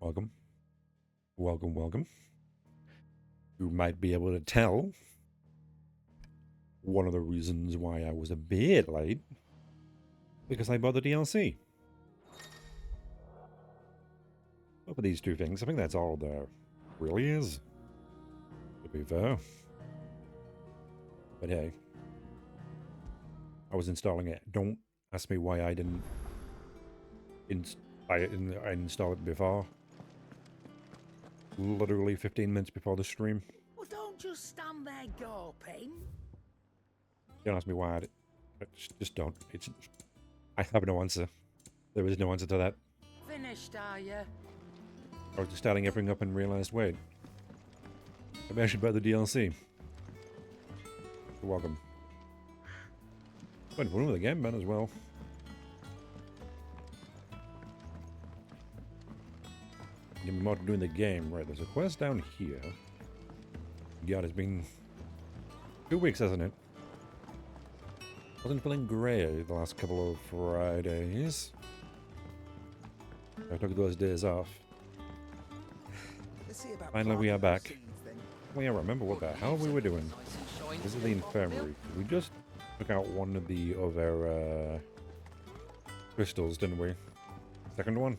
Welcome. Welcome, welcome. You might be able to tell one of the reasons why I was a bit late, because I bought the DLC. But for these two things, I think that's all there really is, to be fair. But hey, I was installing it. Don't ask me why I didn't I installed it before. Literally 15 minutes before the stream. Well, don't just stand there gawping. Don't ask me why I did. Just don't. I have no answer. There is no answer to that. Finished, are you? I was just starting everything up and realized, wait, maybe I should buy the DLC. You're welcome. Went fun with the game, man, as well. Give me more to do in the game. Right, there's a quest down here. God, it's been 2 weeks, hasn't it? Wasn't feeling great the last couple of Fridays. I took those days off. Finally, we are back. Oh yeah, remember what the hell we were doing. This is the infirmary. We just took out one of the other crystals, didn't we? Second one.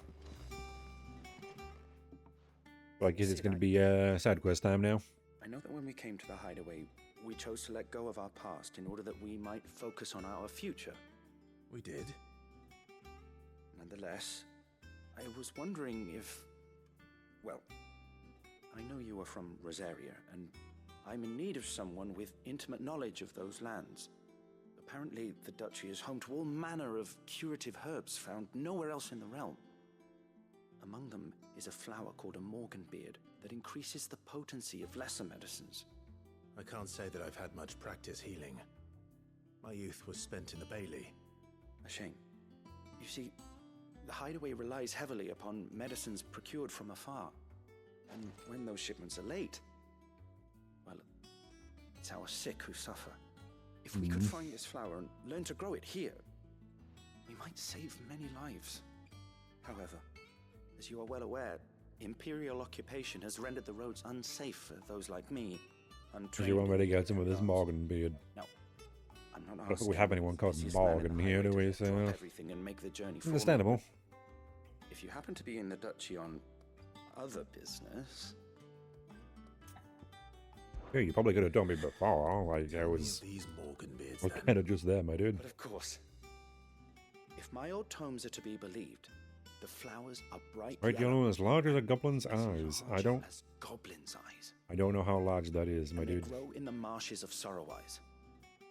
So I guess it's going to be side quest time now. I know that when we came to the hideaway, we chose to let go of our past in order that we might focus on our future. We did. Nonetheless, I was wondering if... Well, I know you are from Rosaria, and I'm in need of someone with intimate knowledge of those lands. Apparently, the duchy is home to all manner of curative herbs found nowhere else in the realm. Among them is a flower called a morganbeard that increases the potency of lesser medicines. I can't say that I've had much practice healing. My youth was spent in the Bailey. A shame. You see, the hideaway relies heavily upon medicines procured from afar. And when those shipments are late, well, it's our sick who suffer. If we could find this flower and learn to grow it here, we might save many lives. However, as you are well aware, Imperial occupation has rendered the roads unsafe for those like me. Do you want me to get some of this Morganbeard? No, I'm not asking. I don't think we have anyone called This Morgan man here, do we? to So drop everything and make the journey forward. understandable. If you happen to be in the duchy on other business... Yeah, you probably could have told me before. Like, I was These Morganbeards, was then. kind of just there, my dude. But of course, if my old tomes are to be believed, the flowers are bright Right, yellow, yellow as large as a goblin's as eyes. large as goblin's eyes. I don't know how large that is, my And they dude. grow in the marshes of Sorrowise.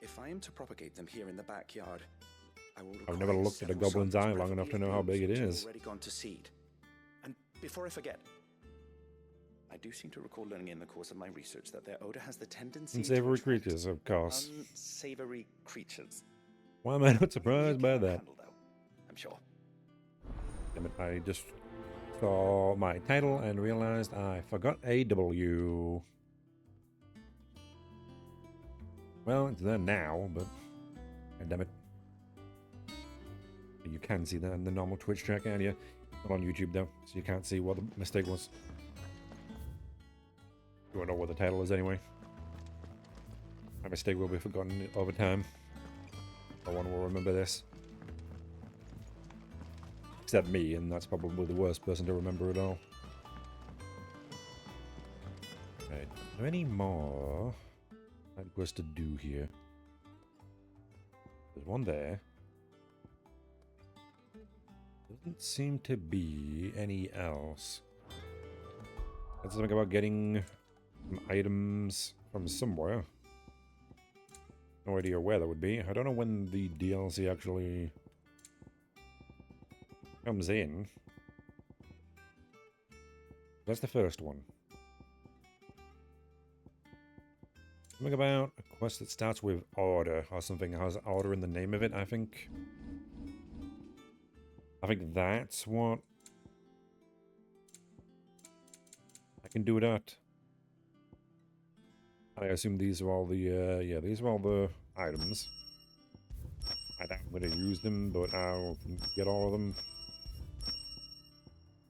If I am to propagate them here in the backyard, I will I've never require looked at a several goblin's summons, eye long enough to preferably know how of big it blooms which is. have already gone to seed. And before I forget, I do seem to recall learning in the course of my research that their odor has the tendency Unsavory to attract creatures, of course. unsavory creatures. Why am I not You surprised by cannot that? handle, though, I'm sure. Damn it, I just saw my title and realized I forgot a W. Well, it's there now, but god damn it. You can see that in the normal Twitch chat, can't you? Not on YouTube though, so you can't see what the mistake was. You won't know what the title is anyway. My mistake will be forgotten over time. No one will remember this. Except me, and that's probably the worst person to remember it all. Right, are there any more side quests to do here? There's one there. Doesn't seem to be any else. That's something about getting some items from somewhere. No idea where that would be. I don't know when the DLC actually comes in. That's the first one. Something about a quest that starts with order or something. It has order in the name of it, I think. I think that's what I can do that. I assume these are all the, yeah, these are all the items. I doubt I'm going to use them, but I'll get all of them.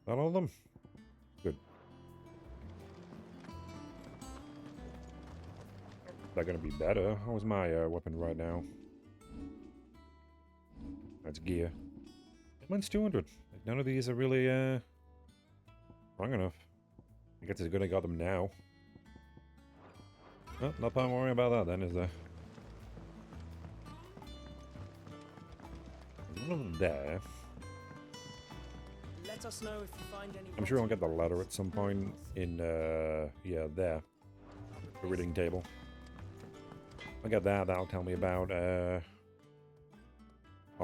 Not all of them? They're gonna be better. How's my weapon right now? That's gear. Mine's 200. Like, none of these are really strong enough. I guess it's good I got them now. Well, not point worrying about that then, is there? There's one of them there. Let us know if you find any. I'm sure I'll get the ladder at some point in, yeah, there. The reading table. I'll get that, that'll tell me about, I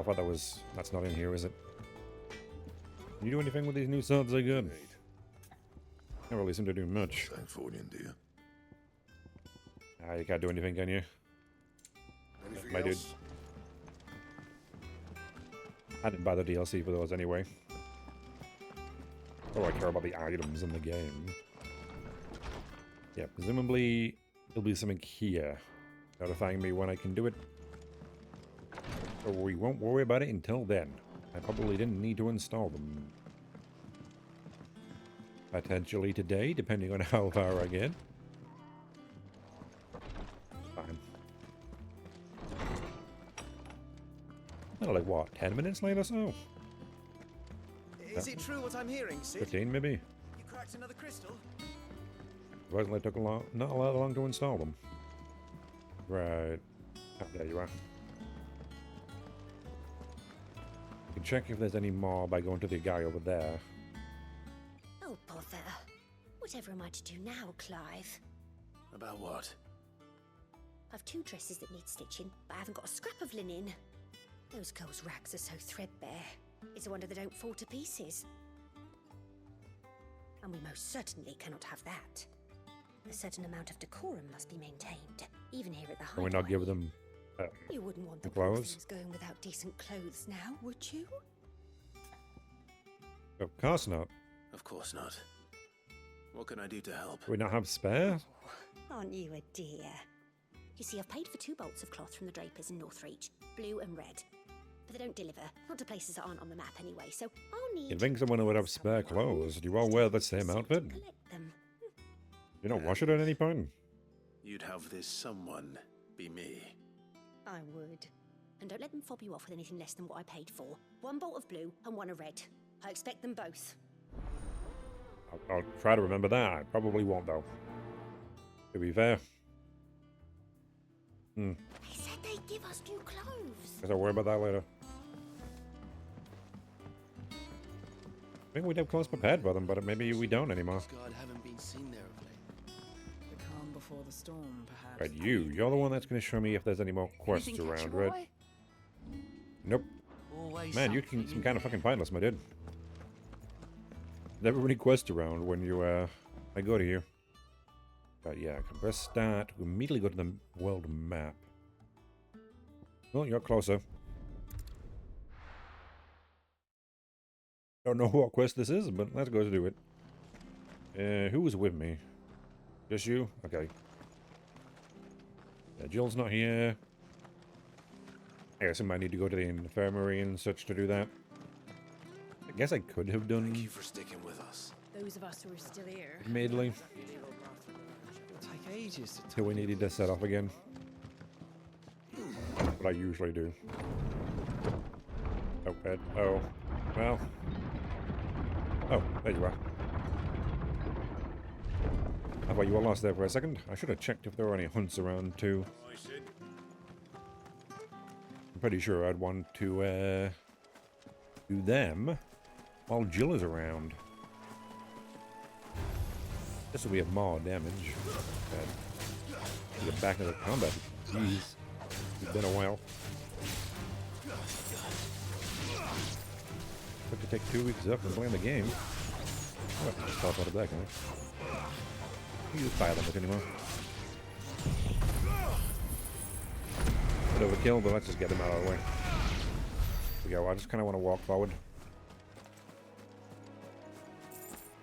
thought that's not in here, is it? Can you do anything with these new swords I got? Don't really seem to do much. Thankfully, dear. Ah, you can't do anything, can you? Anything My dude. else? I didn't buy the DLC for those anyway. Oh, I care about the items in the game. Yeah, presumably there'll be something here notifying me when I can do it. So we won't worry about it until then. I probably didn't need to install them. Potentially today, depending on how far I get. Fine. Well, like what, 10 minutes later or so? Is it true what I'm hearing, Sid? 15 maybe? You cracked another crystal? Surprisingly it took not a lot long to install them. Right. Oh, there you are. You can check if there's any more by going to the guy over there. Oh, bother. Whatever am I to do now, Clive? About what? I've 2 dresses that need stitching, but I haven't got a scrap of linen. Those girls' rags are so threadbare. It's a wonder they don't fall to pieces. And we most certainly cannot have that. A certain amount of decorum must be maintained, even here at the Can we not give hideaway. them You wouldn't want the clothes? poor things going without decent clothes now, would you? Of course not. Of course not. What can I do to help? Do we not have spare? Aren't you a dear? You see, I've paid for 2 bolts of cloth from the drapers in Northreach, blue and red. But they don't deliver, not to places that aren't on the map anyway, so I'll need... You'd think someone would have spare clothes. Do you all wear the same outfit? Collect them. You don't wash it at any point? You'd have this someone be me. I would. And don't let them fob you off with anything less than what I paid for. 1 bolt of blue and 1 of red. I expect them both. I'll try to remember that. I probably won't, though. To be fair. They said they'd give us new clothes. Guess I'll worry about that later. I think we'd have clothes prepared for them, but maybe we don't anymore. God haven't been seen there of late. The calm before the storm, perhaps. Right, you're the one that's going to show me if there's any more quests Anything catch around, your right? eye? Nope. Always Man, you're something some kind of fucking pointless, my dude. Never really quests around when you, I go to you. But yeah, I can press start to immediately go to the world map. Well, you're closer. Don't know what quest this is, but let's go to do it. Who was with me? Just you? Okay. Yeah, Jill's not here. I guess I might need to go to the infirmary and such to do that. I guess I could have done Thank you for sticking with us. Those of us who are still here. immediately It'll take ages to till we needed to set off again. What I usually do. Oh, bed. Oh. Well. Oh, there you are. I thought you were lost there for a second. I should have checked if there were any hunts around too. I'm pretty sure I'd want to do them while Jill is around. This will be a more damage. Get back into combat. Jeez. It's been a while. Took to take 2 weeks off and playing the game. Oh, I can just pop out of that guy. You just fire them with anymore. Bit of a kill, but let's just get them out of the way. Here we go. I just kind of want to walk forward.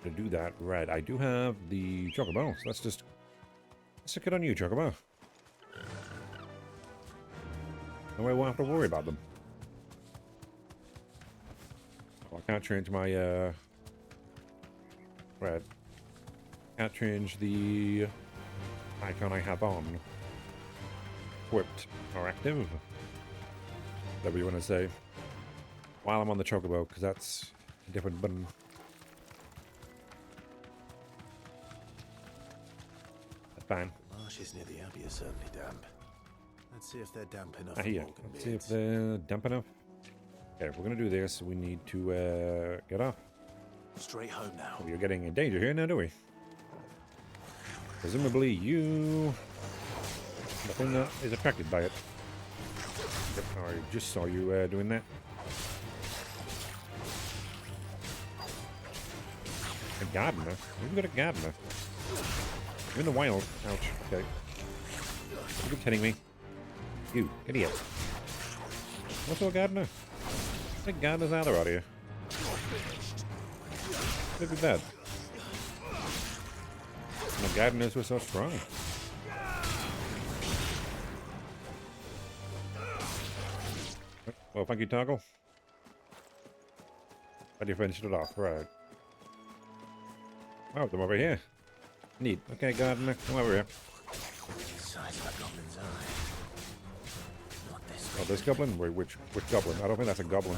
To do that, right, I do have the Chocobo, so let's stick it on you, Chocobo. No way I won't have to worry about them. Oh, I can't change my, right. Can't change the icon I have on. equipped or active. Whatever you want to say. While I'm on the chocobo, because that's a different button. That's fine. The marshes near the abbey are certainly damp. Let's see if they're damp enough Ah, for here. Morgan Let's see if beards. they're damp enough. Okay, if we're going to do this, we need to get off. Straight home now. You're getting in danger here now, do we? Presumably you... the thing that is attracted by it. Yep, I just saw you doing that. A gardener? We've got a gardener. You're in the wild. Ouch. Okay. You're kidding me. You, idiot. What's a gardener? How many gardeners are there out here? Could be bad. And the gardeners were so strong. Well, thank you, Toggle. How do you finish it off? Right. Oh, them over here. Neat. Okay, gardener, come over here. Size of a goblin's eye. Not this Oh, this goblin? Wait, which goblin? I don't think that's a goblin.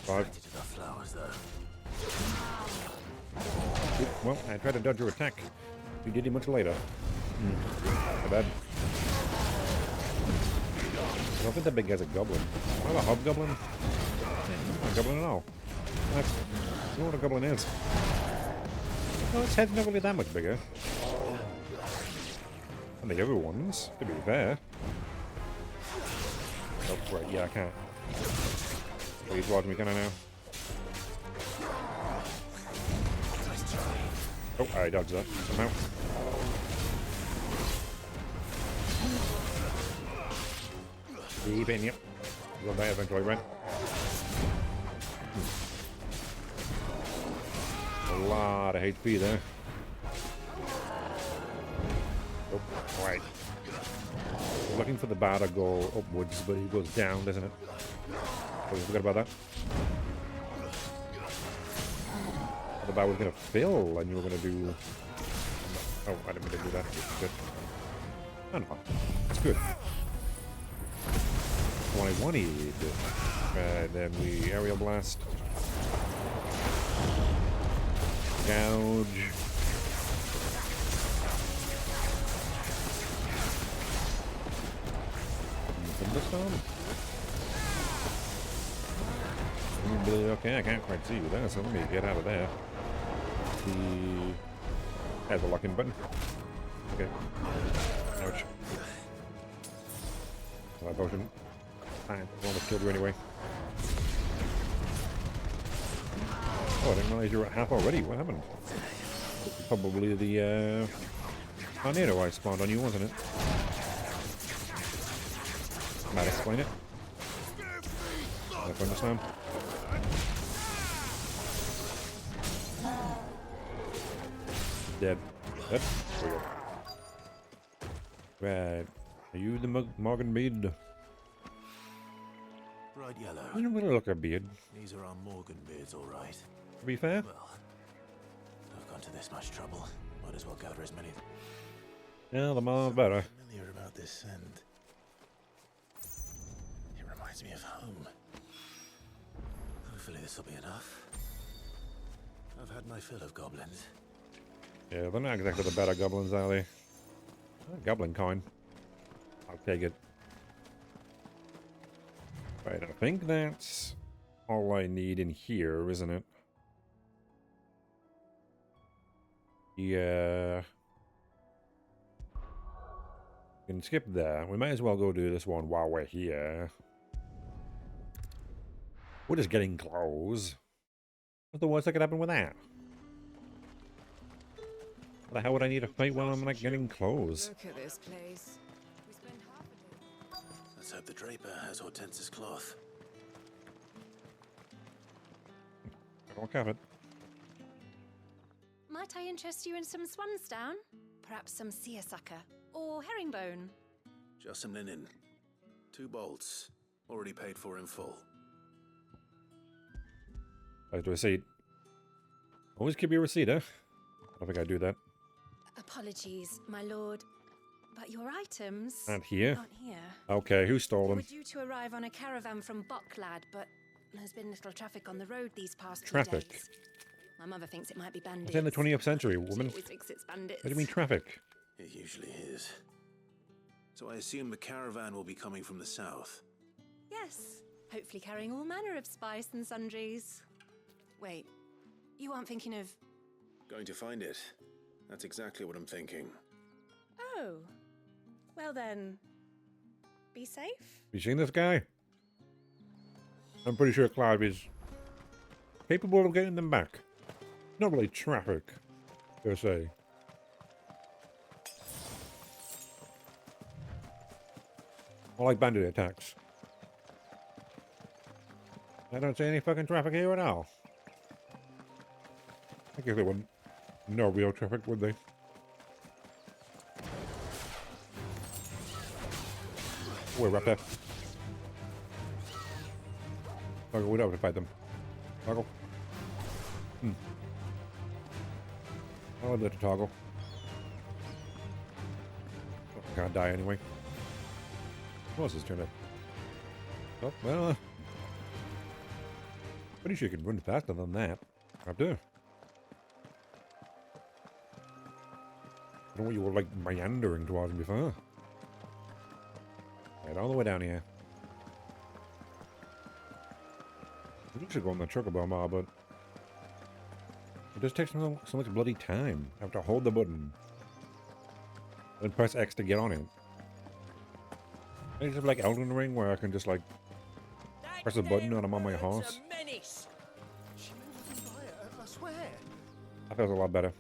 Five. attracted to the flowers, though. Oop, well, I tried to dodge your attack. You did it much later. Not bad. I don't think that big guy's a goblin. Am I a hobgoblin? Yeah, not a goblin at all. I don't know what a goblin is. Well, its head's not really that much bigger. I think everyone's, to be fair. Oh, right, yeah, I can't. Please watch me, can I now? Oh, I dodged that somehow. Keep in, yep. You'll die eventually, right? A lot of HP there. Oh, right. We're looking for the bar to go upwards, but he goes down, doesn't it? Oh, we forgot about that. The bar was going to fill, and you were going to do... Oh, I didn't mean to do that. Good. Oh, no. That's good. What I wanted. Then we aerial blast. Gouge. Thunderstorm? Okay, I can't quite see you there, so let me get out of there. There's a locking button. Okay. Ouch. My potion. Fine, almost killed you anyway. Oh, I didn't realize you were at half already. What happened? Probably the tornado I spawned on you, wasn't it? Might explain it. I understand. Dead. Dead? There we go. Right. Are you the Morgan beard? Bright yellow. I don't really look a beard. These are our Morgan beards, all right. To be fair. Well, I've gone to this much trouble. Might as well gather as many. Yeah, the more the better. Familiar about this scent. It reminds me of home. Hopefully this will be enough. I've had my fill of goblins. Yeah, they're not exactly the better goblins, are they? Oh, goblin coin. I'll take it. Right, I think that's all I need in here, isn't it? Yeah. We can skip that. We might as well go do this one while we're here. We're just getting close. What's the worst that could happen with that? What the hell would I need to fight while I'm like getting close? Look at this place. We spend half a day. Let's hope the draper has Hortense's cloth. I'll have it. Might I interest you in some swansdown? Perhaps some seersucker or herringbone? Just some linen. 2 bolts. Already paid for in full. I do a receipt. Always keep your receipt, huh? I don't think I do that. Apologies, my lord. But your items Not here. aren't here. Okay, who stole They them? were due to arrive on a caravan from Bucklad, but there's been little traffic on the road these past 2 Traffic? days. My mother thinks it might be bandits. It's in the 20th century, She woman. always thinks it's bandits. What do you mean traffic? It usually is. So I assume the caravan will be coming from the south. Yes, hopefully carrying all manner of spice and sundries. Wait, you aren't thinking of... Going to find it. That's exactly what I'm thinking. Oh, well then, be safe. You seen this guy? I'm pretty sure Clive is capable of getting them back. Not really traffic, per se. I like bandit attacks. I don't see any fucking traffic here at all. I guess they wouldn't. No real traffic, would they? We're right there. Toggle, we don't have to fight them. Toggle. I'll let it toggle. Oh, I can't die anyway. What else is turned up? Oh, well, pretty sure you can run faster than that. Up there. I don't know what you were like meandering towards me before. Right, all the way down here. We should go on the chocobo mob, but it just takes so much bloody time. I have to hold the button and press X to get on it. I just have like Elden Ring where I can just like press a button and I'm on my horse. She wouldn't buy it, I swear. That feels a lot better.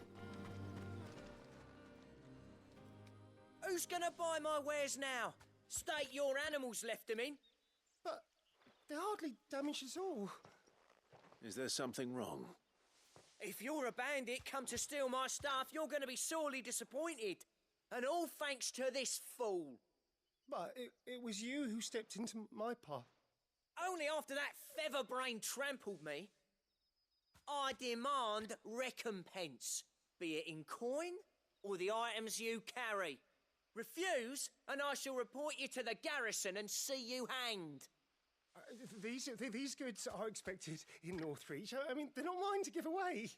Who's gonna buy my wares now? State your animals left them in. But they're hardly damaged at all. Is there something wrong? If you're a bandit come to steal my stuff, you're gonna be sorely disappointed. And all thanks to this fool. But it was you who stepped into my path. Only after that feather-brain trampled me. I demand recompense, be it in coin or the items you carry. Refuse, and I shall report you to the garrison and see you hanged. These goods are expected in Northreach. I mean, they're not mine to give away.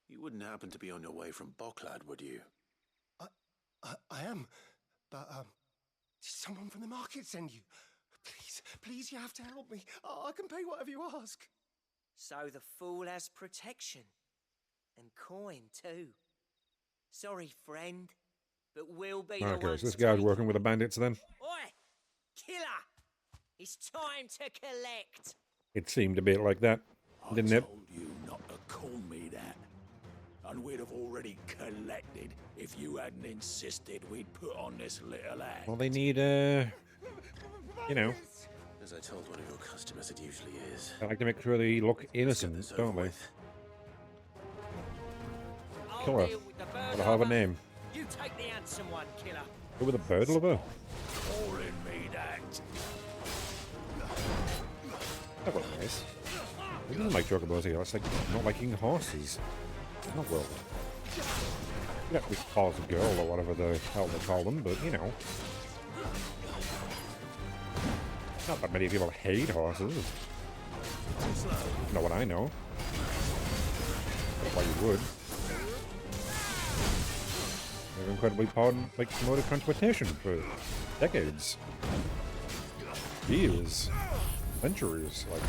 You wouldn't happen to be on your way from Bucklad, would you? I am, but did someone from the market send you? Please, you have to help me. I can pay whatever you ask. So the fool has protection. And coin, too. Sorry, friend, but we'll be the Okay, ones so this guy's taking working with the bandits then. Oi! Killer! It's time to collect. It seemed a bit like that, didn't it? told you not to call me that. And we'd have already collected if you hadn't insisted we'd put on this little act. Well, they need, you know, As I told one of your customers, it usually is. I like to make sure they look Let's get innocent, this don't over they? with. I'll Killer. deal with the bird What a hell of a lover. name. You take the handsome one, killer. Who with a bird lover? Calling me that. That was nice. It doesn't like chocobos here. It's like not liking horses. Not well. You got this horse girl or whatever the hell they call them, but you know. Not that many people hate horses. Not what I know. That's why you would. They're incredibly important, like mode of transportation for decades. Years. Centuries. Like,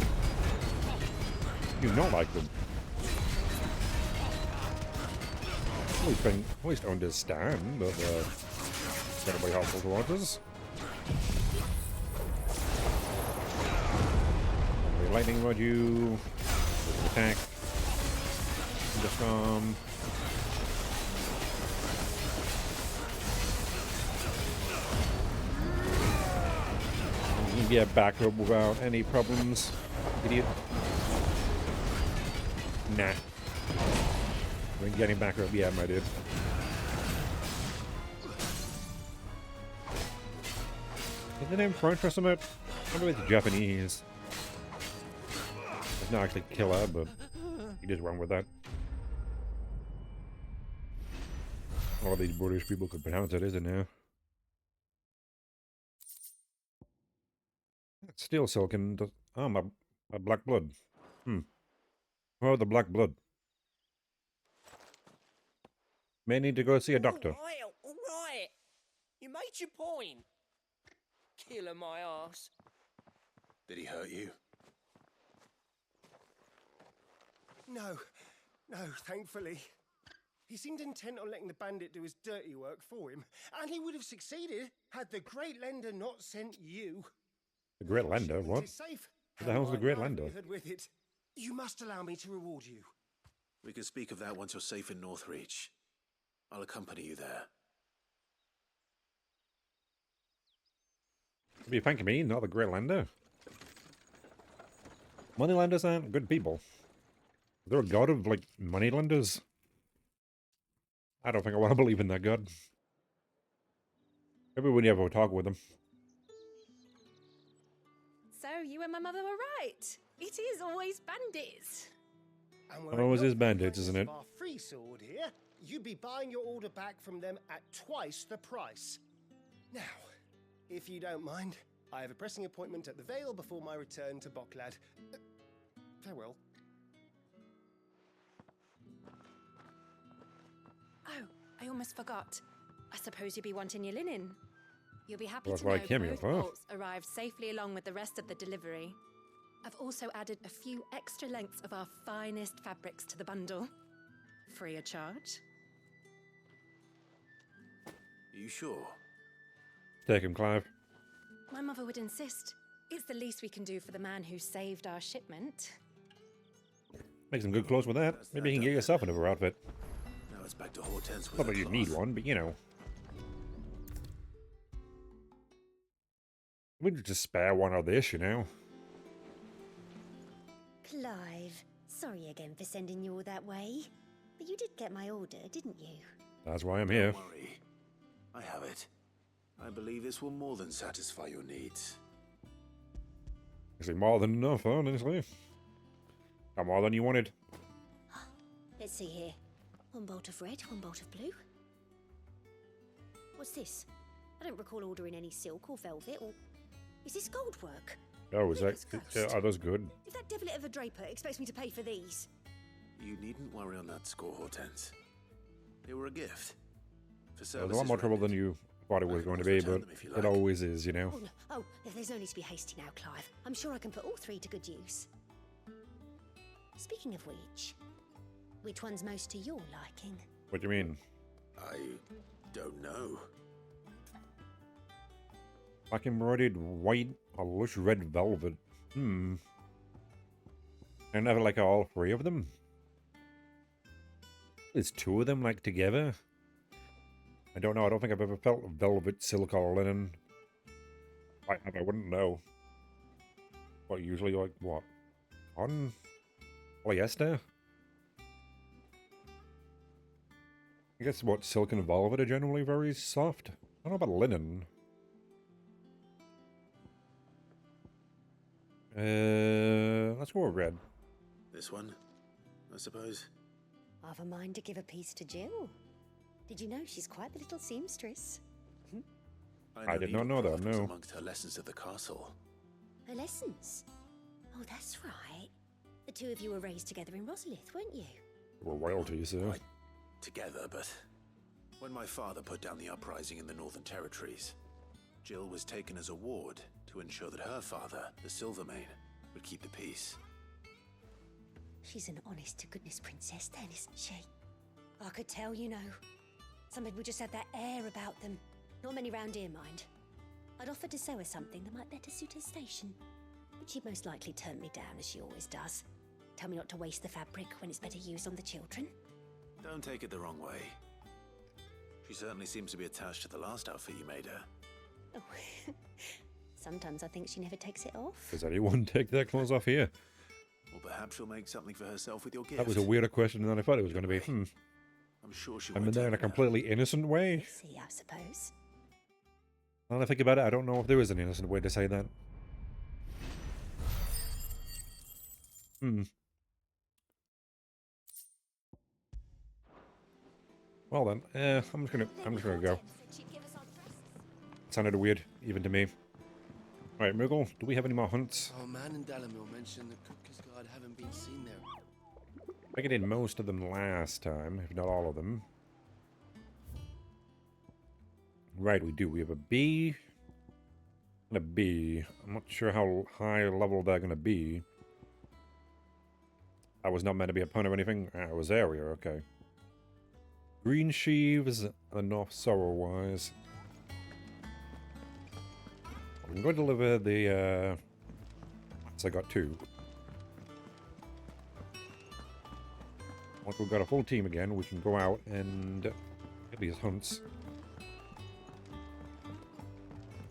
you not like them. At least understand that they're incredibly helpful towards us. The lightning rod you. Attack. Thunderstorm. You can get back up without any problems, idiot. Nah. When getting back up, yeah, my dude. Is the name French or something? I wonder if it's Japanese. It's not actually killer, but you just went with that. All of these British people could pronounce it, isn't it? steel silken. Oh, my black blood. Oh, the black blood. May need to go see a doctor. All right. You made your point. Killing my ass. Did he hurt you? No, thankfully. He seemed intent on letting the bandit do his dirty work for him, and he would have succeeded had the Great Lender not sent you. The Great Lender? What? Is safe, What the hell's the and Great my Lender? livelihood with it. You must allow me to reward you. We can speak of that once you're safe in Northreach. I'll accompany you there. What are you thanking me, not the Great Lender? Moneylenders aren't good people. Is there a god of, like, moneylenders? I don't think I want to believe in that god. Maybe we never talk with him. So you and my mother were right. It is always bandits. And Oh, it was his bandits, isn't it? Our free sword here, you'd be buying your order back from them at twice the price. Now, if you don't mind, I have a pressing appointment at the Vale before my return to Bocklad. Farewell. Oh, I almost forgot. I suppose you'll be wanting your linen. You'll be happy Well, that's to what I know came that here both for. bolts arrived safely along with the rest of the delivery. I've also added a few extra lengths of our finest fabrics to the bundle. Free of charge. Are you sure? Take him, Clive. My mother would insist. It's the least we can do for the man who saved our shipment. Make some good clothes with that. Maybe you can get yourself another outfit. Now it's back to Hortense with Not her that you cloth. need one, but you know. We could just spare one of this, you know. Clive, sorry again for sending you all that way. But you did get my order, didn't you? That's why I'm here. Don't worry. I have it. I believe this will more than satisfy your needs. Actually, more than enough, honestly. Got more than you wanted. Let's see here. One bolt of red, one bolt of blue. What's this? I don't recall ordering any silk or velvet or... Is this gold work? Oh, is that... Fingers crossed. Are those good? If that devilet of a draper expects me to pay for these... You needn't worry on that score, Hortense. They were a gift. For There's services a lot more trouble than rendered. you thought it was going to be, but it always is, you know. Oh, no. Oh, there's no need to be hasty now, Clive. I'm sure I can put all three to good use. Speaking of which one's most to your liking? What do you mean? I don't know. Black embroidered white or lush red velvet. And never like all three of them. There's two of them like together. I don't know. I don't think I've ever felt velvet, silk, or linen. I wouldn't know. What usually like what? Cotton? Polyester? I guess what silk and velvet are generally very soft. I don't know about linen. Let's go with red. This one, I suppose. I've a mind to give a piece to Jill. Did you know she's quite the little seamstress? I did not know that, needlecraft was no. amongst her lessons at the castle. Her lessons? Oh, that's right. The two of you were raised together in Rosalith, weren't you? We're royalty, so. Right together, but when my father put down the uprising in the Northern Territories, Jill was taken as a ward to ensure that her father, the Silvermane, would keep the peace. She's an honest-to-goodness princess then, isn't she? I could tell, you know. Some people just had that air about them. Not many round here, mind. I'd offered to sew her something that might better suit her station. But she'd most likely turn me down, as she always does. Tell me not to waste the fabric when it's better used on the children. Don't take it the wrong way. She certainly seems to be attached to the last outfit you made her. Oh, sometimes I think she never takes it off. Does anyone take their clothes off here? Or perhaps she'll make something for herself with your gift. That was a weirder question than I thought it was going to be. I'm sure she I'm won't in there in a take it now. completely innocent way. See, I suppose. Now that I think about it, I don't know if there is an innocent way to say that. Well then, I'm just gonna go. It sounded weird, even to me. Right, Muggle, do we have any more hunts? Oh, man and Dalamil mentioned the Kupka's guard haven't been seen there. I think I did most of them last time, if not all of them. Right, we do. We have a B and a B. I'm not sure how high level they're going to be. I was not meant to be a pun or anything. It was area, okay. Green Sheaves and North Sorrow-wise. I'm going to deliver the, so I got 2. Once we've got a full team again, we can go out and get these hunts.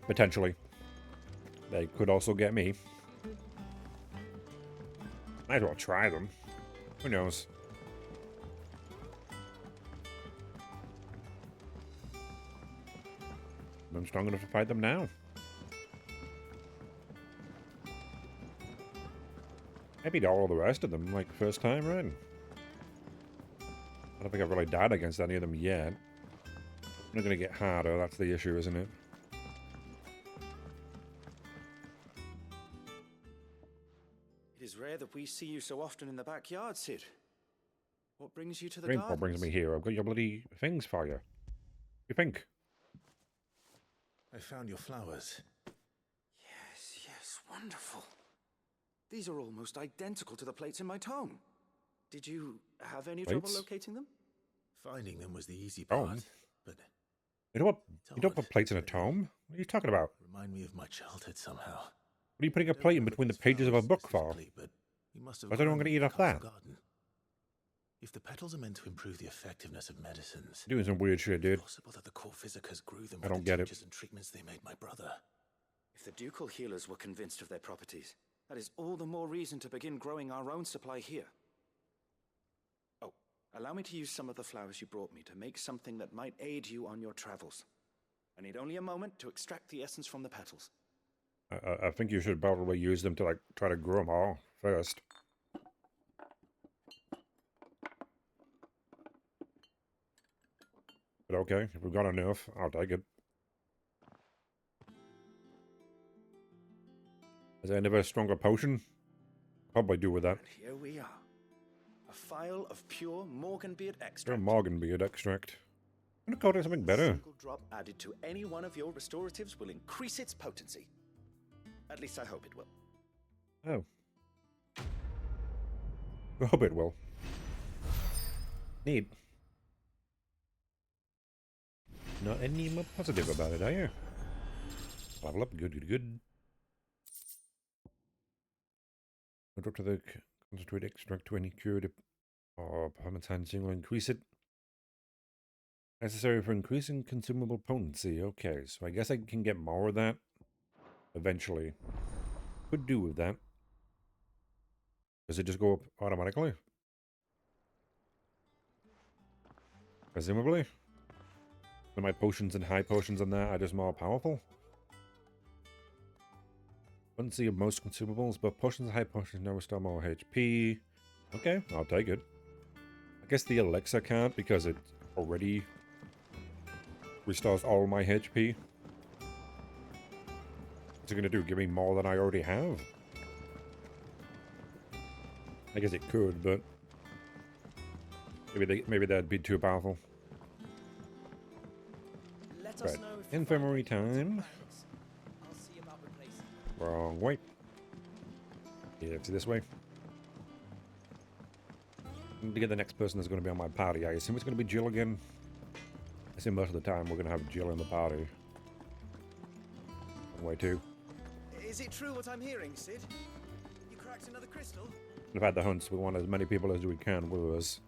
Potentially. They could also get me. Might as well try them. Who knows? I'm strong enough to fight them now. I beat all the rest of them, like, first time round. I don't think I've really died against any of them yet. I'm not going to get harder, that's the issue, isn't it? It is rare that we see you so often in the backyard, Sid. What brings you to the What brings me here? I've got your bloody things for you. What do you think? I found your flowers. Yes, yes, wonderful. These are almost identical to the plates in my tome. Did you have any trouble Plates? locating them? Finding them was the easy Tome? part, but You know what? it's You don't odd. put plates in a tome? What are you talking about? Remind me of my childhood somehow. What are you putting a Don't plate in remember between the these pages of a flowers book for? specifically, but you must have Why's everyone grown gonna eat in off the castle that? garden. If the petals are meant to improve the effectiveness of medicines, Doing some weird shit, dude. it's possible that the core physicers grew them I with don't the get it. tinctures and treatments they made my brother. If the ducal healers were convinced of their properties, that is all the more reason to begin growing our own supply here. Oh, allow me to use some of the flowers you brought me to make something that might aid you on your travels. I need only a moment to extract the essence from the petals. I think you should probably use them to, like, try to grow them all first. But okay, if we've got enough, I'll take it. Is there never a stronger potion? Probably do with that. And here we are. A phial of pure Morganbeard Or extract. Morganbeard extract. I'm gonna call it something A better. single drop added to any one of your restoratives will increase its potency. At least I hope it will. Oh. I hope it will. Neat. Not any more positive about it, are you? Level up, good, good, good. Drop to the concentrate extract to any cured or permatant will increase it. Necessary for increasing consumable potency. Okay, so I guess I can get more of that eventually. Could do with that. Does it just go up automatically? Presumably. So my potions and high potions on that are just more powerful. Potency of most consumables, but potions and high potions now restore more HP. Okay, I'll take it. I guess the elixir can't because it already restores all my HP. What's it gonna do? Give me more than I already have? I guess it could, but maybe that'd be too powerful. Let us Right. know if you Infirmary find any time. plans. I'll see about replacing them. Wrong way. Yeah, it's this way. To get the next person that's going to be on my party, I assume it's going to be Jill again. I assume most of the time we're going to have Jill in the party. Wrong way too. Is it true what I'm hearing, Sid? You cracked another crystal? We've had the hunts. We want as many people as we can with us.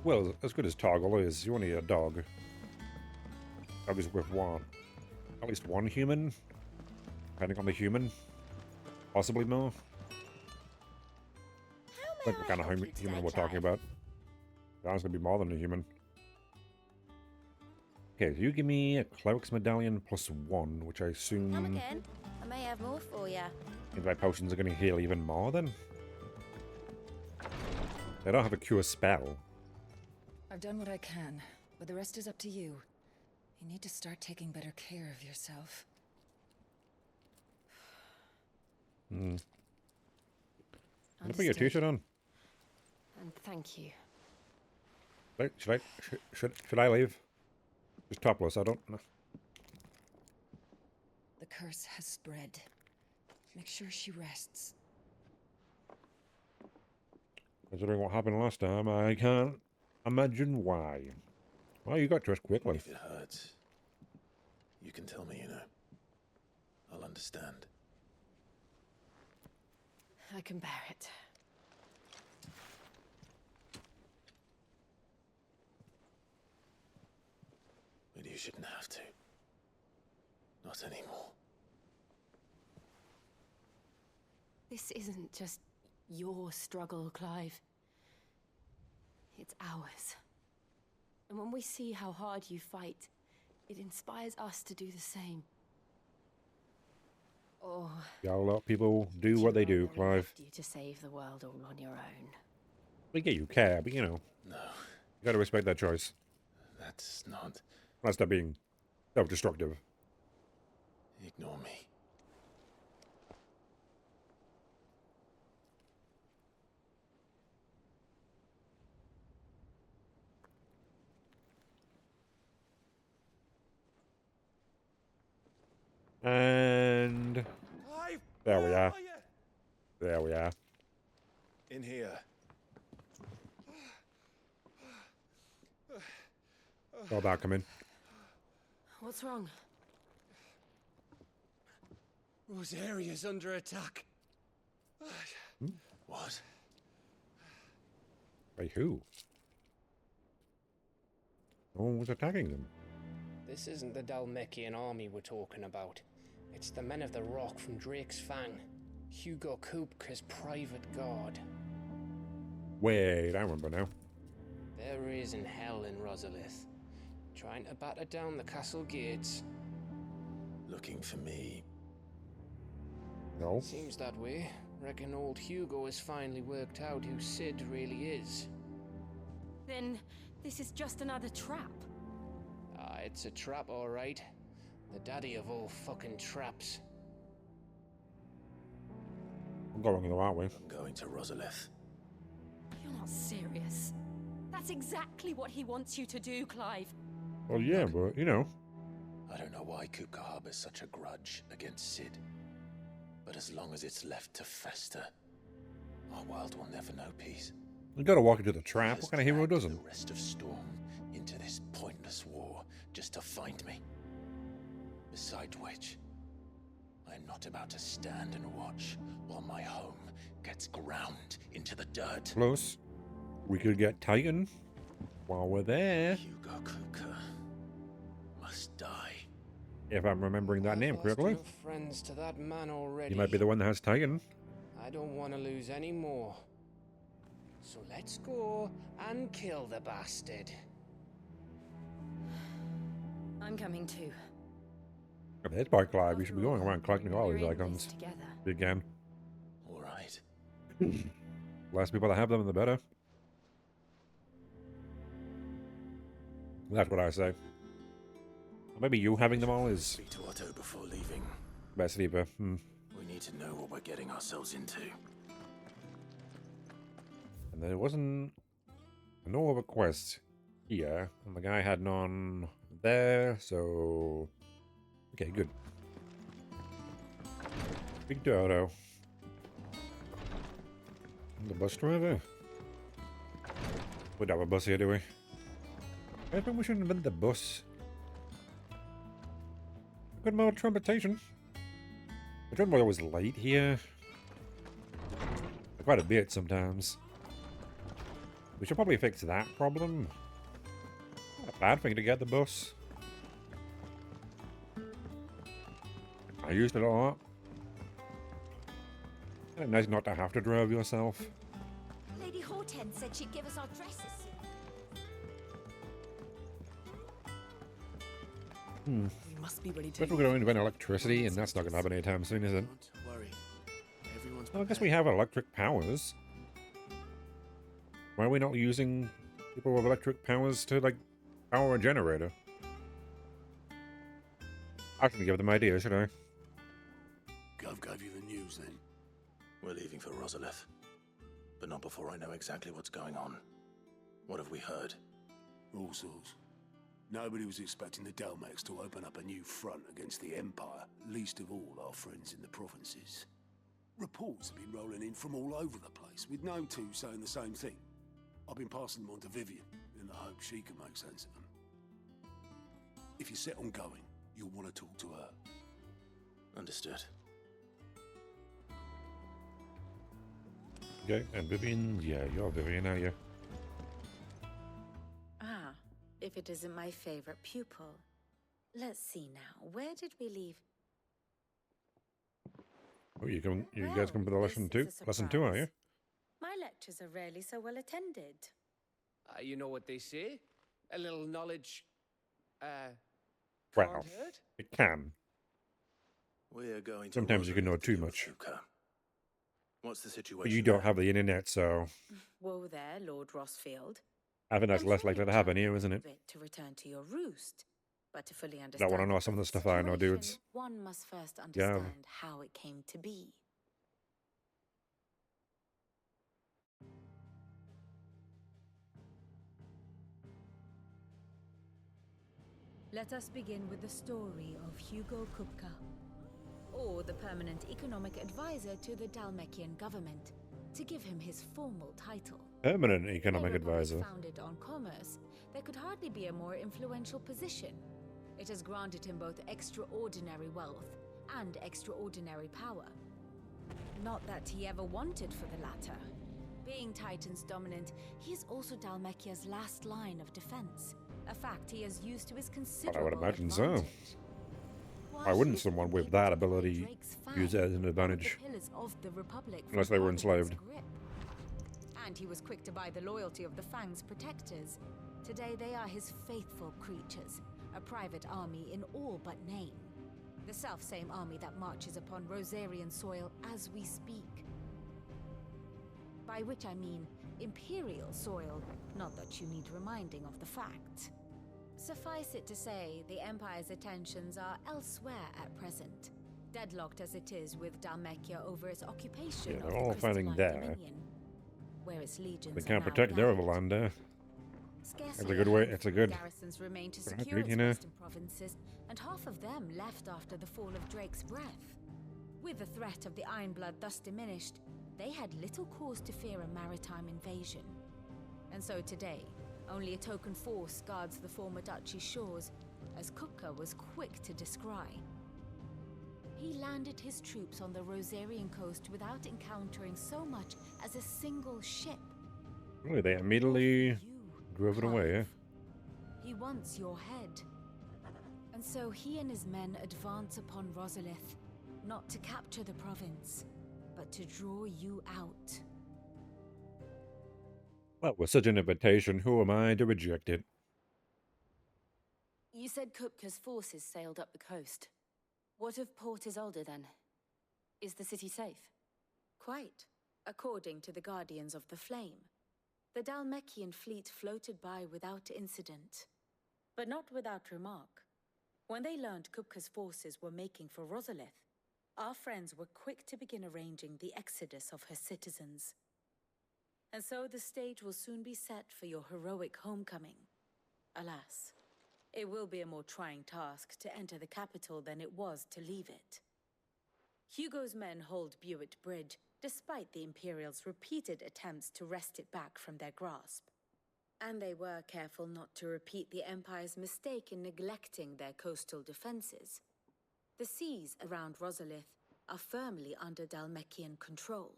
Well, as good as Toggle is, you only need a dog. Dog is with one. At least one human. Depending on the human. Possibly more. Like what kind of human we're talking about. That's gonna be more than a human. Okay, so you give me a cleric's medallion +1, which I Come assume again. I may have more for you. means my potions are gonna heal even more then. They don't have a cure spell. I've done what I can, but the rest is up to you. You need to start taking better care of yourself. I'm gonna put your Understood. t-shirt on. And thank you. Should I leave? Just topless, I don't know. The curse has spread. Make sure she rests. Considering what happened last time, I can't imagine why. Well, you got dressed quickly. If it hurts, you can tell me, you know. I'll understand. I can bear it. But you shouldn't have to. Not anymore. This isn't just your struggle, Clive. It's ours. And when we see how hard you fight, it inspires us to do the same. Oh, You gotta let people do what they do, I Clive. left you to save the world all on your own. We get you care, but you know, No, you gotta respect that choice. that's not. That's not being self-destructive. Ignore me. And Clive, there we where are. you? There we are. In here. Saw that come in. What's wrong? Rosaria's under attack. What? By who? No one was attacking them. This isn't the Dalmekian army we're talking about. It's the men of the Rock from Drake's Fang. Hugo Kupka's private guard. Wait, I remember now. They're raising hell in Rosalith, trying to batter down the castle gates. Looking for me? No. Seems that way. Reckon old Hugo has finally worked out who Sid really is. Then this is just another trap. Ah, it's a trap, all right. The daddy of all fucking traps. I'm going the right way. I'm going to Rosalith. You're not serious. That's exactly what he wants you to do, Clive. Well, yeah, but you know. I don't know why Kupka harbors such a grudge against Sid. But as long as it's left to fester, our world will never know peace. You gotta walk into the trap. He What kind of hero has dragged doesn't? the rest of Storm into this pointless war just to find me. Besides which, I am not about to stand and watch while my home gets ground into the dirt. Plus, we could get Titan while we're there. Hugo Kupka must die. If I'm remembering that name I've lost correctly. enough friends to that man already. He might be the one that has Titan. I don't want to lose any more. So let's go and kill the bastard. I'm coming too. If it's by Clive, we should be going around collecting all these We're in this icons. together. Again. All right. Less people that have them, the better. That's what I say. Maybe you having them all is Speak to Otto before leaving. best sleeper. We need to know what we're getting ourselves into. And there wasn't no other quest here, and the guy had none there, so okay, good. Big Dodo. The bus driver. We don't have a bus here, do we? I think we should invent the bus. Good mode trumpetation. The drum boy always late here. Quite a bit sometimes. We should probably fix that problem. Not a bad thing to get the bus. I used it a lot. Kinda nice not to have to drive yourself. Lady Hortense said she'd give us our dresses. We must be ready to. But we're going to invent electricity, and that's not going to happen anytime soon, is it? Don't worry. Everyone's Well, I guess we have electric powers. Why are we not using people with electric powers to, like, power a generator? I shouldn't give them ideas, should I? Gov gave you the news then? We're leaving for Rosalith, but not before I know exactly what's going on. What have we heard? All sorts. Nobody was expecting the Delmex to open up a new front against the Empire, least of all our friends in the provinces. Reports have been rolling in from all over the place, with no two saying the same thing. I've been passing them on to Vivian, in the hope she can make sense of them. If you're set on going, you'll want to talk to her. Understood. Okay, and Vivian, yeah, you're Vivian, are you? Ah, if it isn't my favorite pupil. Let's see now, where did we leave? Oh, you Well, guys come for the this lesson is two? a Lesson 2, are you? surprise. My lectures are rarely so well attended. You know what they say? A little knowledge, Well, can't hurt? it can. We're going to Sometimes you can know Rosalith to too deal with much. Kupka. What's the situation? But you don't there? have the internet, so Whoa there, Lord Rossfield. I think that's I'm less sure likely you'd to happen jump here, a isn't it? little bit to return to your roost, but to fully Don't understand want to know the some of the present stuff I know, situation, dudes. one must first Yeah. understand how it came to be. Let us begin with the story of Hugo Kupka, Or the permanent economic advisor to the Dalmekian government, to give him his formal title. Permanent In a economic republic advisor. founded on commerce, there could hardly be a more influential position. It has granted him both extraordinary wealth and extraordinary power. Not that he ever wanted for the latter. Being Titan's dominant, he is also Dalmekia's last line of defense, a fact he has used to his considerable imagine so. advantage. Why wouldn't someone with that ability use it as an advantage? Unless they were enslaved. And he was quick to buy the loyalty of the Fang's protectors. Today they are his faithful creatures, a private army in all but name. The self-same army that marches upon Rosarian soil as we speak. By which I mean Imperial soil, not that you need reminding of the fact. Suffice it to say, the Empire's attentions are elsewhere at present, deadlocked as it is with Dalmekia over its occupation Yeah, of they're all the fighting Crystalline there. Dominion, where its legions They are can't now protect their gathered. land there. Scarcely It's a good way. handful It's a of good. garrisons remain to good secure upgrade, its you know. western provinces, and half of them left after the fall of Drake's breath. With the threat of the Ironblood thus diminished, they had little cause to fear a maritime invasion. And so today, only a token force guards the former duchy's shores, as Kupka was quick to descry. He landed his troops on the Rosarian coast without encountering so much as a single ship. Really, they immediately You, drove it away, eh? He wants your head. And so he and his men advance upon Rosalith, not to capture the province, but to draw you out. Well, with such an invitation, who am I to reject it? You said Kupka's forces sailed up the coast. What of Port Isolde then? Is the city safe? Quite, according to the Guardians of the Flame. The Dalmekian fleet floated by without incident, but not without remark. When they learned Kupka's forces were making for Rosalith, our friends were quick to begin arranging the exodus of her citizens. And so the stage will soon be set for your heroic homecoming. Alas, it will be a more trying task to enter the capital than it was to leave it. Hugo's men hold Buett Bridge, despite the Imperials' repeated attempts to wrest it back from their grasp. And they were careful not to repeat the Empire's mistake in neglecting their coastal defenses. The seas around Rosalith are firmly under Dalmekian control.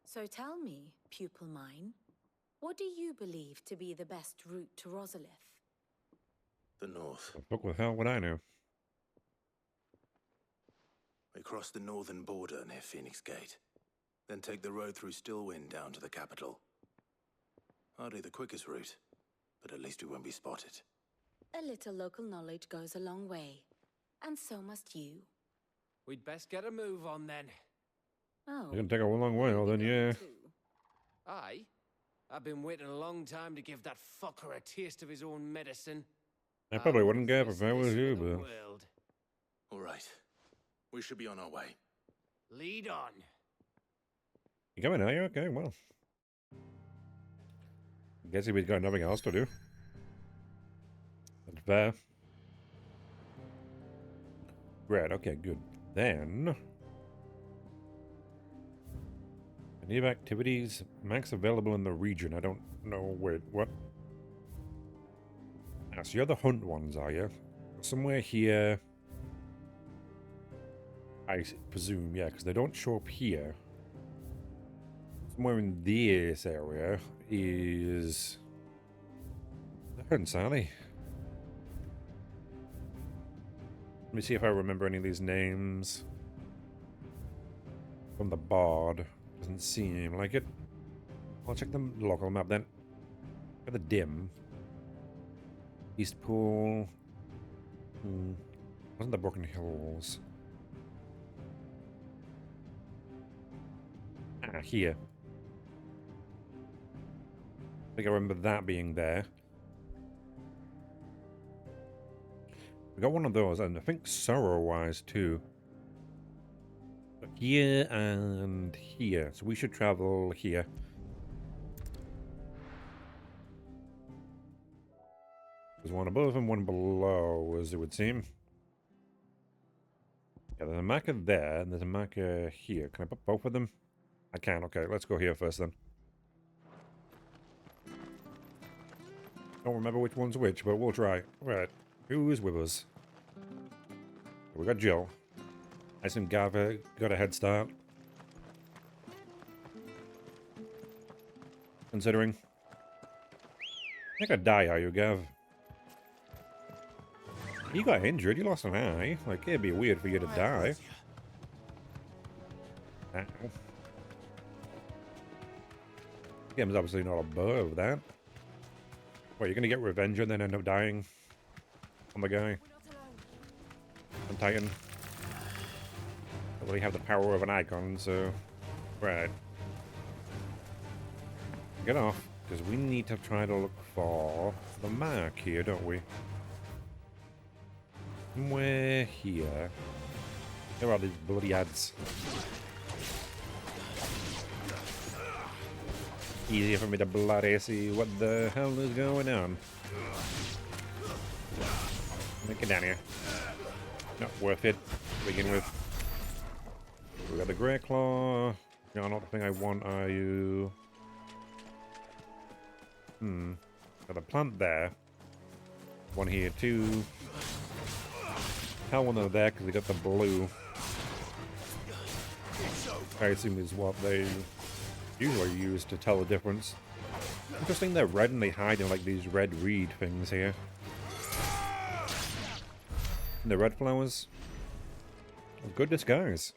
So tell me, pupil mine, what do you believe to be the best route to Rosalith? The north. Fuck with hell would I know? We cross the northern border near Phoenix Gate, then take the road through Stillwind down to the capital. Hardly the quickest route, but at least we won't be spotted. A little local knowledge goes a long way, and so must you. We'd best get a move on then. Oh, It can take a long while, then yeah. Aye. I've been waiting a long time to give that fucker a taste of his own medicine. I probably wouldn't care if risk I was this you, for the but world. All right. We should be on our way. Lead on. You coming, are you? Okay, well. Guessing we've got nothing else to do. That's fair. Right, okay, good. Then... any of activities max available in the region. I don't know where... what? Ah, so you're the hunt ones, are you? Somewhere here... I presume, yeah, because they don't show up here. Somewhere in this area is... the hunts, are they? Let me see if I remember any of these names. From the Bard. Doesn't seem like it. I'll check the local map then. Got the dim. East Pool. Wasn't the Broken Hills? Ah, here. I think I remember that being there. We got one of those, and I think Sorrow-wise too. But here and here, so we should travel here. There's one above and one below, as it would seem. Yeah, there's a marker there, and there's a marker here. Can I put both of them? I can, okay, let's go here first then. Don't remember which one's which, but we'll try. Right, who is with us? We got Jill. I assume Gav got a head start. Considering. You're gonna die, are you, Gav? You got injured, you lost an eye. Like, it'd be weird for you to die. Ow. The game's obviously not above that. What, you're gonna get revenge and then end up dying on the guy? On Titan. Don't really have the power of an icon, so... right. Get off, because we need to try to look for the mark here, don't we? Somewhere here. There are these bloody ads. Easier for me to bloody see what the hell is going on. Get down here. Not worth it to begin with. We got the Grey Claw. You're not the thing I want, are you? Got a plant there. One here too. Hell, one over there because they got the blue. I assume is what they usually use to tell the difference. Interesting, they're red and they hide in like these red reed things here. And the red flowers. Good disguise.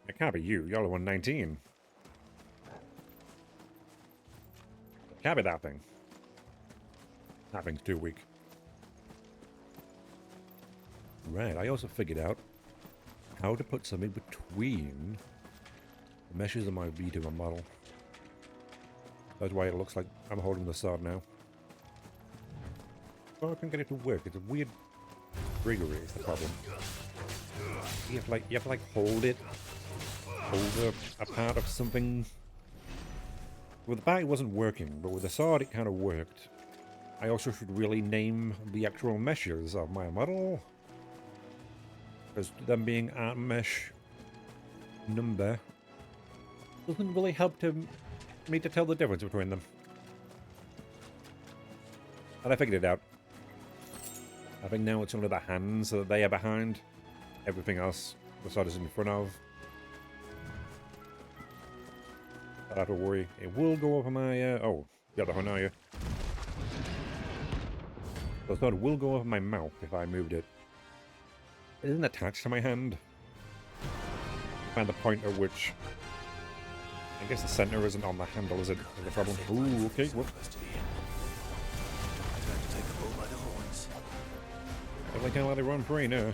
It can't be you. You're the 119. Can't be that thing. That thing's too weak. Right, I also figured out how to put something between the meshes of my V2 model. That's why it looks like I'm holding the sword now. Oh, I can't get it to work. It's a weird triggery is the problem. You have to like hold it over a part of something. With the bat it wasn't working, but with the sword it kind of worked. I also should really name the actual meshes of my model. Because them being art mesh number doesn't really help me to tell the difference between them. And I figured it out. I think now it's only the hands that they are behind. Everything else the sword is in front of. I don't have to worry. It will go over my... oh, the other one, are you? The sword will go over my mouth if I moved it. It isn't attached to my hand. Find the point at which... I guess the center isn't on the handle, is it? Is the problem? Ooh, okay, whoop. I don't like how they run free now.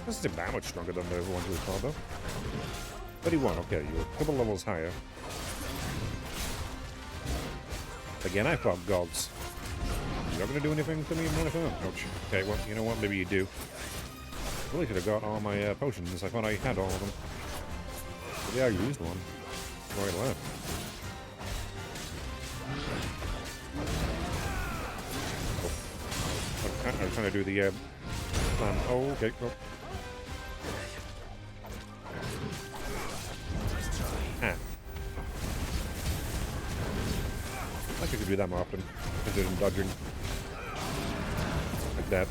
This isn't that much stronger than the ones we saw, though. 31, okay, you're a couple levels higher. Again, I fought gods. You're not gonna do anything to me, motherfucker? Ouch. Okay, well, you know what? Maybe you do. Really should have got all my potions. I thought I had all of them. Maybe I used one before I left. Oh. I was trying to do the oh, okay. Oh. Ah. I think I could do that more often. Considering dodging. Like that.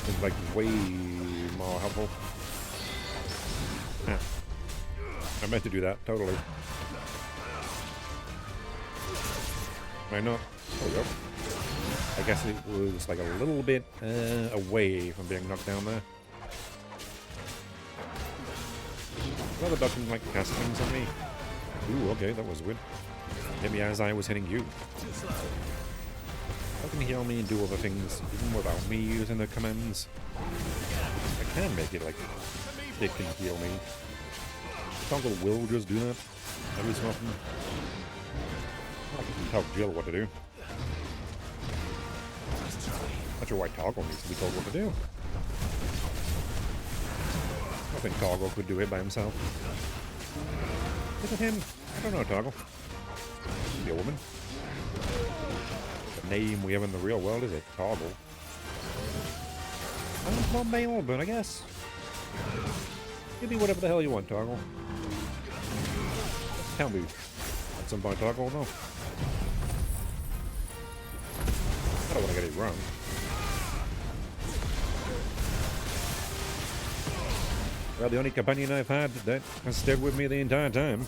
It's like way more helpful. Ah. I meant to do that, totally. Why not? There we go. I guess it was like a little bit away from being knocked down there. Well, the dog can like cast things on me. Ooh, okay, that was weird. Hit me as I was hitting you. I can heal me and do other things even without me using the commands. I can make it like it can heal me. The toggle will just do that every so often. I can tell Jill what to do. Not sure why Toggle needs to be told what to do. I think Toggle could do it by himself. Look at him. I don't know, Toggle. Be a woman. The name we have in the real world is it? Toggle. I'm not male, but I guess. You be whatever the hell you want, Toggle. Tell me at some point, Toggle, no. I don't want to get it wrong. Well, the only companion I've had that has stayed with me the entire time.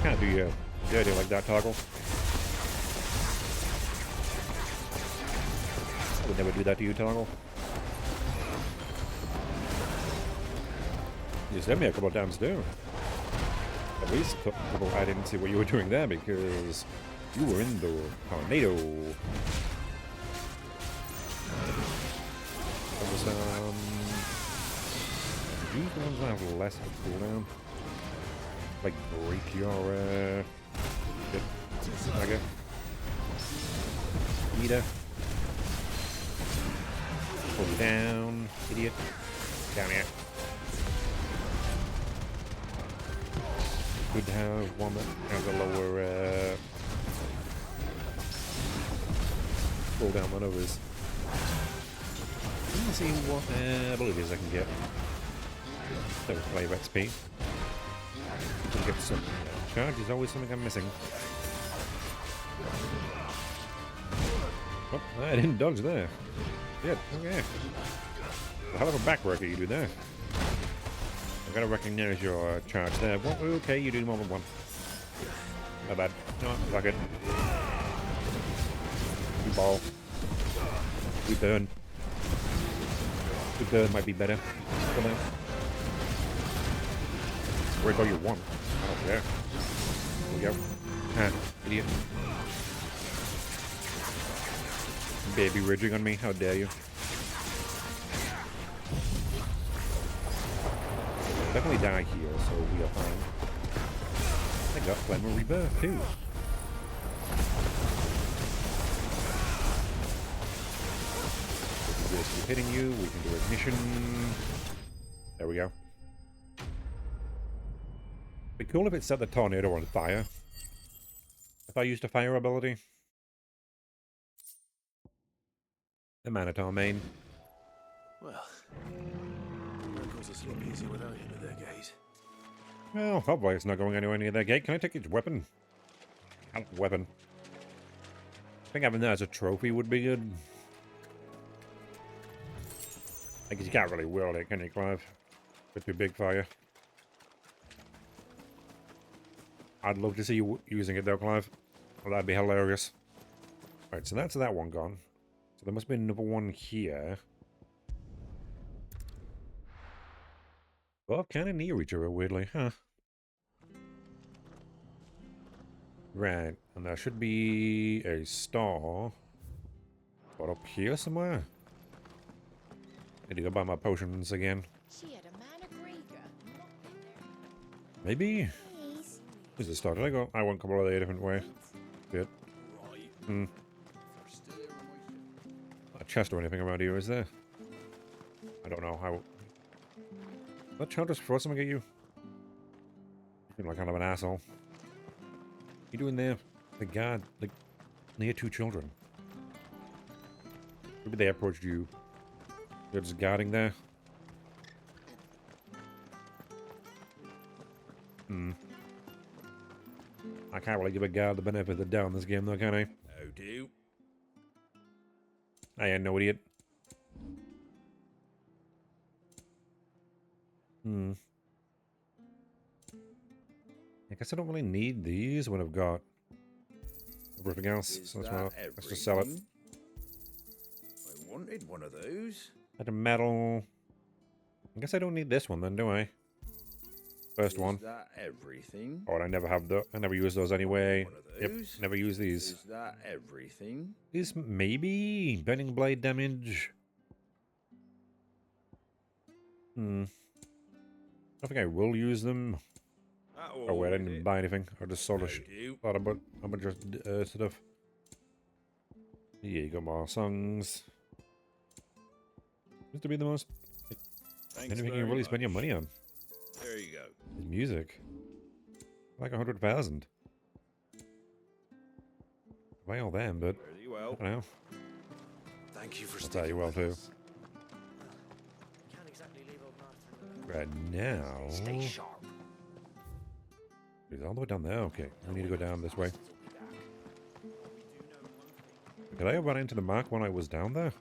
Can't do dirty like that, Toggle. I would never do that to you, Toggle. You sent me a couple of times too. At least a couple. I didn't see what you were doing there because you were in the tornado. That was these ones have less of a cooldown. Like break your shit. Mega. Eater. Pull you down, idiot. Down here. Good to have one that has a lower cooldown than others. Let me see what abilities I can get. So play XP. You can get some. Charge is always something I'm missing. Oh, I didn't dodge there. Good, okay. A hell of a back worker you do there. I've got to recognize your charge there. Well, okay, you do more than one. Not bad. No, fuck it. We ball. We burn. We burn might be better. Come on. Break all you want. I don't care. Here we go. Ah, idiot. Baby ridging on me. How dare you? Definitely die here, so we are fine. I got Flamer Rebirth too. We can just keep hitting you. We can do ignition. There we go. Be cool if it set the tornado on fire. If I used a fire ability. The Manatar main. Well, miracles are a lot easier without him at their gate. Well, hopefully it's not going anywhere near their gate. Can I take its weapon? Weapon. I think having that as a trophy would be good. I guess you can't really wield it, can you, Clive? It's too big for you. I'd love to see you using it though, Clive. Well, that'd be hilarious. Right, so that's that one gone. So there must be another one here. Both kind of near each other, weirdly, huh? Right, and there should be a star. But up here somewhere? Need to go buy my potions again. Maybe? Is the star? Did I go? I went a couple of a different way. Good. Hmm. Not a chest or anything around here, is there? I don't know how... That child just throw something at you? You seem like kind of an asshole. What you doing there? The guard, like, near two children. Maybe they approached you. You're just guarding there. Hmm. I can't really give a guard the benefit of the doubt in this game, though, can I? Oh, do? I ain't no idiot. Hmm. I guess I don't really need these when I've got everything else. So let's just sell it. I wanted one of those. Like a metal. I guess I don't need this one then, do I? First one. Is that everything? Oh, and I never have the. I never use those anyway. One of Yep, those? never use these. Is that everything? These maybe bending blade damage. Hmm. I think I will use them. Oh wait, I didn't buy anything. I just sold a bunch of stuff. Yeah, you got more songs. Seems to be the most anything you can really spend your money on. There you go. Is music. Like 100,000. Buy all them, but Very well. I don't know. Thank you for I'll tell you well too. Can't exactly leave old Master. Right now. Stay sharp. It's all the way down there. Okay, we need to go down this way. Did I ever run into the mark when I was down there?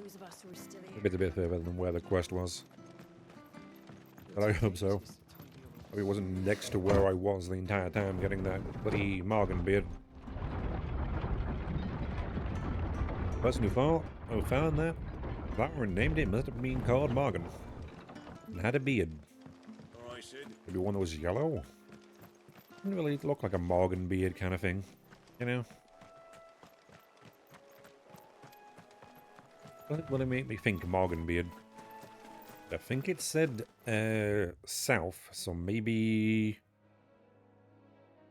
Those of us who are still here. Maybe it's a bit further than where the quest was. But I hope so. Maybe it wasn't next to where I was the entire time getting that bloody Morgan beard. The person who found that flower and named it must have been called Morgan. And had a beard. Alright, Sid. Maybe one that was yellow. Didn't really look like a Morgan beard kind of thing. You know? What made me think Morgan beard? I think it said south, so maybe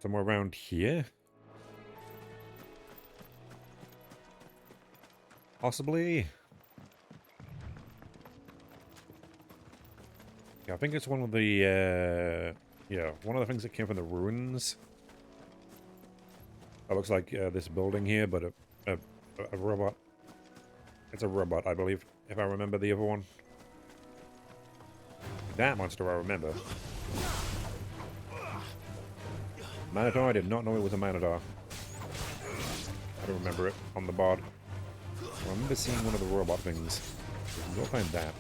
somewhere around here? Possibly? Yeah, I think it's one of the, one of the things that came from the ruins. That looks like this building here, but a robot. It's a robot, I believe, if I remember the other one. That monster I remember. Minotaur, I did not know it was a Minotaur. I don't remember it on the board. I remember seeing one of the robot things. Go find that.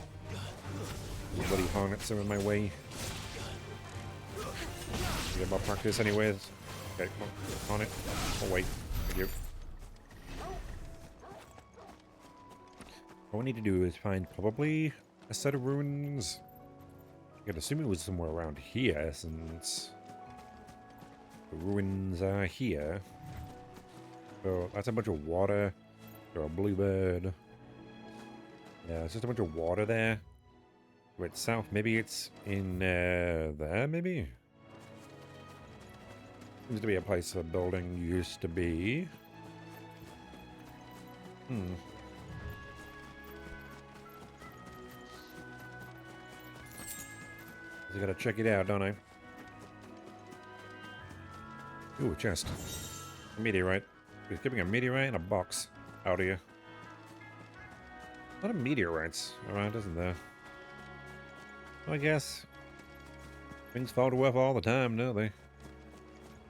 These bloody hornets are in my way. Get more practice anyways. Okay, come on. On it. Oh wait. Thank you. What we need to do is find probably a set of ruins. I could assume it was somewhere around here, since the ruins are here. So that's a bunch of water. Or a bluebird. Yeah, it's just a bunch of water there. Wait, south. Maybe it's in there, maybe? Seems to be a place the building used to be. I gotta check it out, don't I? Ooh, a chest. A meteorite. He's giving a meteorite in a box out here. A lot of meteorites around, isn't there? I guess things fall to earth all the time, don't they?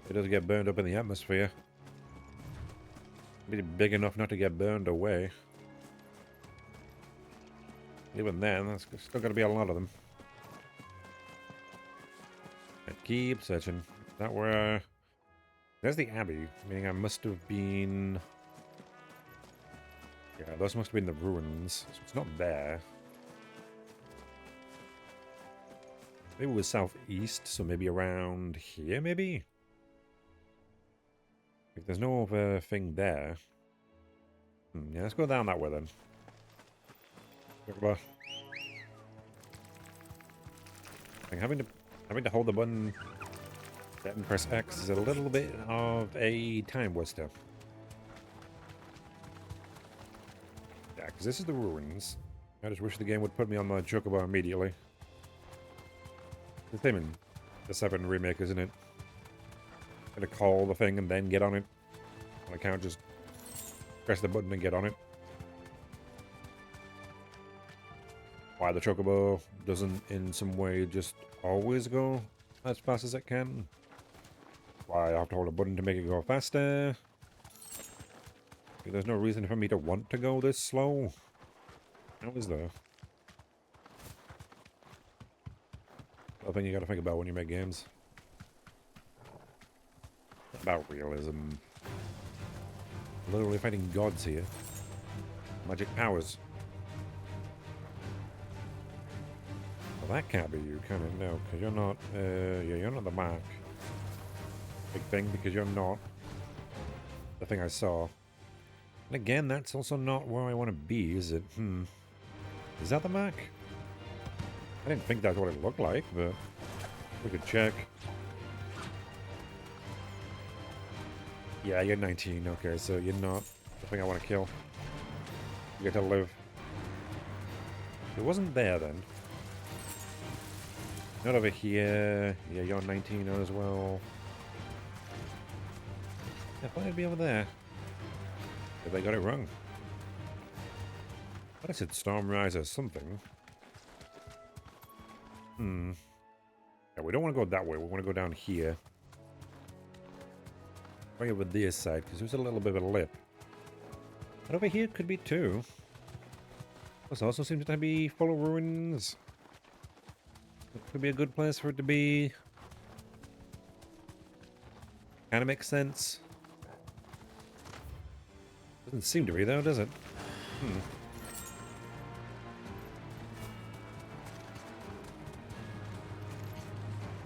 It doesn't get burned up in the atmosphere. Be big enough not to get burned away. Even then, there's still gonna be a lot of them. And keep searching. Is that where? There's the Abbey. Meaning I must have been. Yeah, those must have been the ruins. So it's not there. Maybe it was southeast, so maybe around here, maybe? If there's no other thing there. Yeah, let's go down that way then. Having to hold the button and press X is a little bit of a time waster. Because this is the ruins. I just wish the game would put me on my chocobo immediately. The same in the 7 remake, isn't it? Gonna call the thing and then get on it. And I can't just press the button and get on it. Why the chocobo doesn't in some way just always go as fast as it can. Why I have to hold a button to make it go faster. There's no reason for me to want to go this slow. How is there? I think you gotta think about when you make games. About realism. Literally fighting gods here. Magic powers. Well, that can't be you, can it? No, because you're not, yeah, you're not the mark. Big thing, because you're not the thing I saw. And again, that's also not where I want to be, is it? Is that the mark? I didn't think that's what it looked like, but we could check. Yeah, you're 19. Okay, so you're not the thing I want to kill. You get to live. It wasn't there then. Not over here. Yeah, you're 19 as well. I thought it'd be over there. But they got it wrong. I said Stormrise or something. Yeah, we don't want to go that way. We want to go down here. Right over this side, because there's a little bit of a lip. And over here could be too. This also seems to be full of ruins. It could be a good place for it to be. Kind of makes sense. Doesn't seem to be though, does it?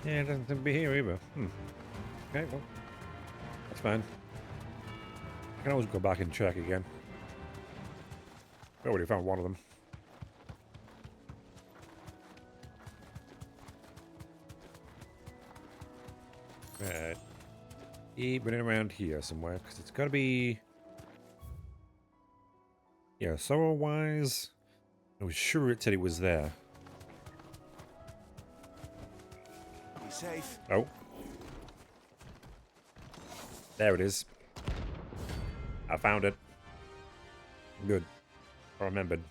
Yeah, it doesn't seem to be here either. Okay, well, that's fine. I can always go back and check again. I already found one of them. Right. Keep running around here somewhere, because it's got to be... Yeah, sorrow-wise, I was sure it said it was there. Be safe. Oh. There it is. I found it. Good. I remembered.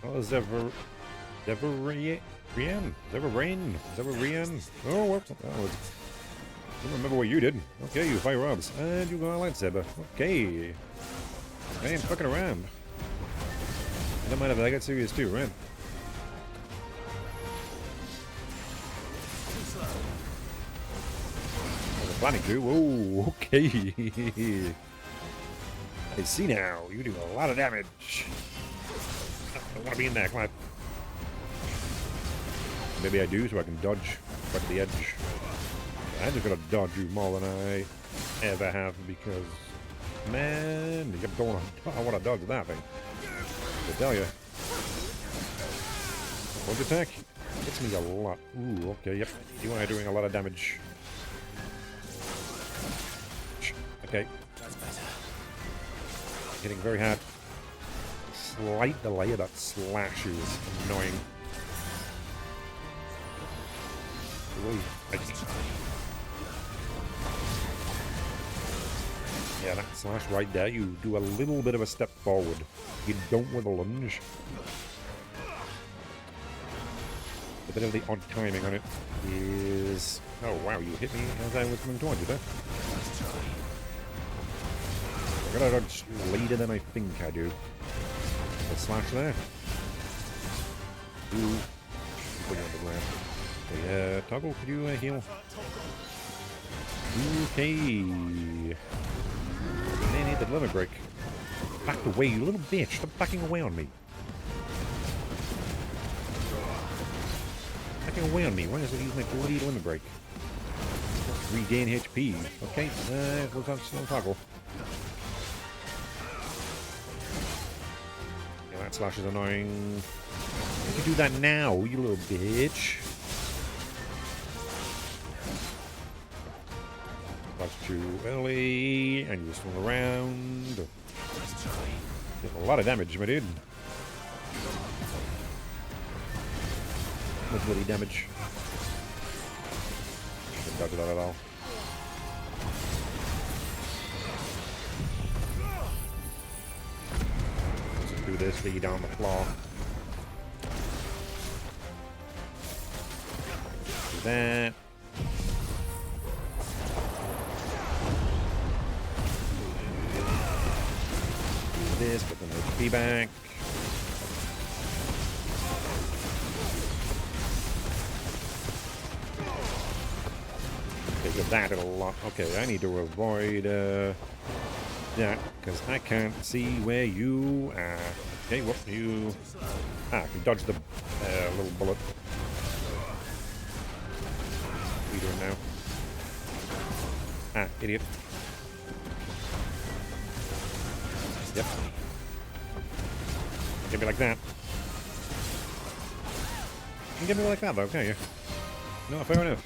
Oh, Zeverian? Oh, what? Oh, I don't remember what you did. Okay, you fire robs. And you got a lightsaber. Okay. I ain't fucking around. I don't mind if I get serious too, right? Oh, the planning too. Whoa, okay. I see now. You do a lot of damage. I don't want to be in there. Come on. Maybe I do, so I can dodge right to the edge. I'm just gonna dodge you more than I ever have because, man, you kept going. I want to dodge that thing. I tell you. Dodge attack hits me a lot. Ooh, okay, yep. You are doing a lot of damage. Okay. Hitting very hard. Slight delay of that slash is annoying. Really, yeah, that slash right there, you do a little bit of a step forward. You don't with a lunge. A bit of the odd timing on it is... Oh wow, you hit me as I was coming towards you there. I gotta dodge later than I think I do. The slash there. Ooh. Put you on the ground. Okay, Toggle, could you heal? Okay. They need the limit break. Back away, you little bitch. Stop backing away on me. Backing away on me. Why does it use my bloody limit break? Regain HP. Okay, what's on Toggle? Yeah, that slash is annoying. You can do that now, you little bitch. That's too early, and you swing around. A lot of damage, my dude. Much bloody damage. Didn't dodge that at all. Let's just do this, lead down the floor. Do that. Do this, get the HP back. Okay, that a lot. Okay, I need to avoid that because I can't see where you are. Okay, what you? Ah, you dodged the little bullet. What are you doing now? Ah, idiot. Yep. Get me like that. You can get me like that though, can't you? No, fair enough.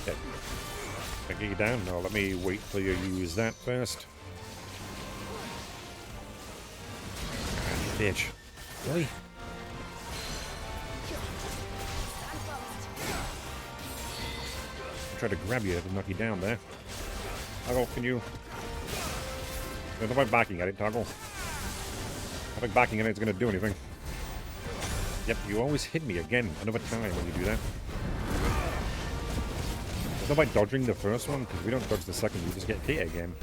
Okay. Can I get you down? No, let me wait till you use that first. Ah, bitch. Really? Try to grab you to knock you down there. Toggle, can you? There's no point backing at it, Toggle. I think backing at it's going to do anything. Yep, you always hit me again, another time when you do that. There's no point dodging the first one, because we don't dodge the second, you just get hit again.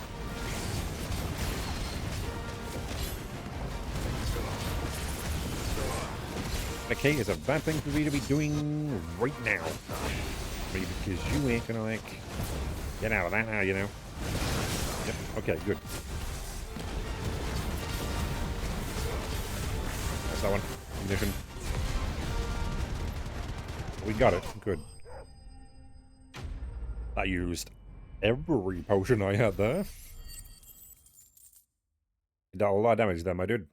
Okay, is a bad thing for me to be doing right now. Because you ain't gonna, like, get out of that now, you know. Yep, okay, good. That's that one. Ignition. We got it. Good. I used every potion I had there. It did a lot of damage there, my dude.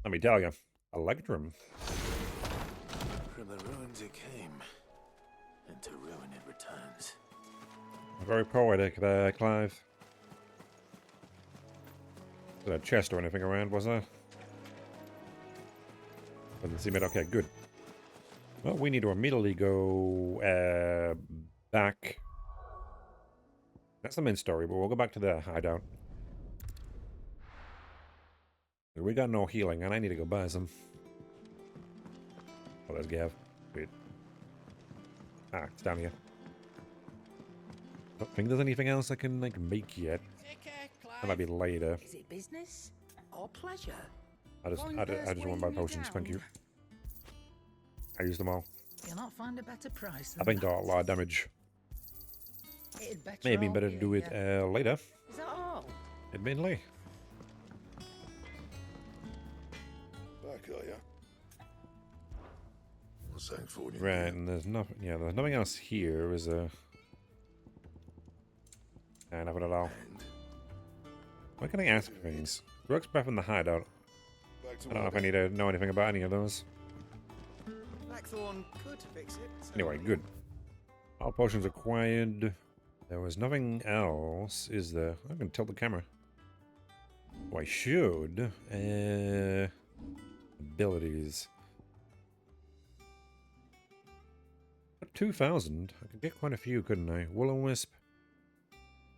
Let me tell you. Electrum. From the ruins it came, and to ruin it returns. Very poetic there, Clive. Was there a chest or anything around, was there? Doesn't seem it. Okay, good. Well, we need to immediately go back. That's the main story, but we'll go back to the hideout. We got no healing, and I need to go buy some. Oh, there's Gav. Wait. Ah, it's down here. Don't think there's anything else I can, like, make yet. That might be later. Is it business or pleasure? I just want my potions, thank you. I used them all. You'll not find a better price than I think that. got a lot of damage. It'd better Maybe all better be to do it later. Is that all? Admittedly. Back, are ya? Well, thanks for it. Right, and there's nothing. Yeah, there's nothing else here, is there? And nothing at all. Why can I ask for things? Rook's breath in the hideout. I don't know if I need to know anything about any of those. Blackthorn could fix it. So Anyway, good. All potions acquired. There was nothing else, is there? I can tilt the camera. Oh, I should. Abilities. 2,000. I could get quite a few, couldn't I? Will-o-wisp.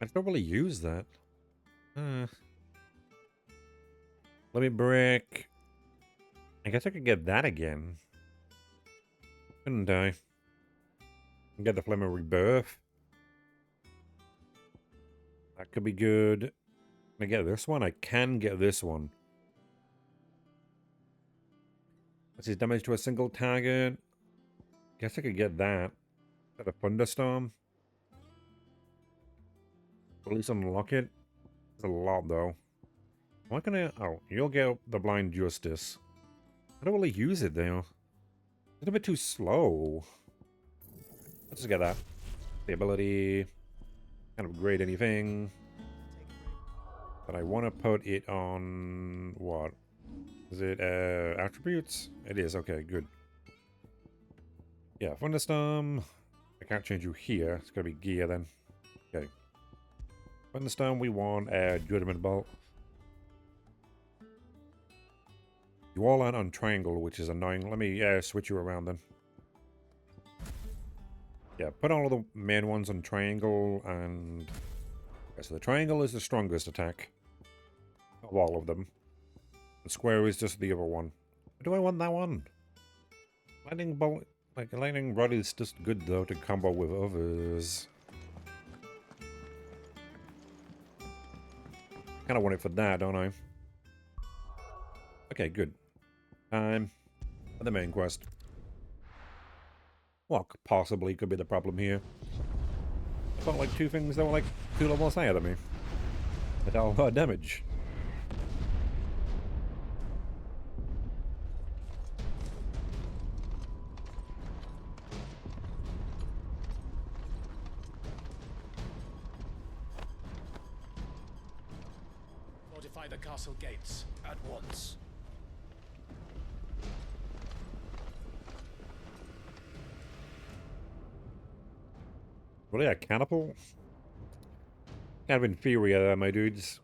I don't really use that. Let me break. I guess I could get that again. Couldn't I? Get the Flame of Rebirth. That could be good. Can I get this one? I can get this one. What's his damage to a single target? Guess I could get that. Is that a Thunderstorm? At least unlock it. It's a lot though. Why can I? Oh, you'll get the Blind Justice. I don't really use it though. It's a bit too slow. Let's just get that. The ability. Can't upgrade anything. But I want to put it on what? Is it attributes? It is. Okay, good. Yeah, Thunderstorm. I can't change you here. It's gotta be gear then. Okay. Understand we want a judgment bolt. You all aren't on triangle, which is annoying. Let me switch you around then. Yeah, put all of the main ones on triangle, and okay, so the triangle is the strongest attack of all of them. The square is just the other one. Do I want that one? Lightning bolt, like a lightning rod is just good though to combo with others. Kind of want it for that, don't I? Okay, good. Time for the main quest. What possibly could be the problem here? I felt like two things that were like 2 levels higher than me. They dealt a lot of damage. Fortify the castle gates at once. Really, a catapult? Kind of inferior, my dudes.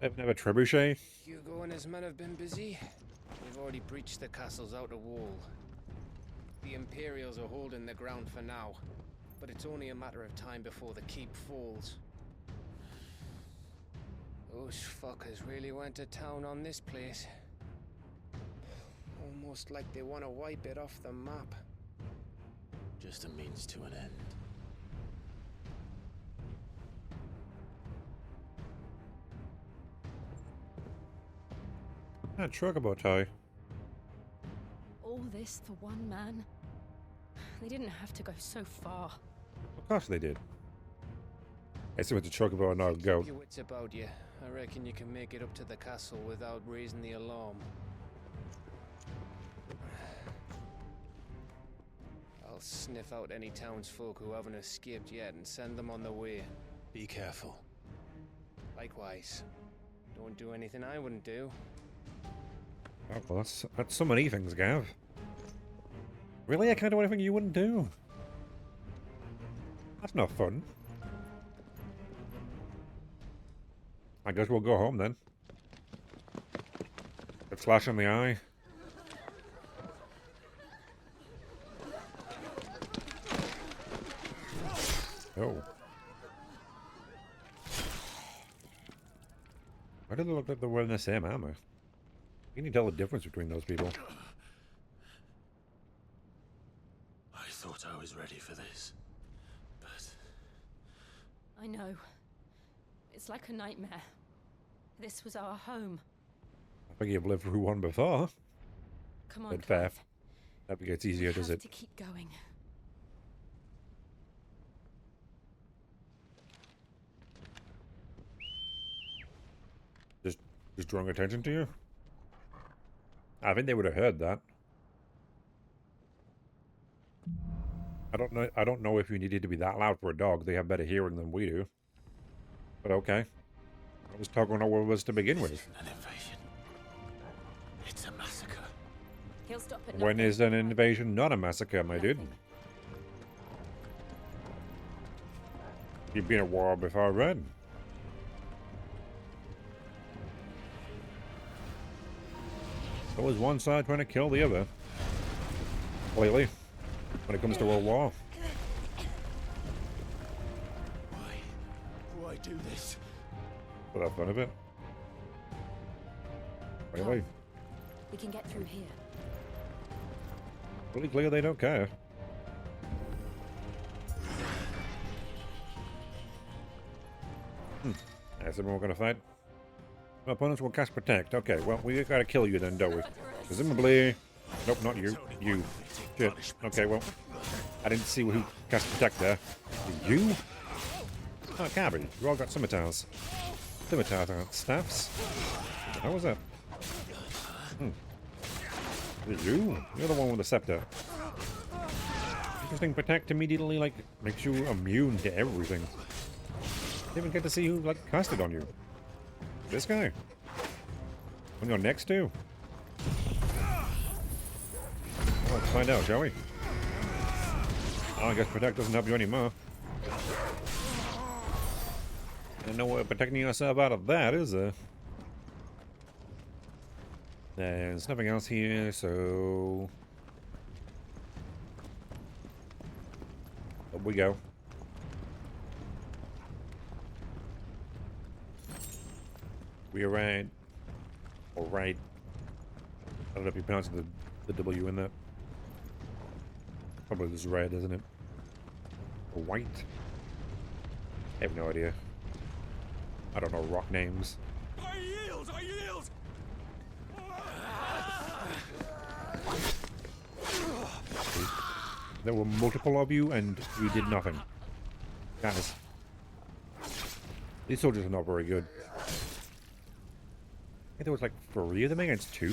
I've never trebuchet. Hugo and his men have been busy. They've already breached the castle's outer wall. The Imperials are holding the ground for now, but it's only a matter of time before the keep falls. Those fuckers really went to town on this place. Almost like they want to wipe it off the map. Just a means to an end. That chocobo tie. All this for one man? They didn't have to go so far. Of course they did. I see what's a chocobo and not a goat. Keep your wits about you. I reckon you can make it up to the castle without raising the alarm. I'll sniff out any townsfolk who haven't escaped yet and send them on their way. Be careful. Likewise. Don't do anything I wouldn't do. Oh, well, that's so many things, Gav. Really? I can't do anything you wouldn't do? That's not fun. I guess we'll go home then. Get flash in the eye. Oh. Why do they look like they're wearing the same armor? You can tell the difference between those people. I thought I was ready for this, but... I know. It's like a nightmare. This was our home. I think you've lived through one before. Come on, But fair. Clive. That gets easier, does We it? have to keep going. Just drawing attention to you? I think they would have heard that. I don't know if you needed to be that loud for a dog. They have better hearing than we do. But okay. I was talking over us to begin with. An invasion. It's a massacre. He'll stop at When nothing. is an invasion not a massacre, my dude? You've been at war before, Red. So was one side trying to kill the other. Lately, when it comes to World War. Why do this? For the fun of it. Really? We can get through here. Really clear they don't care. Is everyone gonna fight? My opponents will cast Protect. Okay, well, we gotta kill you then, don't we? Presumably... Nope, not you. You. Shit. Okay, well... I didn't see who cast Protect there. You? Oh, it can't be. You all got scimitars. Scimitar staffs? How was that? You? You're the one with the scepter. Interesting, Protect immediately, like, makes you immune to everything. Didn't even get to see who, like, cast it on you. This guy? On your next two? Well, let's find out, shall we? Oh, I guess protect doesn't help you anymore. There's no way of protecting yourself out of that, is there? There's nothing else here, so... Up we go. We are right. Or right. I don't know if you pronounce the W in that. Probably just red, isn't it? Or white? I have no idea. I don't know rock names. I yield! I yield! There were multiple of you, and you did nothing. Guys. These soldiers are not very good. I think there was like 3 of them against 2?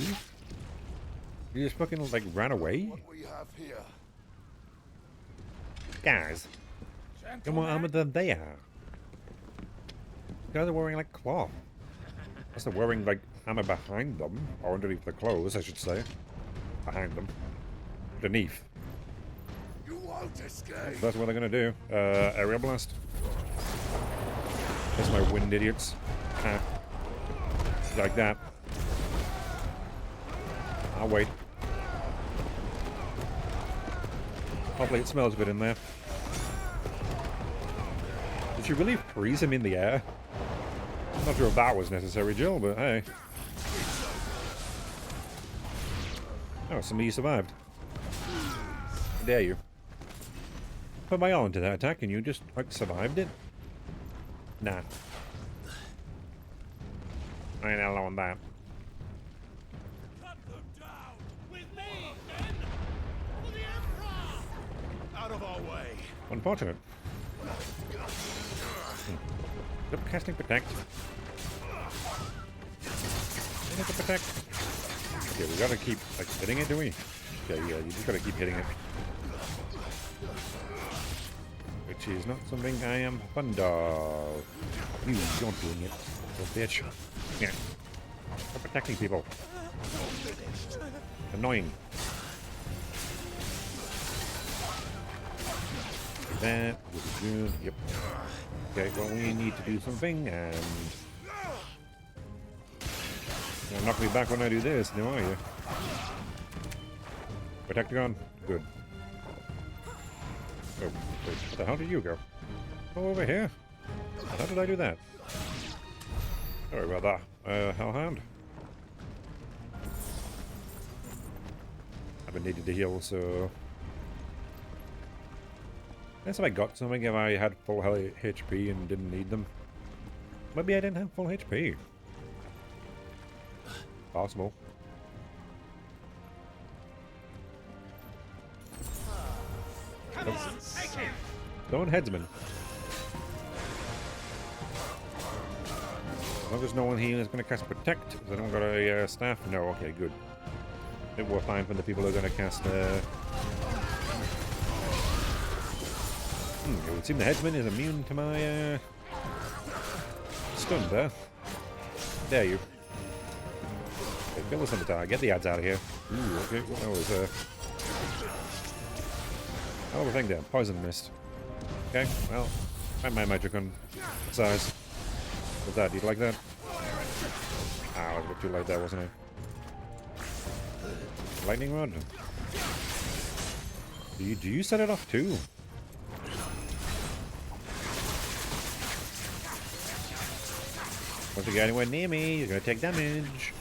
You just fucking like ran away? What we have here. Guys. You're more armored than they are. Guys are wearing like cloth. Unless they're wearing like armor behind them. Or underneath the clothes, I should say. Behind them. Underneath. You won't escape. That's what they're gonna do. Aerial blast. That's my wind idiots. Like that. I'll wait. Hopefully it smells good in there. Did you really freeze him in the air? I'm not sure if that was necessary, Jill, but hey. Oh, some of you survived. How dare you? Put my all into that attack and you just, like, survived it? Nah. I ain't allowing that. Cut them down! With me, men! For the Emperor! Out of our way! Unfortunate. Stop casting protect. Hitting it to protect. Okay, we gotta keep, like, hitting it, do we? Okay, yeah, you just gotta keep hitting it. Which is not something I am fond of. You don't doing it, little bitch. Yeah. Stop protecting people. Annoying. Like that would be good. Yep. Okay, well, we need to do something, and... You're gonna knock me back when I do this, now are you? Protectagon? Good. Oh, wait, where the hell did you go? Oh, over here? How did I do that? Sorry about that. Hellhound? I've been needed to heal, so... Guess if I got something if I had full HP and didn't need them. Maybe I didn't have full HP. Possible. Stone headsman. As long as no one here is going to cast protect. Has anyone got a staff? No. Okay, good. It will fine for the people who are going to cast. It would seem the headsman is immune to my stun there. Dare you? Okay, kill the scimitar. Get the ads out of here. Ooh, okay. What that was hell of a thing there. Poison mist. Okay, well, find my magic on size. What's that? Do you like that? Ah, I was a bit too late there, wasn't I? Lightning rod. Do you set it off too? Once you get anywhere near me, you're gonna take damage.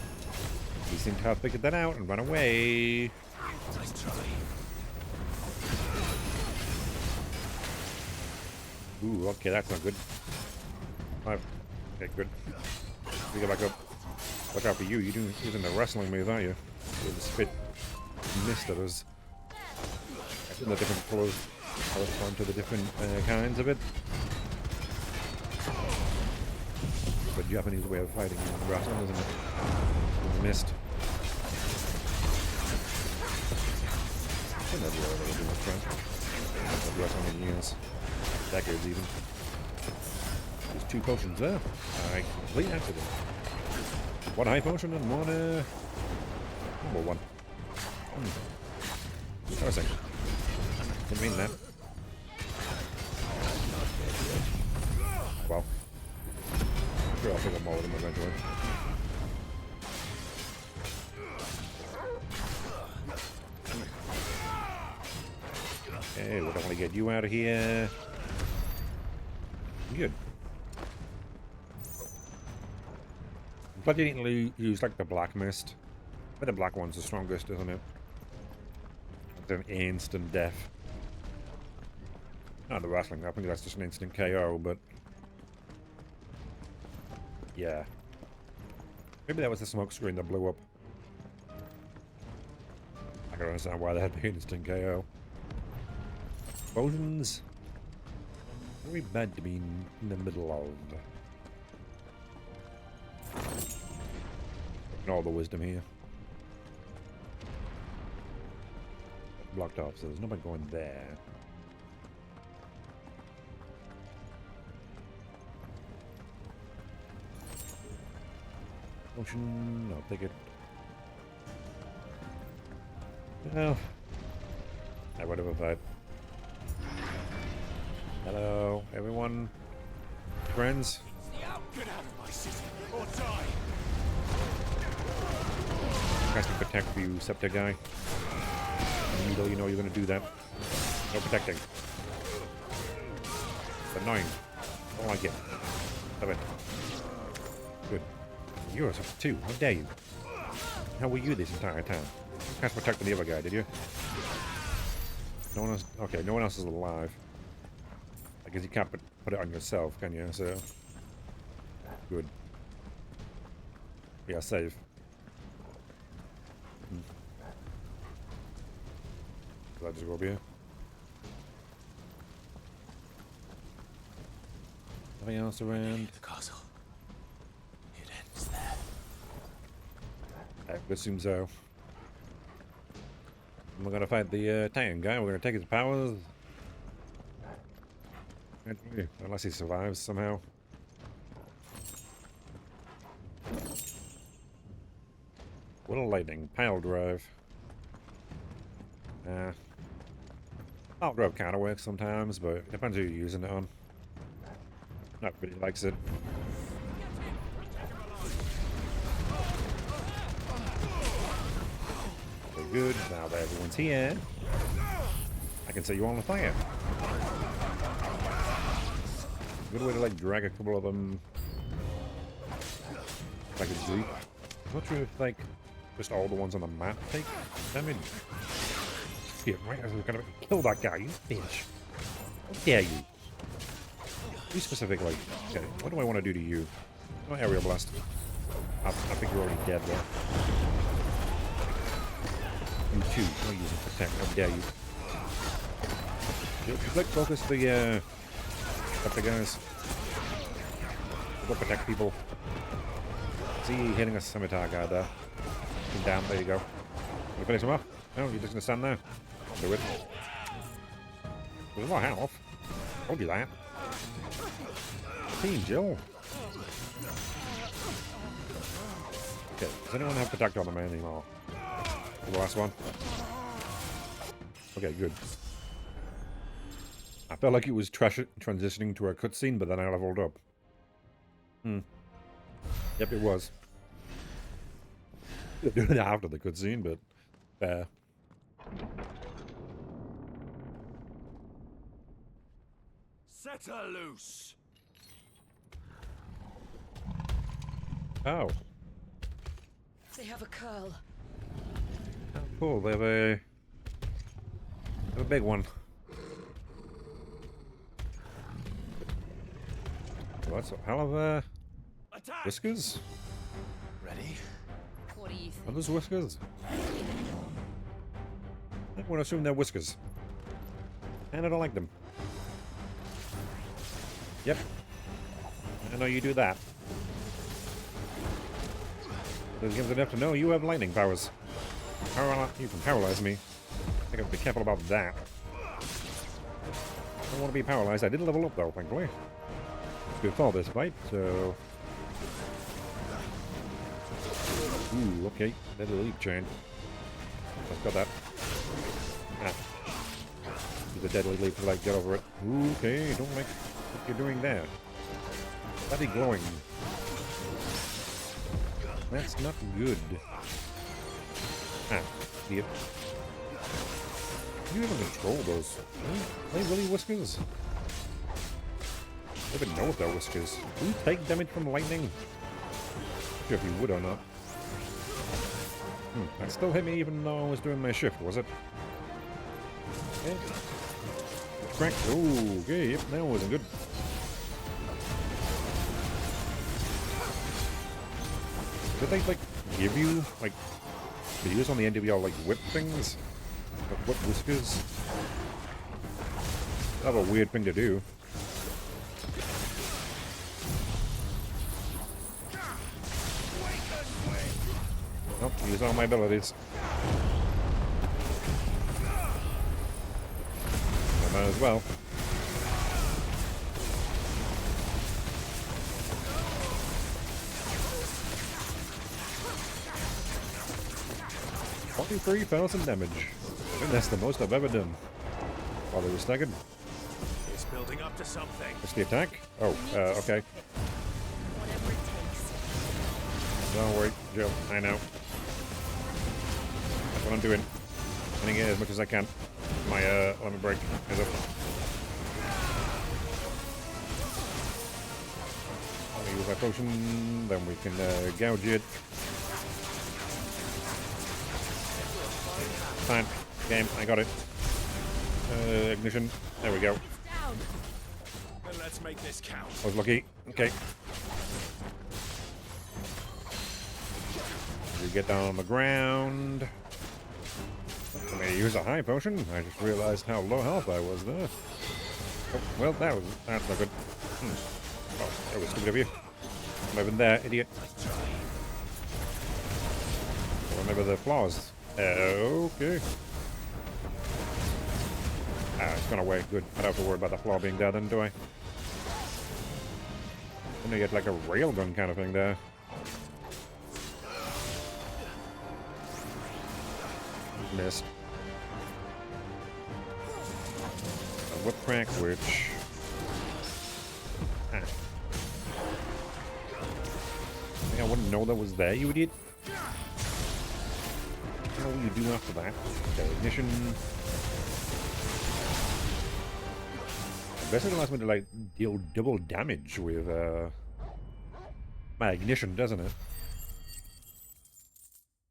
You seem to have figured that out and run away. Ooh, okay, that's not good. Okay, good. We go back up. Watch out for you. You're using the wrestling move, aren't you? With the spit mist at us. And the different clothes correspond to the different kinds of it. The Japanese way of fighting wrestling, isn't it? In the mist. I never really do much fun. Wrestling in years. Decades even. There's 2 potions there. Complete accident. 1 high potion and 1 normal one. Interesting. Didn't mean that. Sure, I'll take a more of them eventually. Okay, we don't want to get you out of here. Good. I'm glad you didn't use like the black mist. But the black one's the strongest, isn't it? It's an instant death. Not the wrestling, I think that's just an instant KO, but... yeah. Maybe that was the smoke screen that blew up. I can understand why that had the instant KO. Explosions. Very bad to be in the middle of. And all the wisdom here. Blocked off, so there's nobody going there. Motion, I'll take it. Well, I would have a fight. Hello, everyone. Friends. Get out of my city or die. Tries to protect you, Septic guy. Needle, you know you're gonna do that. No protecting. It's annoying. Don't like it. Stop it. Good. You're a Septic too. How dare you? How were you this entire time? You can't protect the other guy, did you? No one else. Okay, no one else is alive. I guess you can't put it on yourself, can you? So good. Yeah, safe. I'll just go up here. Nothing else around. The castle. It ends there. I would assume so. We're gonna fight the Titan guy. We're gonna take his powers. Unless he survives somehow. What a lightning. Pile drive. Pile drive kind of works sometimes, but it depends who you're using it on. Not really likes it. So good. Now that everyone's here, I can set you on fire. Good way to like drag a couple of them like a group. I'm not sure if like just all the ones on the map take damage. Yeah, right, I was gonna kill that guy, you bitch. How dare you? You specifically. Okay, what do I want to do to you? Oh, aerial blast. I think you're already dead there. You too. Don't use it to protect. How dare you? Let's focus the guys. We'll go protect people. See, hitting a scimitar guy there. He's down. There you go. You finish him off? No, you're just gonna stand there. Do it. There's a lot of health. Told you that. Team Jill. Okay, does anyone have protect on them anymore? The last one. Okay, good. I felt like it was transitioning to a cutscene, but then I leveled up. Yep, it was. Doing it after the cutscene, but fair. Set her loose. Oh. They have a curl. Oh, cool. They have a big one. Well, that's a hell of whiskers. Ready? What do you think? Are those whiskers? I would assume they're whiskers. And I don't like them. Yep. I know you do that. Those games enough to know you have lightning powers. You can paralyze me. I gotta be careful about that. I don't want to be paralyzed. I did level up though, thankfully. Good for this fight, so... Ooh, okay. Deadly leap chain. I've got that. Ah. Use a deadly leap to like get over it. Ooh, okay, don't like what you're doing there. That'd be glowing. That's not good. Ah, idiot. You even control those. Are they really whiskers? I don't even know if they're whiskers. Do you take damage from lightning? Not sure if you would or not. That still hit me even though I was doing my shift, was it? Okay. Crack. Oh, okay, yep, that wasn't good. Did they, like, give you, like, the use on the end of your, like, whip things? Like, whip whiskers? That's a weird thing to do. Nope, use all my abilities. I might as well. $43,000 damage. I think that's the most I've ever done. While they were staggered. It's building up to something. What's the attack? Oh, okay. Don't worry, Jill. I know. That's what I'm doing. Getting it as much as I can. My, let me break. Here's up. Let me use my potion, then we can, gouge it. Fine. Game, I got it. Ignition. There we go. Then let's make this count. I was lucky. Okay. We get down on the ground. I'm gonna use a high potion. I just realized how low health I was there. Oh, well, that's not good. Oh, that was stupid of you. I'm even there, idiot. Remember the flaws. Okay. Ah, it's gone away. Good. I don't have to worry about the flaw being there then, do I? I'm gonna get like a railgun kind of thing there. Missed. A whip crack, which... Ah. I think I wouldn't know that was there, you idiot. What will you do after that? Okay, ignition. Basically allows me to like deal double damage with my ignition, doesn't it?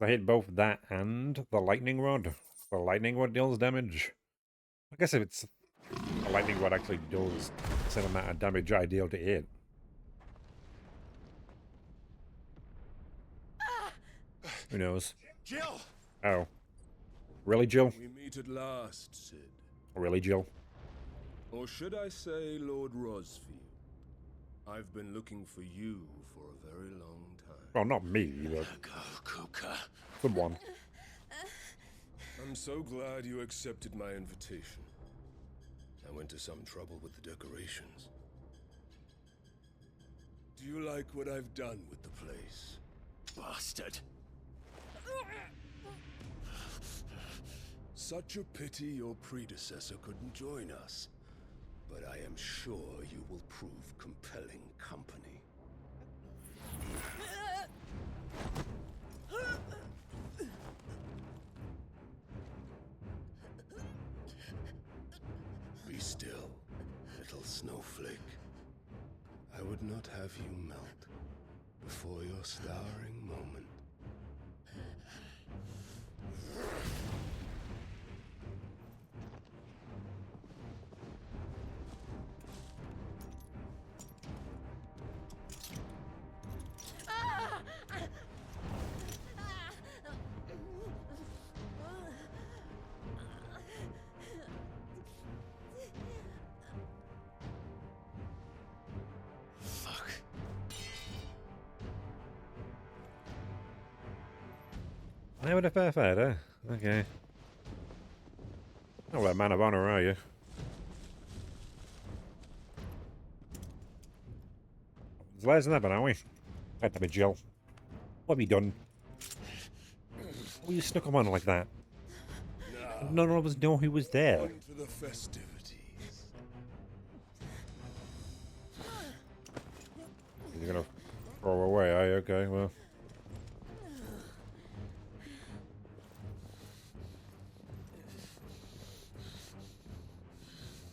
I hit both that and the lightning rod. The lightning rod deals damage. I guess if it's a lightning rod actually does the same amount of damage I deal to it. Who knows? Jill! Oh. Really, Jill? We meet at last, Sid. Really, Jill? Or should I say Lord Rosfield? I've been looking for you for a very long time. Well, not me, but... Kupka. Someone. I'm so glad you accepted my invitation. I went to some trouble with the decorations. Do you like what I've done with the place? Bastard! Such a pity your predecessor couldn't join us. But I am sure you will prove compelling company. Be still, little snowflake. I would not have you melt before your starring moment. I would a fair fight, huh? Okay. Not a man of honor, are you? It's less than that, aren't we? Had to be Jill. What have you done? Why you snuck him on like that? None of us know who was there. On to the festivities. You're gonna throw away, are you? Okay, well.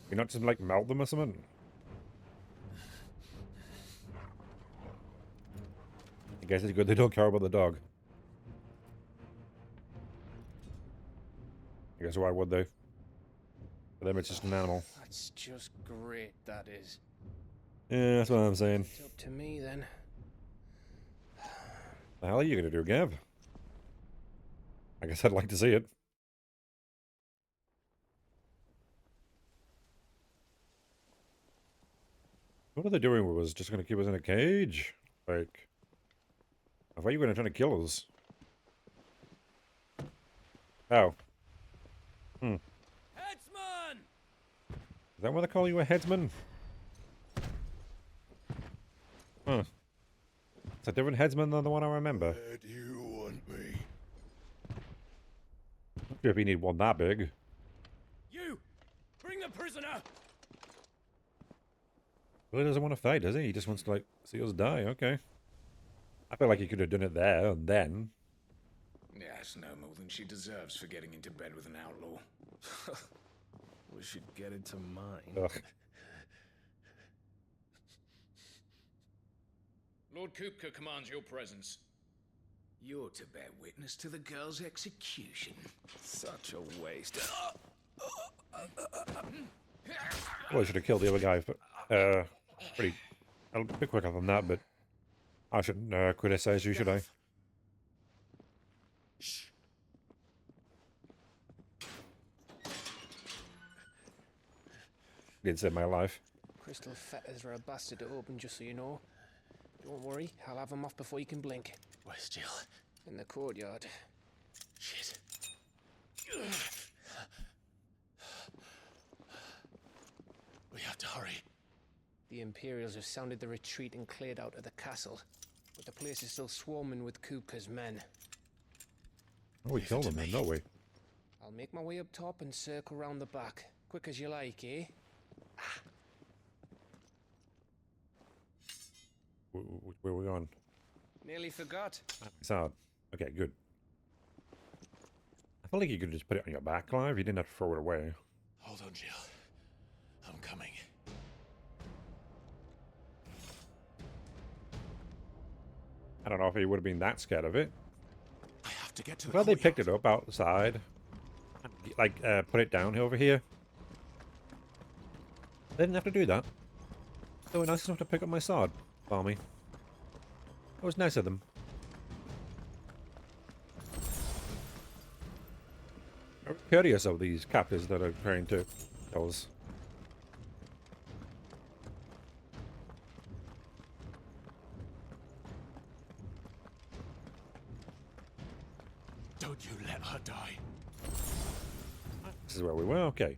You not just like melt them or something? I guess it's good they don't care about the dog. I guess why would they? For them, it's just an animal. That's just great, that is. Yeah, that's what I'm saying. It's up to me, then. The hell are you gonna do, Gav? I guess I'd like to see it. What are they doing with us? Just gonna keep us in a cage? Like, I thought you were gonna try to kill us. Oh. Headsman! Is that why they call you a headsman? Huh. It's a different headsman than the one I remember. Where do you want me? Not sure if you need one that big. You! Bring the prisoner! Well, he doesn't want to fight, does he? He just wants to, like, see us die. Okay. I feel like he could have done it there and then. Yes, no more than she deserves for getting into bed with an outlaw. We should get into mine. Ugh. Lord Kupka commands your presence. You're to bear witness to the girl's execution. Such a waste. Well, I should have killed the other guy, but, a bit quicker than that, but I shouldn't criticize you, should I? Shh. Did save my life. Crystal fetters are a bastard to open, just so you know. Don't worry, I'll have them off before you can blink. Where's Jill? In the courtyard. Shit. We have to hurry. The Imperials have sounded the retreat and cleared out of the castle, but the place is still swarming with Kupka's men. Oh, we killed him then, don't we? I'll make my way up top and circle round the back. Quick as you like, eh? Where are we going? Nearly forgot. It's out. Okay, good. I feel like you could just put it on your back, Clive. You didn't have to throw it away. Hold on, Jill. I'm coming. I don't know if he would have been that scared of it. I have to get to the Well, they courtyard. picked it up outside. Like, put it down over here. They didn't have to do that. They were nice enough to pick up my sword for me. It was nice of them. I'm curious of these captives that are trying to kill us. Don't you let her die. This is where we were, okay.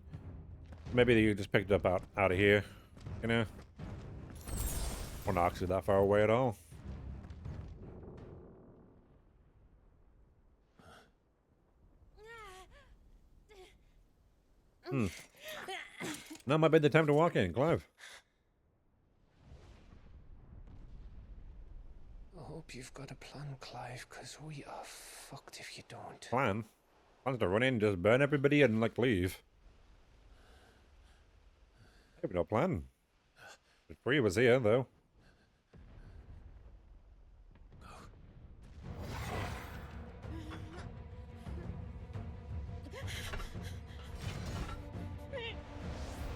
Maybe you just picked it up out of here, you know? We're not actually that far away at all. Now might be the time to walk in, Clive. I hope you've got a plan, Clive, because we are fucked if you don't. Plan? Plan's to run in, just burn everybody and, like, leave. I have no plan. The three of us here, though.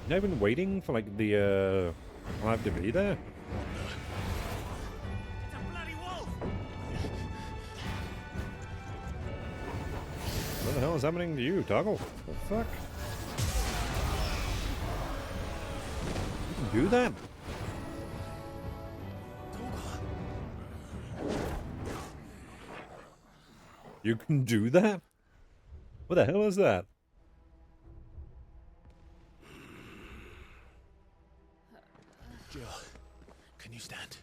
Not even waiting for, like, the, Clive to be there? It's a bloody wolf! What the hell is happening to you, Toggle? The fuck? You can do that? You can do that? What the hell is that? Jill, can you stand?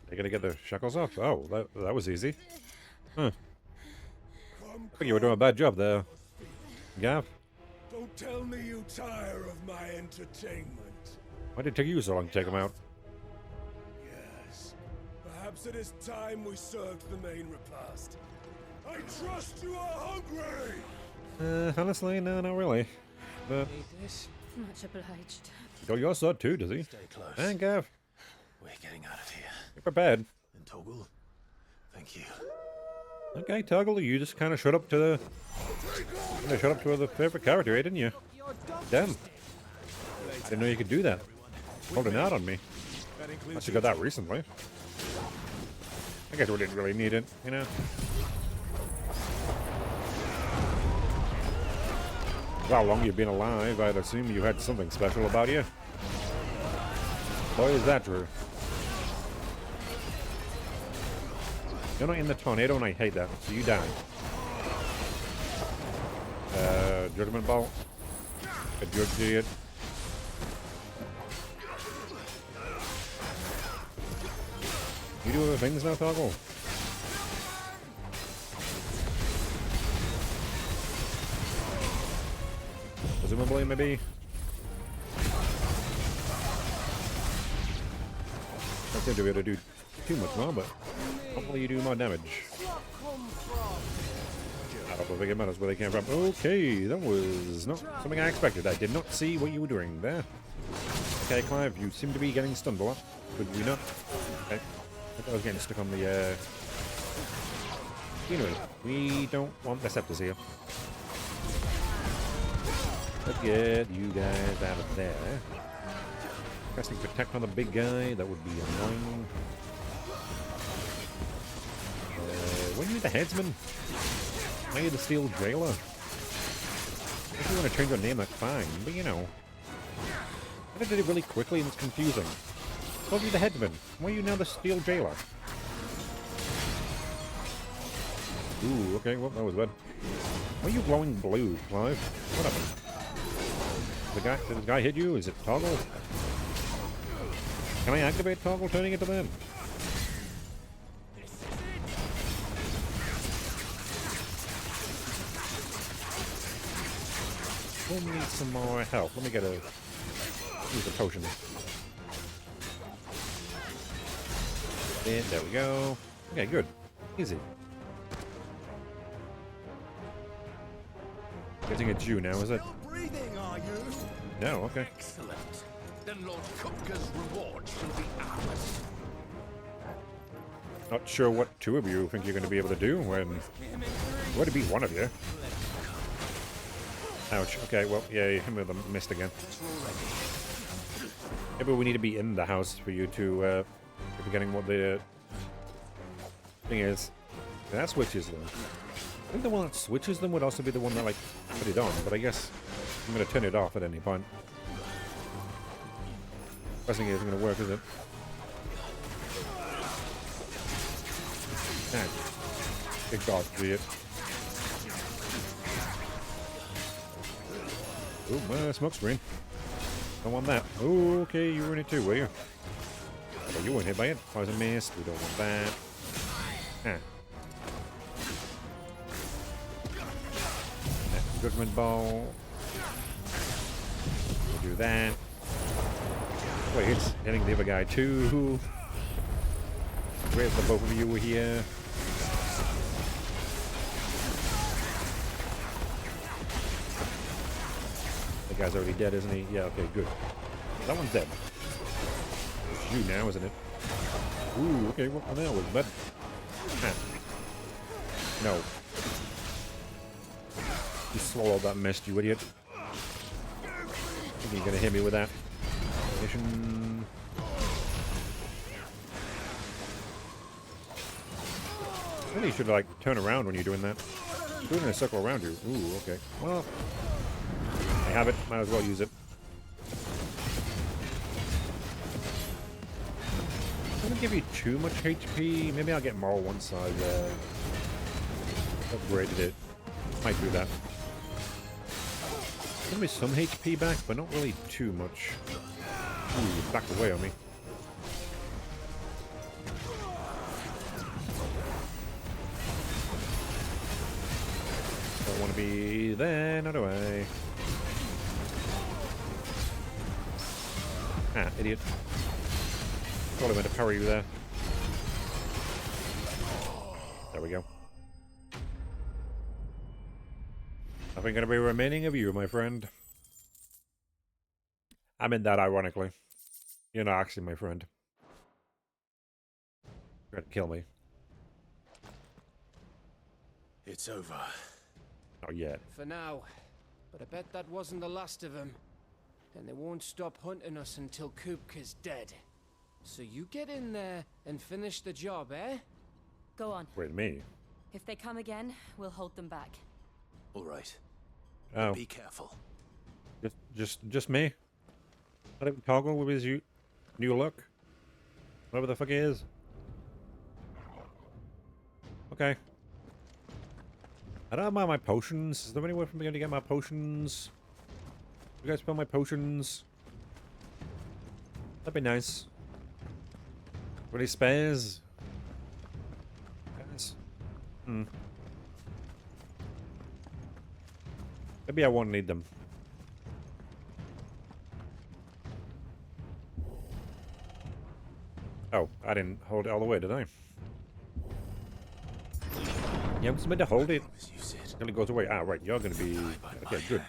They're gonna get the shackles off? Oh, that was easy. Huh. I think you were doing a bad job there, Gav. Don't tell me you tire of my entertainment. Why did it take you so long to take them out? Yes. Perhaps it is time we served the main repast. I trust you are hungry! Honestly, no, not really. But Much obliged. got your sword too, does he? Stay close. And Gav, We're getting out of here. you're prepared. And Toggle, thank you. Okay, Toggle, you just kind of showed up to the... the favorite character, eh, didn't you? Damn. I didn't know you could do that. Holding out on me. Must have got that recently. I guess we didn't really need it, you know? How long you've been alive, I'd assume you had something special about you. Boy, is that true. You're not in the tornado and I hate that, so you die. Judgment Ball. A judge idiot. You do other things now, Toggle? Presumably, maybe. Don't seem to be able to do too much more, but hopefully you do more damage. I don't think it matters where they came from. Okay, that was not something I expected. I did not see what you were doing there. Okay, Clive, you seem to be getting stunned a lot. Could we not? Okay. I thought I was getting stuck on the, Anyway, we don't want the scepters here. Let's get you guys out of there. Casting Protect on the big guy, that would be annoying. When you're the headsman, are you the Steel Jailer? If you want to change your name, that's fine, but you know. I did it really quickly and it's confusing. I told you the headsman. Why are you now the Steel Jailer? Ooh, okay, well, that was bad. Why are you glowing blue, Clive? What happened? Did the guy hit you? Is it Toggle? Can I activate Toggle turning into that? We'll need some more help. Let me get use a potion. There we go. Okay, good. Easy. Guessing it's you now, is it? Breathing, are you? No, okay. Excellent. Then Lord Kupka's reward shall be ours. Not sure what two of you think you're going to be able to do when... Where to be one of you? Ouch. Okay, well, yeah, you hit me with a mist again. Maybe we need to be in the house for you to, forgetting what the thing is. That switches them. I think the one that switches them would also be the one that, like, put it on, but I guess I'm going to turn it off at any point. Pressing it isn't going to work, is it? Ah. Good God, idiot. Ooh, smoke screen. Don't want that. Ooh, okay, you were in it too, were you? Oh, you weren't hit by it. Poison mist. We don't want that. Ah. Judgment Ball. We'll do that. Wait, it's hitting the other guy too. Where's the both of you were here? The guy's already dead, isn't he? Yeah, okay, good. That one's dead. It's you now, isn't it? Ooh, okay, what the hell was that? Ah. No. You swallowed that mist, you idiot. I think you're gonna hit me with that. Mission. I think you should, like, turn around when you're doing that. You're doing a circle around you. Ooh, okay. Well, I have it. Might as well use it. Doesn't give you too much HP. Maybe I'll get more once I upgraded it. Might do that. Give me some HP back, but not really too much. Ooh, backed away on me. Don't want to be there, not away. Ah, idiot. Probably meant to parry you there. There we go. Nothing gonna be remaining of you, my friend. I meant that ironically. You're not actually my friend. You're gonna kill me. It's over. Not yet. For now. But I bet that wasn't the last of them. And they won't stop hunting us until Kupka's dead. So you get in there and finish the job, eh? Go on. Wait, me? If they come again, we'll hold them back. All right. Oh. Be careful. Just me? Let him toggle with his new look? Whatever the fuck he is. Okay. I don't have my potions. Is there any way for me to get my potions? You guys spell my potions? That'd be nice. Any spares? Guys? Maybe I won't need them. Oh, I didn't hold it all the way, did I? Yeah, I was meant to hold it. Until it goes away. Ah, right, you're gonna be... Okay, good.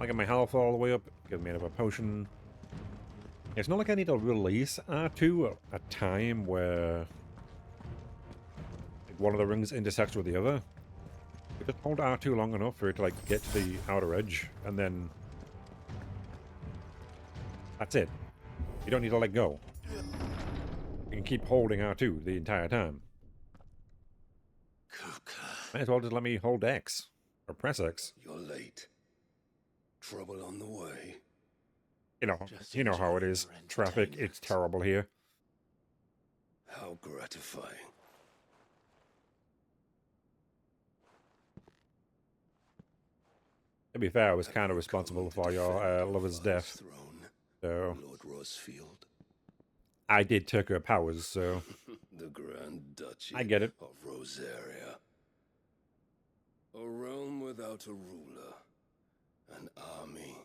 I get my health all the way up. Get me another potion. It's not like I need to release R2 at a time where like, one of the rings intersects with the other. You just hold R2 long enough for it to like get to the outer edge, and then that's it. You don't need to let go. You can keep holding R2 the entire time. Might as well just let me hold X. Or press X. You're late. Trouble on the way. You know how it is. Traffic, it's terrible here. How gratifying. To be fair, I was kind of responsible for your lover's death. So Lord Rosfield. I did take her powers, so The Grand Duchy I get it. of Rosaria. A realm without a ruler. An army.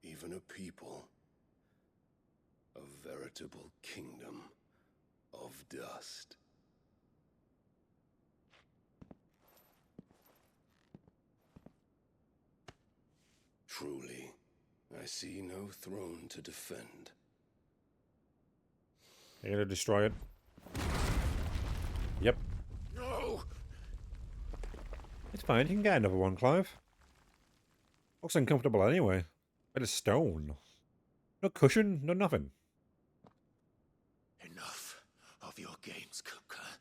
Even a people. A veritable kingdom of dust. Truly, I see no throne to defend. You're gonna destroy it. Yep. No! It's fine, you can get another one, Clive. Looks uncomfortable anyway. Made of stone. No cushion, no nothing. Enough of your games, Kupka.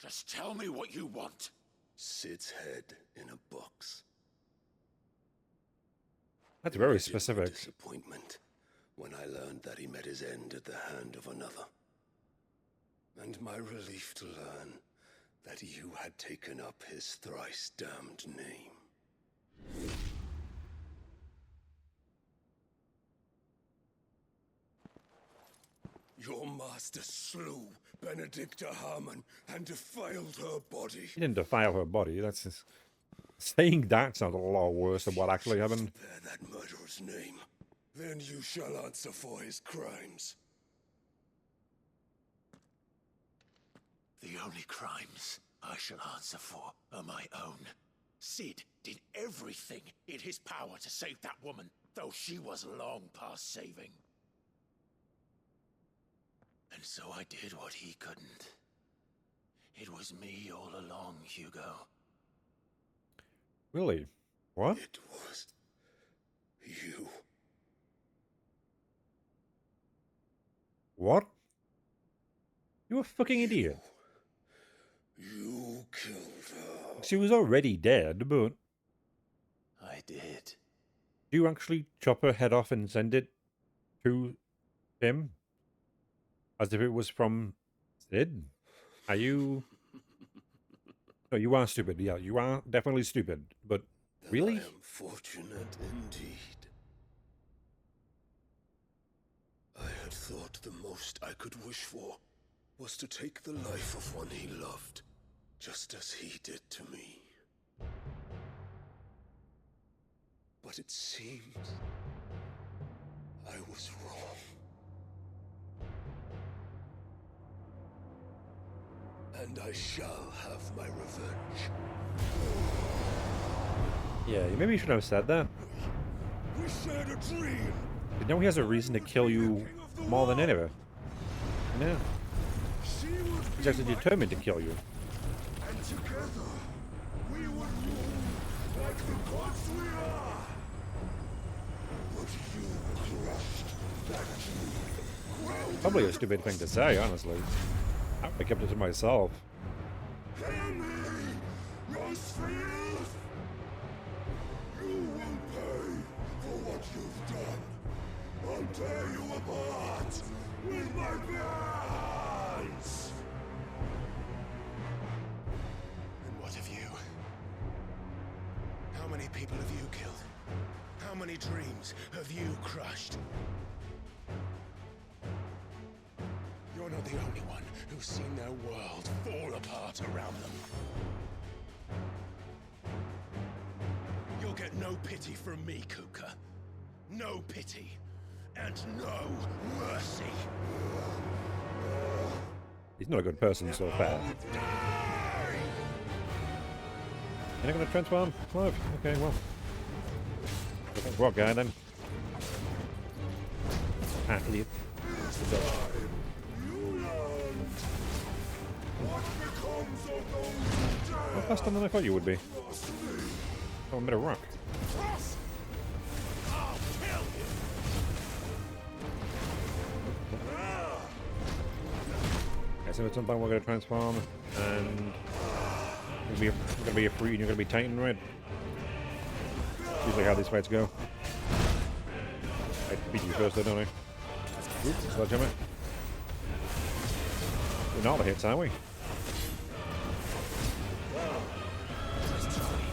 Just tell me what you want. Sid's head in a box. That's very specific. Disappointment when I learned that he met his end at the hand of another. And my relief to learn that you had taken up his thrice damned name. Your master slew Benedicta Harmon and defiled her body. He didn't defile her body, that's just... Saying that sounds a lot worse than what actually happened. Bear that murderer's name. Then you shall answer for his crimes. The only crimes I shall answer for are my own. Sid did everything in his power to save that woman, though she was long past saving. And so I did what he couldn't. It was me all along, Hugo. Really? What? It was you. What? You a fucking idiot. You killed her. She was already dead, but... I did. Do you actually chop her head off and send it to him? As if it was from Sid? Are you... No, you are stupid. Yeah, you are definitely stupid. But really? I am fortunate indeed. I had thought the most I could wish for was to take the life of one he loved, just as he did to me. But it seems I was wrong. And I shall have my revenge. Yeah, you maybe should have said that. We shared a dream. But now he has a reason to kill you more than ever. No. He's actually determined to kill you. And together, we would rule like the gods we are. But you crushed that dream. Probably a stupid thing to say, honestly. I would have kept it to myself. Hear me, Rosefield! You will pay for what you've done. I'll tear you apart with my hands! And what of you? How many people have you killed? How many dreams have you crushed? You're not the only one who's seen their world fall apart around them. You'll get no pity from me, Kupka. No pity. And no mercy. He's not a good person so far. You're not going to transform? Clive? Okay, well. What guy then? Ah, idiot. Well, faster than I thought you would be. Oh, I'm a bit of rock. Okay, so at some point we're going to transform, and we're going to be a free, and you're going to be Titan, right? Usually how these fights go. I beat you first, though, don't I? Oops, sledgehammer. We're not the hits, are we?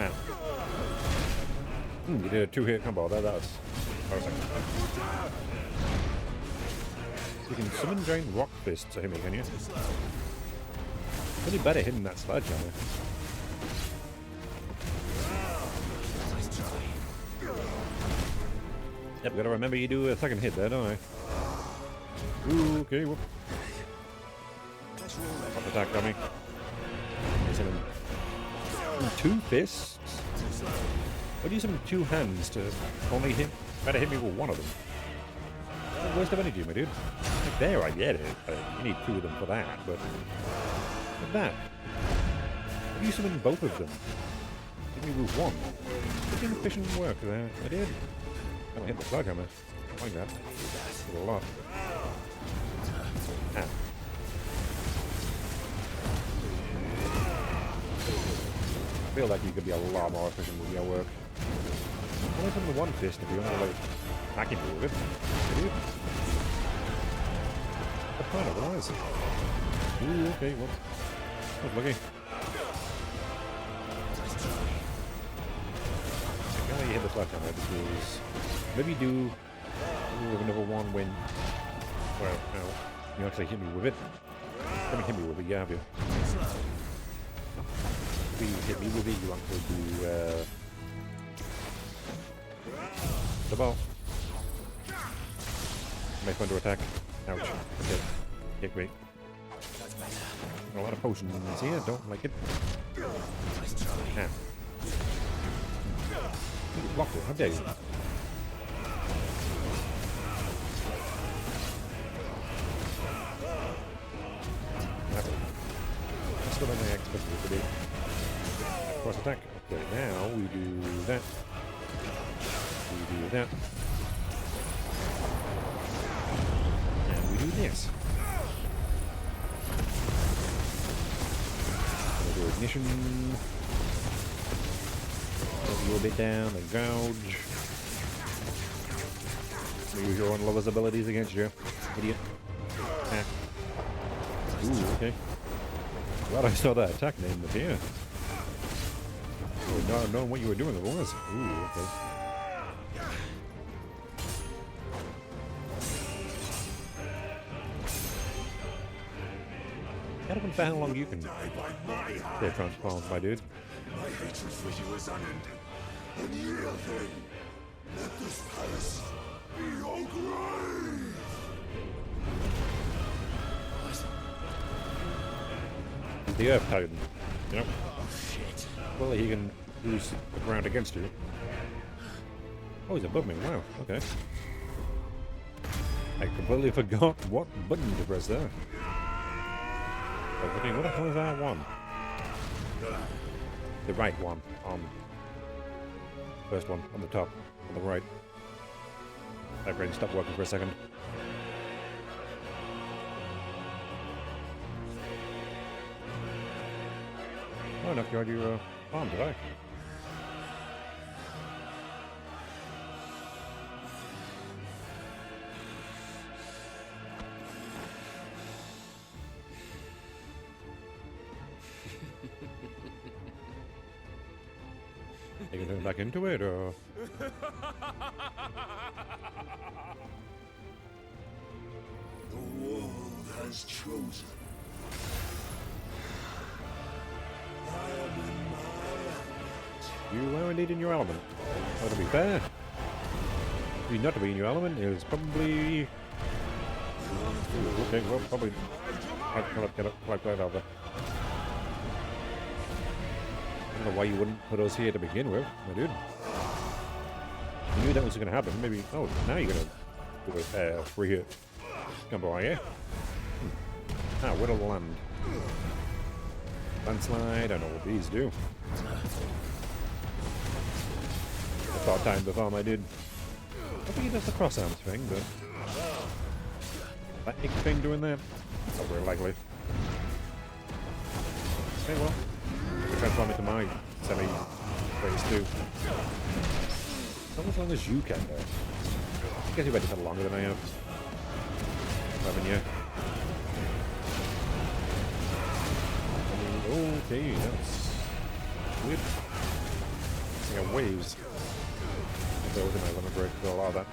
Ow. You did a two-hit combo. That was perfect. You can summon giant rock fists at him, can you? Really better hitting that sledgehammer. Yep, gotta remember you do a second hit there, don't I? Ooh, okay, whoop. Up attack, dummy. Summon two fists? Why do you summon two hands to only hit? Better hit me with one of them. Waste of energy, my dude. Like there, I get it. You need two of them for that, but... Like that. Why do you summon both of them? Hit me with one. Pretty inefficient work there, I did. I don't hit the sledgehammer. I like that. It's a lot. Ah. I feel like you could be a lot more efficient with your work. Only from the one fist if you want to like attacking me with it. Idiot. What kind of what is it? Ooh, okay, well. That's lucky. I can't let you hit the sledgehammer because maybe do another one when you actually hit me with it. You haven't hit me with it, yeah, have you? If you hit me with it, you actually do the ball. Make fun to attack. Ouch. Okay. Kick me. A lot of potions here, don't like it. Ah. You blocked it, how dare you? That's what I expected it to be. Cross attack. Okay, now we do that. We do that. And we do this. We'll do ignition. Put you a bit down and gouge. Use your own lover's abilities against you, idiot. Ah. Ooh, okay. Glad I saw that attack name appear. Not knowing what you were doing otherwise. Ooh, okay. Gotta confirm how long you can stay transformed, my dude. My hatred for you is unending. And yield then. Let this palace be your grave. The Earth Titan, you know? Well, he can use the ground against you. Oh, he's above me. Wow, okay. I completely forgot what button to press there. I was thinking, what the hell is that one? The right one. First one, on the top, on the right. My brain stopped working for a second. Oh, I knocked you out of your arm, did I? You can turn back into it, or... The world has chosen. You are indeed in your element. Well, to be fair, for you not to be in your element is probably... Okay, well, probably... Get up, over. I don't know why you wouldn't put us here to begin with, my dude. You knew that was going to happen. Maybe... Oh, now you're going to do it free hit combo, are you? Ah, Whittle Land. Landslide, I don't know what these do. I thought time before, my dude. I think he does the cross arms thing, but... That Nick thing doing that? Not very likely. Okay, well. Transform into my semi-phase 2. Not as long as you can, though. I guess you've waited for longer than I have. Haven't you? Okay, that's weird. I got waves. There was my limit break to allow that.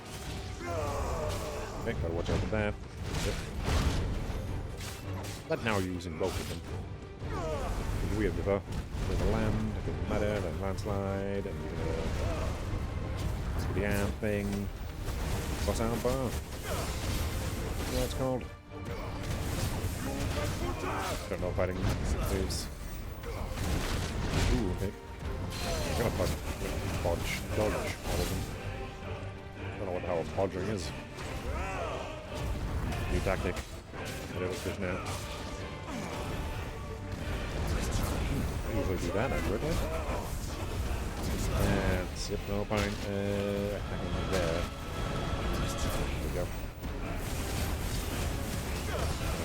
Okay, gotta watch out for that. Yep. But now you're using both of them. It's weird before. There's a land, a bit matter, then landslide, and the arm thing. What's arm bar? What it's called? I don't know fighting moves. Ooh, okay. I'm gonna dodge all of them. I don't know what the hell bodging is. New tactic. Whatever fish now. Usually do that, I'd really. And zip no point. Attacking there. There we go.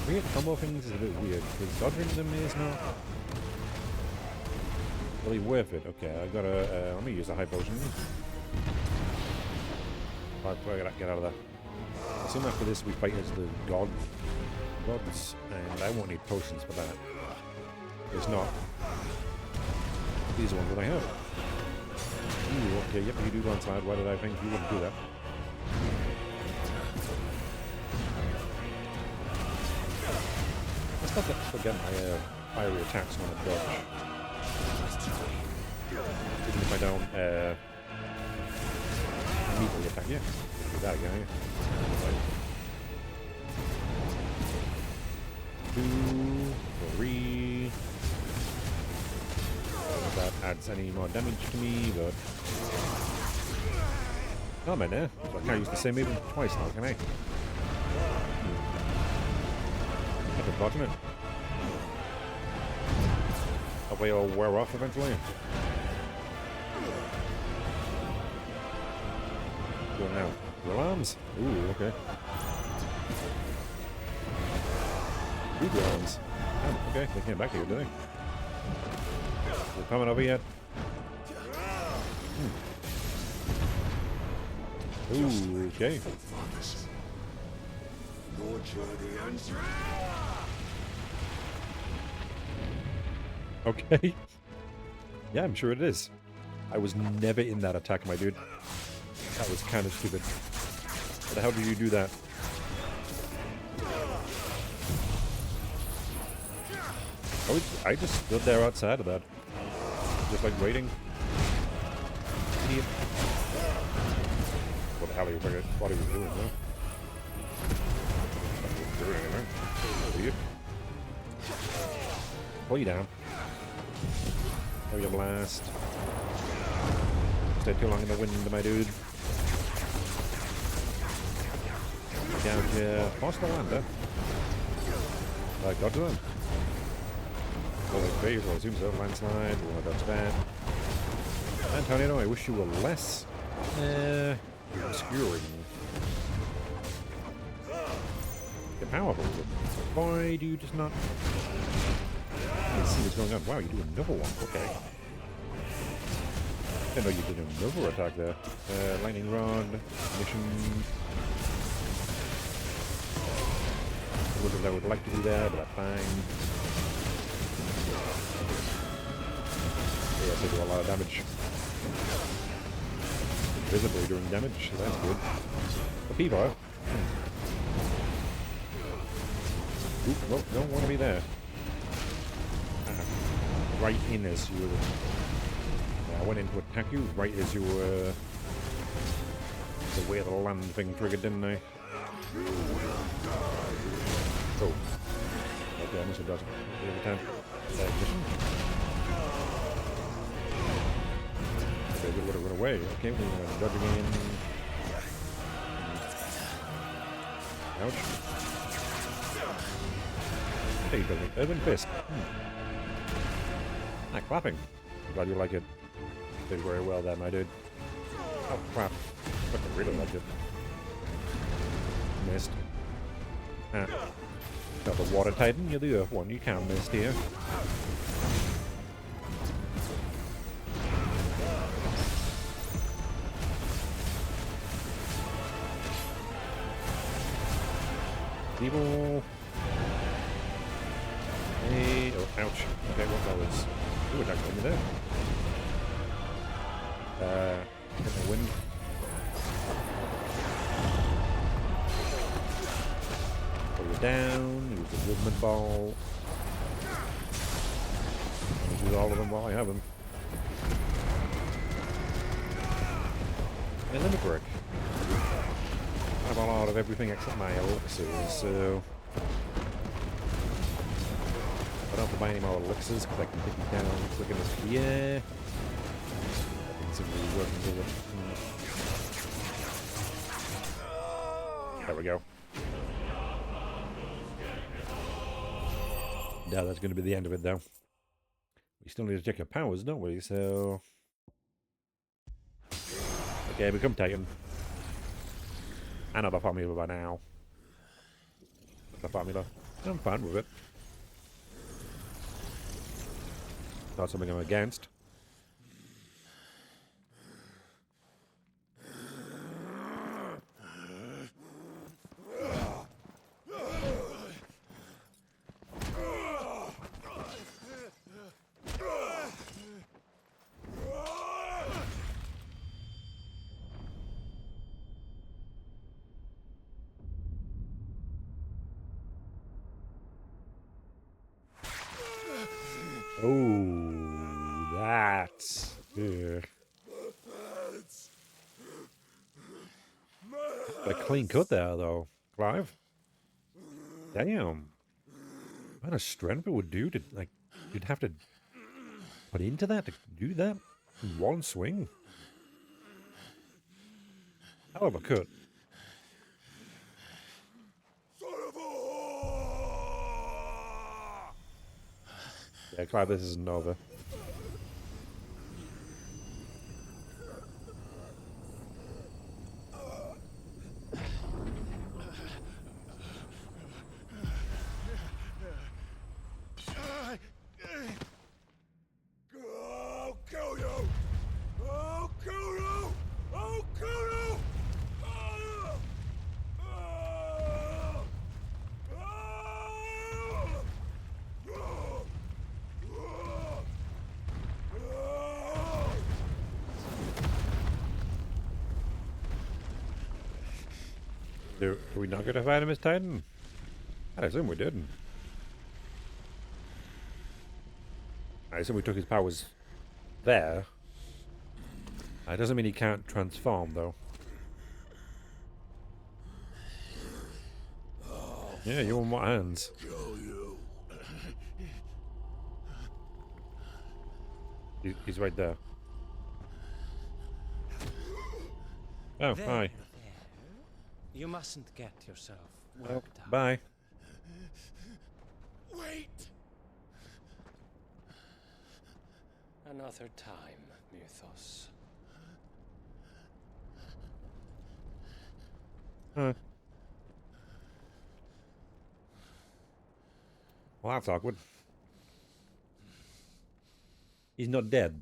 Weird combo things is a bit weird because dodging them is not really worth it. Okay, I gotta let me use a high potion. Alright, I gotta get out of there. Soon after this we fight as the gods, and I won't need potions for that. It's not. These are ones that I have. Ooh, okay, yep, you do go inside. Why did I think you wouldn't do that? Let's not forget my fiery attacks when I dodge. Even if I don't immediately attack. Yeah, do that again. Right. 2, 3. If that adds any more damage to me, but... Oh, I'm in there. So I can't use the same move twice now, can I? That's unfortunate. Hopefully it'll wear off eventually. Going now. Your alarms? Ooh, okay. Ooh, alarms. Oh, okay, they came back here, did they? They're coming over yet? Ooh, okay. Okay. Yeah, I'm sure it is. I was never in that attack, my dude. That was kind of stupid. How the hell did you do that? I just stood there outside of that. Just like waiting. Idiot. What the hell are you doing? What are you doing, huh? You? Pull you down. Have your blast. Stay too long in the wind, my dude. down here. Lost the lander. I got to them. Well, like phase, well, I assume so. Landslide, well, that's bad. And Tornado, I wish you were less obscuring. You're powerful, but why do you just not see what's going on? Wow, you do another one. Okay. I didn't know you did another attack there. Lightning Rod, mission. I would like to do that, but that's fine. Yes, they do a lot of damage. Visibly doing damage, so that's good. The Peebo. Oop, nope, don't want to be there. Right in as you were... Yeah, I went in to attack you right as you were... The way the land thing triggered, didn't I? Oh. Okay, I must have dodged it every time. Okay, we would have run away. Okay, we're going to dodge again. Ouch. Hey, you got an urban fist. Ah, clapping. I'm glad you like it. Did very well there, my dude. Oh, crap. I really liked it. Missed. Ah. Got the Water Titan, you're the Earth one, you can't miss here. Evil. Hey, oh, ouch. Okay, what that was? Ooh, attack on me there. Get my wind. Pull you down, use the movement ball. I'll use all of them while I have them. And then a brick. I have a lot of everything except my elixirs, so... I don't have to buy any more elixirs because I can pick it down clicking this here. That seems to be working with it. There we go. Now that's going to be the end of it, though. We still need to check our powers, don't we? So... Okay, become Titan. I know the formula by now. The formula. I'm fine with it. Not something I'm against. Oh, that's good. A clean cut there, though, Clive. Damn. What a strength it would do to, like, you'd have to put into that to do that in one swing. Hell of a cut. Yeah, Clive, this isn't over. I'll kill you! I'll kill you! I'll kill you! Do we not get to fight him as Titan? I assume we didn't. I assume we took his powers there. That doesn't mean he can't transform, though. Yeah, you on what hands? He's right there. Oh, hi. You mustn't get yourself Well, worked up. bye. Wait! Another time, Mythos. Huh. Well, that's awkward. He's not dead.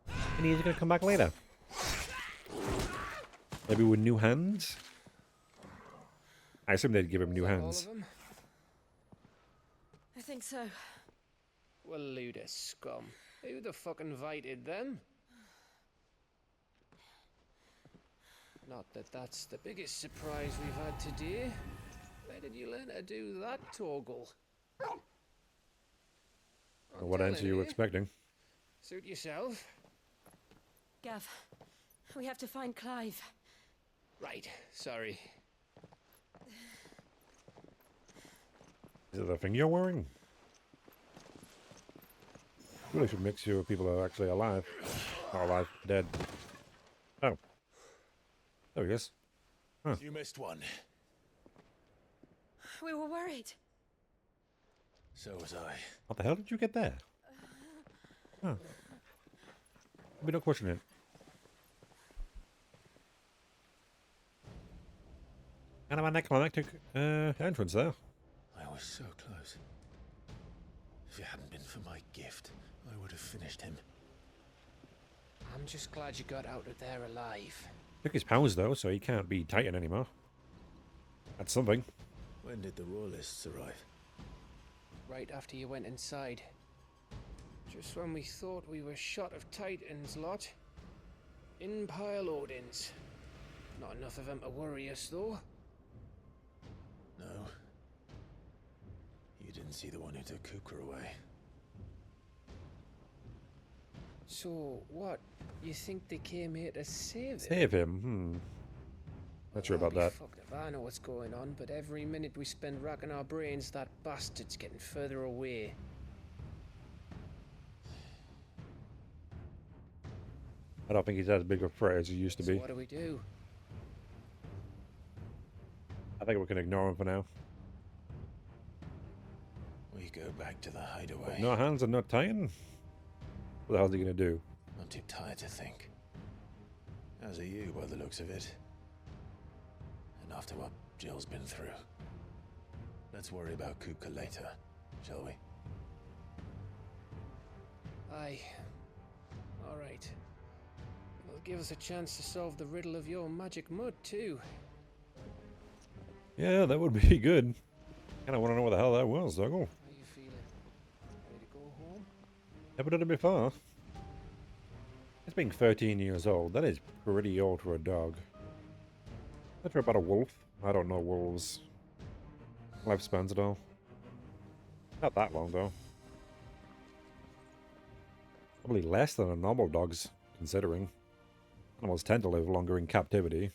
And he's gonna come back later. Maybe with new hands? I assume they'd give him new hands. All of them? I think so. Well, load of scum. Who the fuck invited them? Not that that's the biggest surprise we've had today. Where did you learn to do that, Torgal? What answer you were expecting? Suit yourself. Gav, we have to find Clive. Right, sorry. Is it the thing you're wearing? Really should make sure people are actually alive. Not alive, dead. Oh. There he is. Huh. You missed one. We were worried. So was I. What the hell did you get there? Huh. We don't question it. Kind of anticlimactic entrance there. I was so close. If it hadn't been for my gift, I would have finished him. I'm just glad you got out of there alive. Took his powers though, so he can't be Titan anymore. That's something. When did the Royalists arrive? Right after you went inside. Just when we thought we were shot of Titans lot. In pile Odins. Not enough of them to worry us though. No. You didn't see the one who took Kupka away. So, what? You think they came here to save him? Save him? Not sure about that. Fucked if I know what's going on, but every minute we spend racking our brains, that bastard's getting further away. I don't think he's as big a threat as he used to be. So what do we do? I think we can ignore him for now. We go back to the hideaway. No hands and no Titan? What the hell's he gonna do? I'm too tired to think. As are you, by the looks of it. And after what Jill's been through. Let's worry about Kupka later, shall we? Aye. Alright. It'll give us a chance to solve the riddle of your magic mud, too. Yeah, that would be good. Kinda wanna know what the hell that was, Doggle. How you feeling? Ready to go home? Never done it before. It's being 13 years old. That is pretty old for a dog. Not sure about a wolf. I don't know wolves' lifespans at all. Not that long, though. Probably less than a normal dog's, considering. Animals tend to live longer in captivity.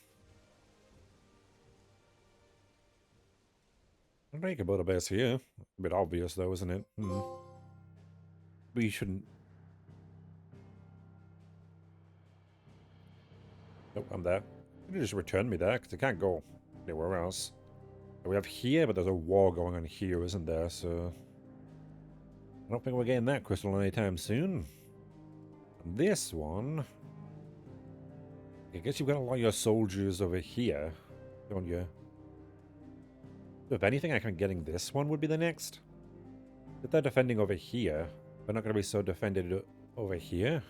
I think about a base here. A bit obvious, though, isn't it? We shouldn't... Nope, I'm there. You just return me there, because I can't go anywhere else. We have here, but there's a war going on here, isn't there? So... I don't think we're getting that crystal anytime soon. And this one... I guess you've got a lot of your soldiers over here, don't you? If anything, I think getting this one would be the next. If they're defending over here, they're not going to be so defended over here.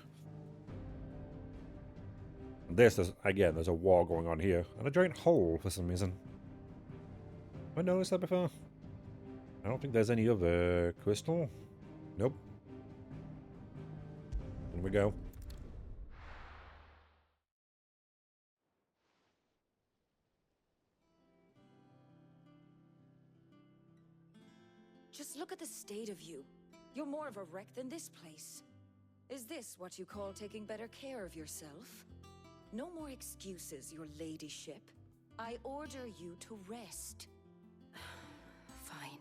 And again, there's a war going on here. And a giant hole for some reason. Have I noticed that before? I don't think there's any other crystal. Nope. In we go. Just look at the state of you. You're more of a wreck than this place. Is this what you call taking better care of yourself? No more excuses, your ladyship. I order you to rest. Fine.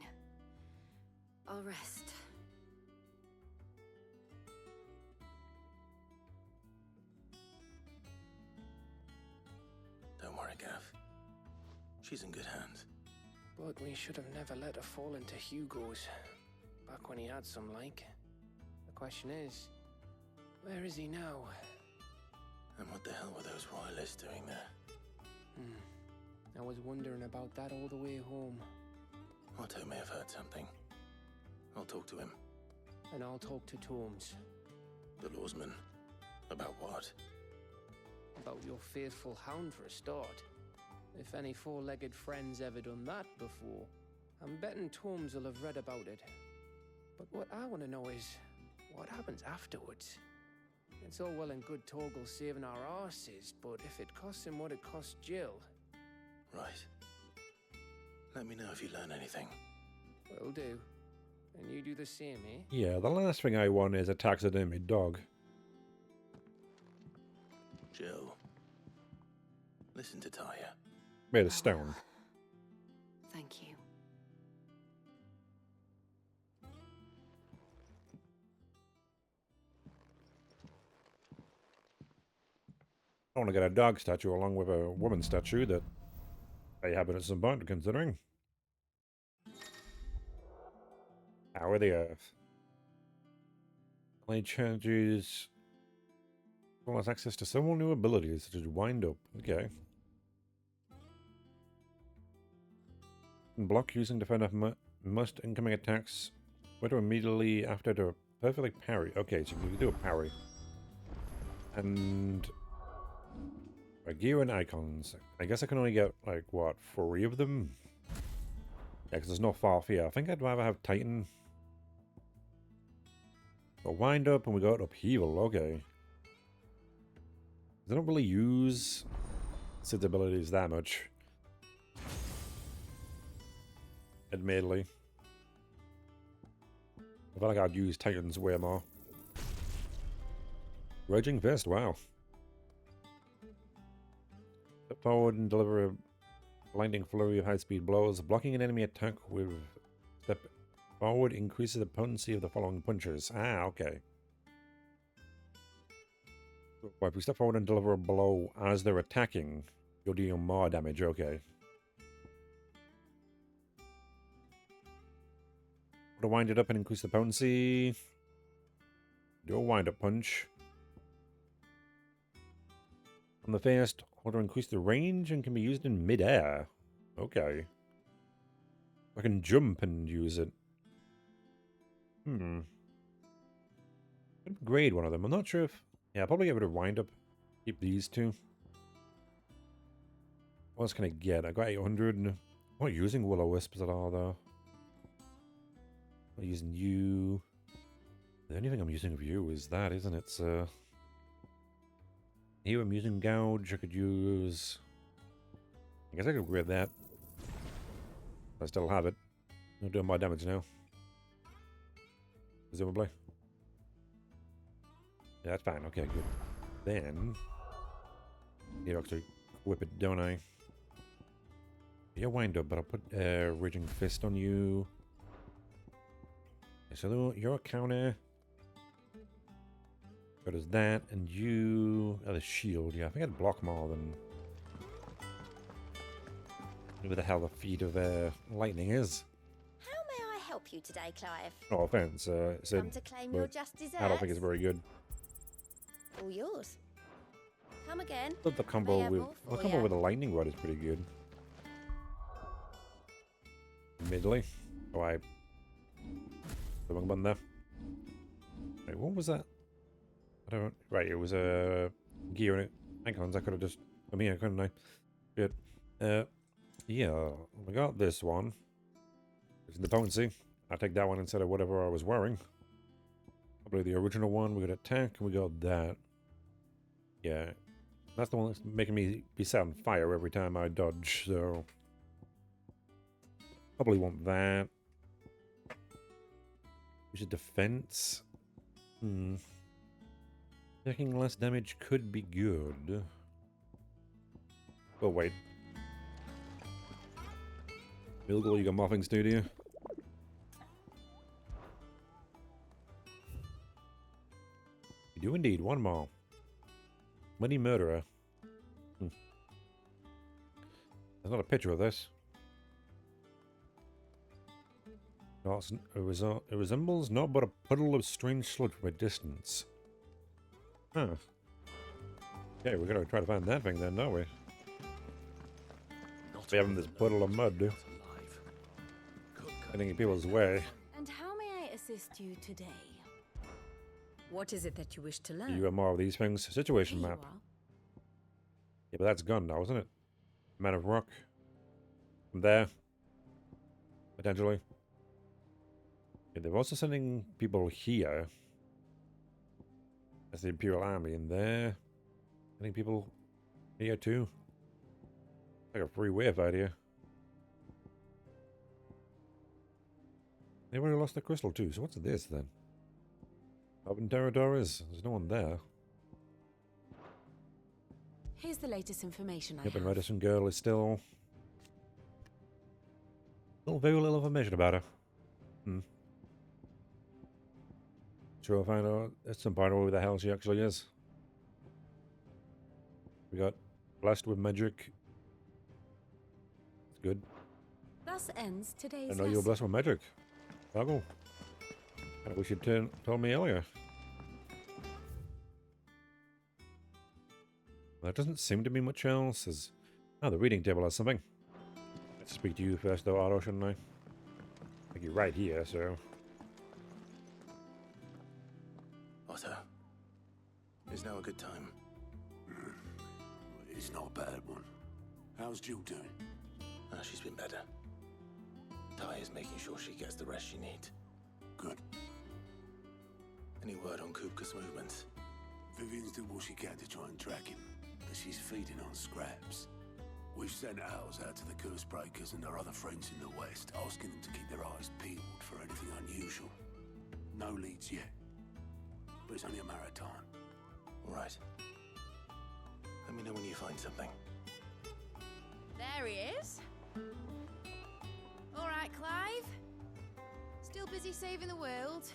I'll rest. She's in good hands. But we should have never let her fall into Hugo's. Back when he had some like. The question is, where is he now? And what the hell were those royalists doing there? I was wondering about that all the way home. Otto may have heard something. I'll talk to him. And I'll talk to Tomes. The lawsman. About what? About your faithful hound for a start. If any four-legged friend's ever done that before, I'm betting Tomes will have read about it. But what I want to know is, what happens afterwards? It's all well and good Torgal saving our arses, but if it costs him what it cost Jill... Right. Let me know if you learn anything. Will do. And you do the same, eh? Yeah, the last thing I want is a taxidermy dog. Jill. Listen to Taya. Made of stone. Thank you. I want to get a dog statue along with a woman statue that I haven't at some point considering. Power the Earth. Only changes. Well, has access to several new abilities, such as Wind Up. Okay. Block using defender must incoming attacks. Whether immediately after the perfect parry. Okay, so we can do a parry. And gear and icons. I guess I can only get, like, what, 3 of them? Yeah, because there's no far here. I think I'd rather have Titan. But Wind Up and we got Upheaval, okay. I don't really use Sid's abilities that much. Admittedly. I feel like I'd use Titans way more. Raging Fist, wow. Step forward and deliver a blinding flurry of high-speed blows. Blocking an enemy attack with step forward increases the potency of the following punches. Ah, okay. If we step forward and deliver a blow as they're attacking, you'll deal more damage, okay. To wind it up and increase the potency. Do a wind-up punch. On the first, hold to increase the range and can be used in mid-air. Okay. I can jump and use it. Upgrade one of them. I'm not sure if... Yeah, I'll probably get rid of wind-up. Keep these two. What else can I get? I got 800. I'm not using Will-O-Wisps at all, though. I'm not using you. The only thing I'm using of you is that, isn't it? Here I'm using Gouge. I could use... I guess I could upgrade that. I still have it. I'm doing my damage now. Presumably. Yeah, that's fine. Okay, good. Then... need to actually whip it, don't I? You're wind up, but I'll put Raging Fist on you. So you're a counter. So does that, and you... oh, the shield. Yeah, I think I'd block more than... whatever the hell the feet of lightning is. How may I help you today, Clive? No offense, Sid, Come to claim your just desserts? I don't think it's very good. All yours. Come again. But the combo with the lightning rod is pretty good. Admittedly. Oh, I... the wrong button there. Wait, what was that? I don't... right, it was a gear in it. Icons, I could have just... I mean, I couldn't I? Good. Yeah, we got this one. It's the potency. I'll take that one instead of whatever I was wearing. Probably the original one. We got attack, and we got that. Yeah. That's the one that's making me be set on fire every time I dodge, so... probably want that. Which is defense. Taking less damage could be good. Oh, wait. Bilgal, you got more things to do, do you? You do indeed. One more. Money Murderer. There's not a picture of this. No, it resembles not but a puddle of strange sludge from a distance. Huh. Okay, we're gonna try to find that thing then, don't we? We have this puddle of mud, dude. Getting in people's way. And how may I assist you today? What is it that you wish to learn? You got more of these things. Situation map. Yeah, but that's gone now, isn't it? Man of Rock. From there. Potentially. Yeah, they're also sending people here. That's the Imperial Army in there. Sending people here too. Like a free wave out here. They already lost the crystal too, so what's this then? Open territories. There's no one there. Here's the latest information I Yep, have. and Redison Girl is still very little information about her. Sure, I'll find out at some point who the hell she actually is. We got blessed with magic. It's good. Thus ends today's I know you're blessed with magic. Boggle. I wish you'd told me earlier. There doesn't seem to be much else. There's... Oh, the reading table has something. Let's speak to you first, though, Otto, shouldn't I? I think you're right here, so... Otto, is now a good time? It's not a bad one. How's Jill doing? She's been better. Ty is making sure she gets the rest she needs. Good. Any word on Kupka's movements? Vivian's doing what she can to try and track him, but she's feeding on scraps. We've sent ours out to the curse breakers and our other friends in the west, asking them to keep their eyes peeled for anything unusual. No leads yet, but it's only a matter of time. All right. Let me know when you find something. There he is. All right, Clive. Still busy saving the world.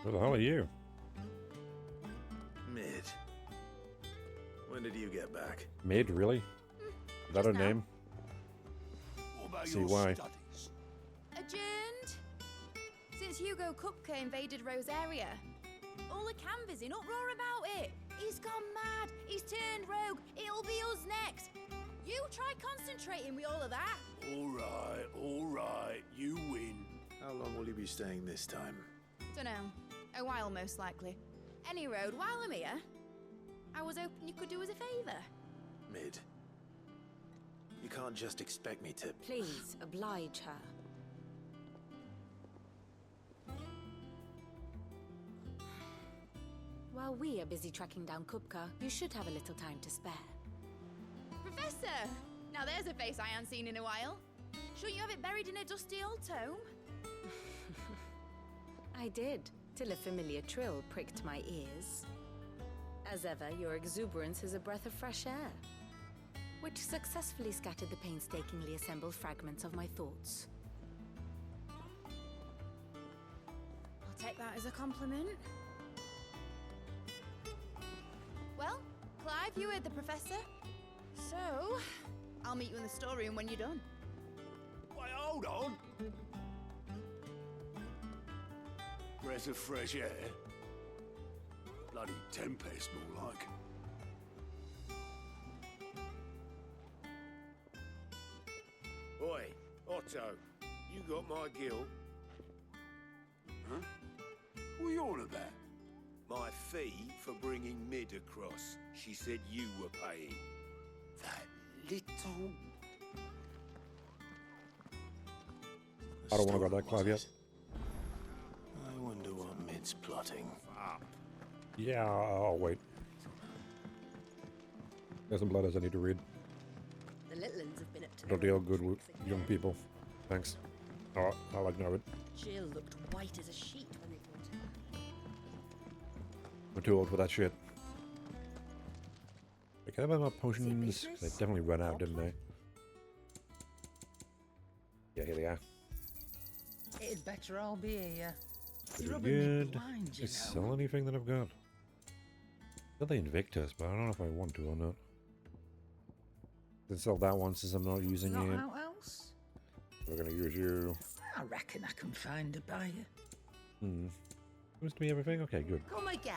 Who the hell are you? Mid. When did you get back? Mid, really? Is that her name? What about See your why. studies? Adjourned. Since Hugo Kupka invaded Rose area. All the canvas in uproar about it. He's gone mad. He's turned rogue. It'll be us next. You try concentrating with all of that. All right, you win. How long will you be staying this time? Dunno. A while, most likely. Any road, while I'm here, I was hoping you could do us a favour. Mid. You can't just expect me to... Please, oblige her. While we are busy tracking down Kupka, you should have a little time to spare. Professor! Now there's a face I haven't seen in a while. Shouldn't you have it buried in a dusty old tome? I did, till a familiar trill pricked my ears. As ever, your exuberance is a breath of fresh air, which successfully scattered the painstakingly assembled fragments of my thoughts. I'll take that as a compliment. Well, Clive, you heard the professor. So, I'll meet you in the storeroom when you're done. Wait, hold on. Breath of fresh air. Bloody tempest, more like. Oi, Otto, you got my guilt. Huh? What are you on about? My fee for bringing Mid across. She said you were paying. That little... I don't want to go that Clive yet. I wonder what Mid's plotting. Yeah, I'll wait. There's some blood as I need to read. The little uns have been up to Don't deal good with young people. Thanks. Oh, I'll ignore it. Jill looked white as a sheet when they brought her. I'm too old for that shit. Can I have my potions? They definitely run out, didn't they? Yeah, here they are. It'd better all be here. Pretty Rubbing me good. blind, Can you I sell know. anything that I've got? Got the Invictus, but I don't know if I want to or not. Can sell that one since I'm not using Not it. out else? We're gonna use you. I reckon I can find a buyer. Seems to be everything. Okay, good. Come again.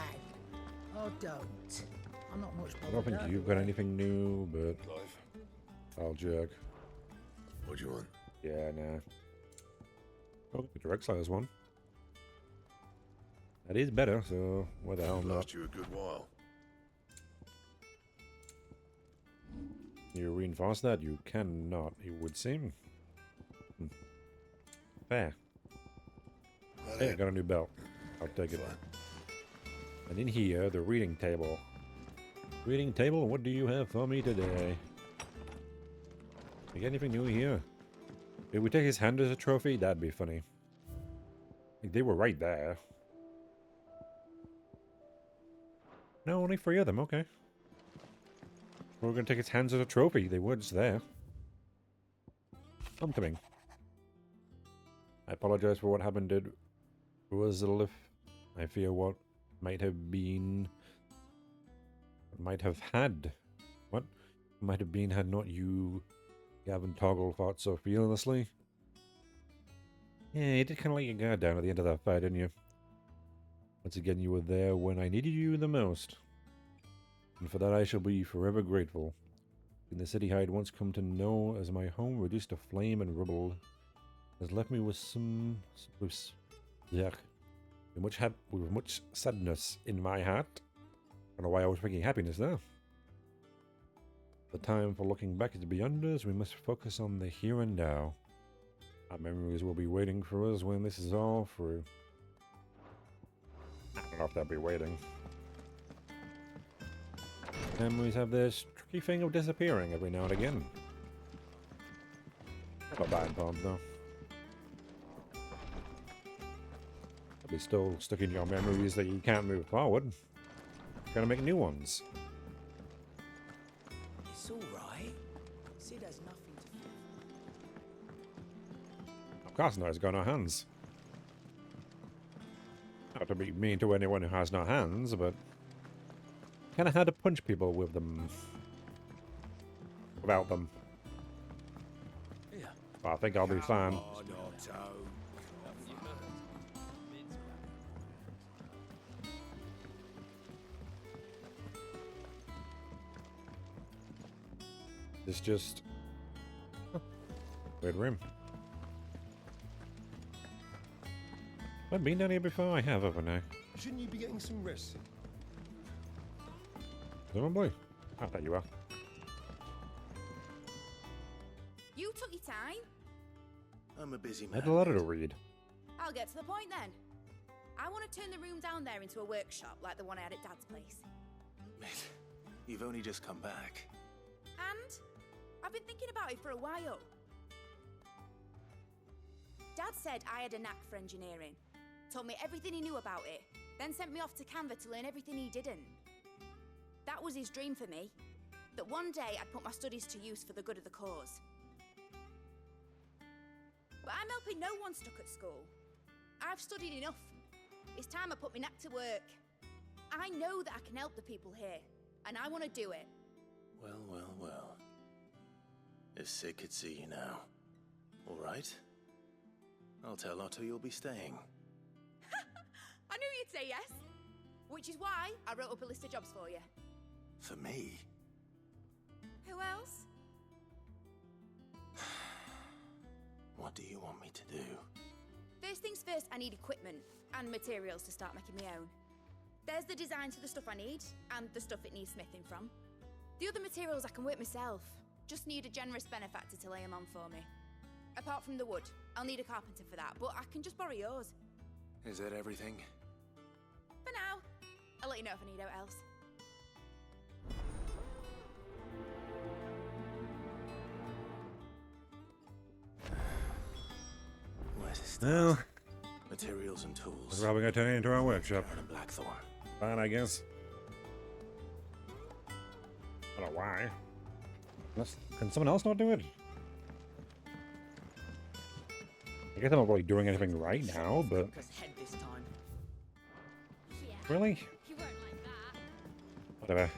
Or don't. I'm not much I bothered. don't think either you've got way. anything new, but I'll jerk. What do you want? Yeah, nah. Oh, the direct sales one. That is better, so why the hell not? Last you a good while. You reinforce that? You cannot, it would seem. Fair. Hey, I got a new belt. I'll take it. And in here, the reading table. Reading table, what do you have for me today? You got anything new here? Did we take his hand as a trophy? That'd be funny. Like, they were right there. No, only 3 of them, okay. We're gonna take his hands as a trophy. They were just there. Homecoming. I apologize for what happened to Rosalif. I fear what might have been... Might have had... What? Might have been had not you, Gavin Toggle, fought so fearlessly. Yeah, you did kind of let your guard down at the end of that fight, didn't you? Once again, you were there when I needed you the most. And for that I shall be forever grateful. In the city I had once come to know as my home reduced to flame and rubble, has left me with with much sadness in my heart. I don't know why I was thinking happiness there. The time for looking back is beyond us. We must focus on the here and now. Our memories will be waiting for us when this is all through. I don't know if they'll be waiting. Memories have this tricky thing of disappearing every now and again. Not bad poems though. They'll be still stuck in your memories that you can't move forward. Gotta make new ones. It's all right. Sid has nothing to fear. Of course not, it's got no hands. Not to be mean to anyone who has no hands, but kinda had to punch people with them. Without them. Yeah. But I think I'll be fine. It's just... weird room. I've been down here before, I have, haven't I? Shouldn't you be getting some rest? Presumably. I bet you are. You took your time. I'm a busy I man. had a letter to read. I'll get to the point then. I want to turn the room down there into a workshop like the one I had at Dad's place. Mate, you've only just come back. And I've been thinking about it for a while. Dad said I had a knack for engineering, told me everything he knew about it, then sent me off to Canva to learn everything he didn't. That was his dream for me, that one day I'd put my studies to use for the good of the cause. But I'm helping no one stuck at school. I've studied enough. It's time I put my knack to work. I know that I can help the people here, and I want to do it. Well, well, well. If Sid could see you now. All right. I'll tell Otto you'll be staying. I knew you'd say yes. Which is why I wrote up a list of jobs for you. For me? Who else? What do you want me to do? First things first, I need equipment and materials to start making my own. There's the designs for the stuff I need, and the stuff it needs smithing from. The other materials I can work myself. Just need a generous benefactor to lay them on for me. Apart from the wood, I'll need a carpenter for that, but I can just borrow yours. Is that everything? For now. I'll let you know if I need out else. Where's it? Well, Materials and tools. we're probably gonna turn it into our workshop. Iron and Blackthorn. Fine, I guess. I don't know why. Can someone else not do it? I guess I'm not really doing anything right now, but... Head this time. Really? You won't like that. Whatever.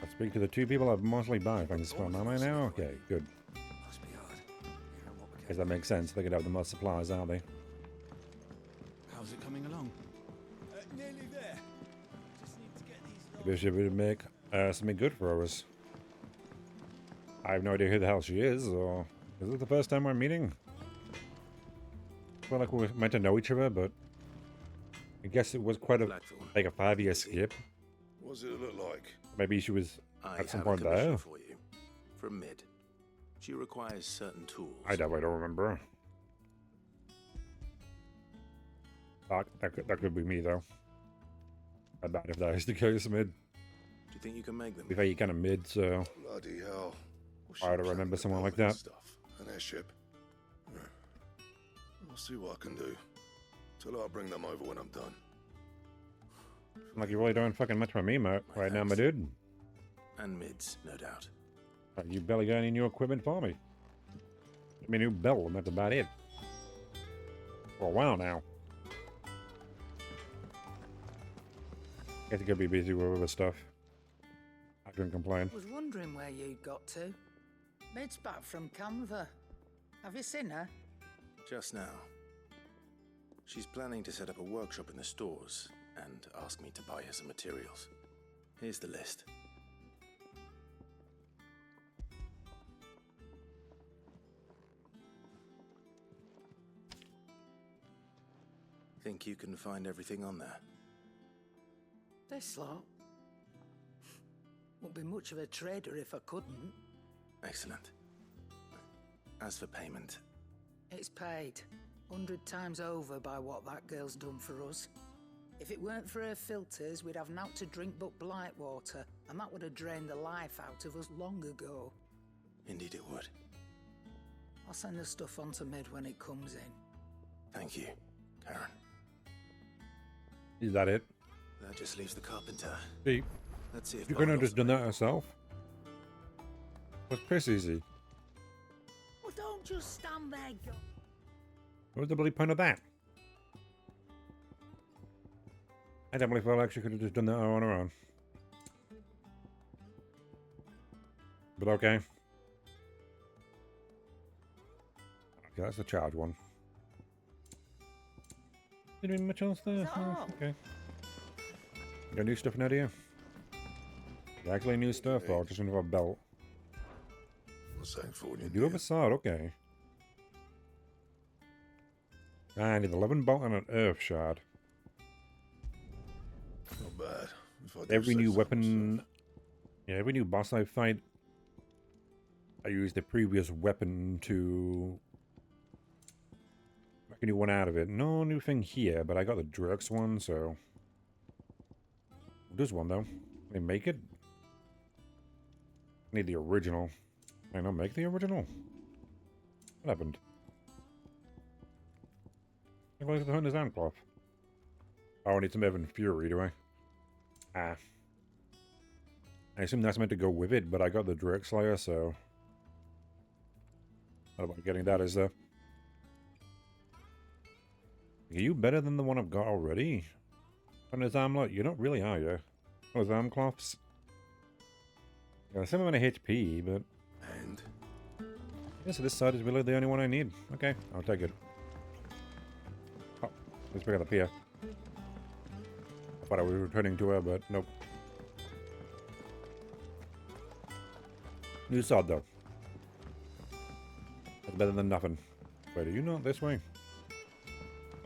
I'll speak to the two people I've mostly buy things from. Am I now? Okay, good. Guess that makes sense. They could have the most supplies, aren't they? How's it coming along? Nearly there. Just need to get these. Maybe she would make something good for us. I have no idea who the hell she is, or is it the first time we're meeting? I feel like we're meant to know each other, but I guess it was quite a like a 5-year skip. What does it look like? Maybe she was I at some have a point commission there. for you. From Mid. She requires certain tools. I definitely don't remember. That could be me though. I doubt if that is the case, Mid. Do you think you can make them? We've had you kind of Mid, so Bloody hell. I don't remember someone like that. Stuff. An airship. I'll see what I can do. Tell her I'll bring them over when I'm done. Like you're really doing fucking much for me, mate, right now, my dude. And Mid's, no doubt. Like, you barely got any new equipment for me. I mean, new belt, and that's about it. For a while now. Guess you could be busy with other stuff. I couldn't complain. Was wondering where you'd got to. Mid's back from Canva. Have you seen her? Just now. She's planning to set up a workshop in the stores and ask me to buy her some materials. Here's the list. Think you can find everything on there? This lot. Wouldn't be much of a trader if I couldn't. Excellent. As for payment, It's paid 100 times over by what that girl's done for us. If it weren't for her filters, we'd have naught to drink but blight water, and that would have drained the life out of us long ago. indeed it would. I'll send the stuff on to Mid when it comes in. Thank you, Karen. Is that it? That just leaves the carpenter. See, Let's see if you couldn't have Bartol's just done that herself. That's piss easy. Well, don't just stand there, What was the bloody point of that? I definitely felt like she could have just done that on her own. But okay. Okay, that's the charge one. Didn't even much else there. Oh, okay. Got new stuff now, do you? Actually new stuff, or just another belt? You do have a sword, okay. I need the 11 bolt and an earth shard. Not bad. Every new weapon, yeah, every new boss I fight, I use the previous weapon to make a new one out of it. No new thing here, but I got the Drux one, so there's one though. Can they make it? I need the original. Can I not make the original? What happened? I'm going to the Hunter's Handcloth. Oh, I need some Evan Fury, do I? Ah. I assume that's meant to go with it, but I got the Drake Slayer, so what about getting that as a... Are you better than the one I've got already? Hunter's Armlet? You're not really, are you? Those Armcloths? Yeah, some amount of HP, but... And? Yeah, so this side is really the only one I need. Okay, I'll take it. Oh, let's pick it up here. I thought I was returning to her, but nope. New sword, though. That's better than nothing. Wait, are you not this way?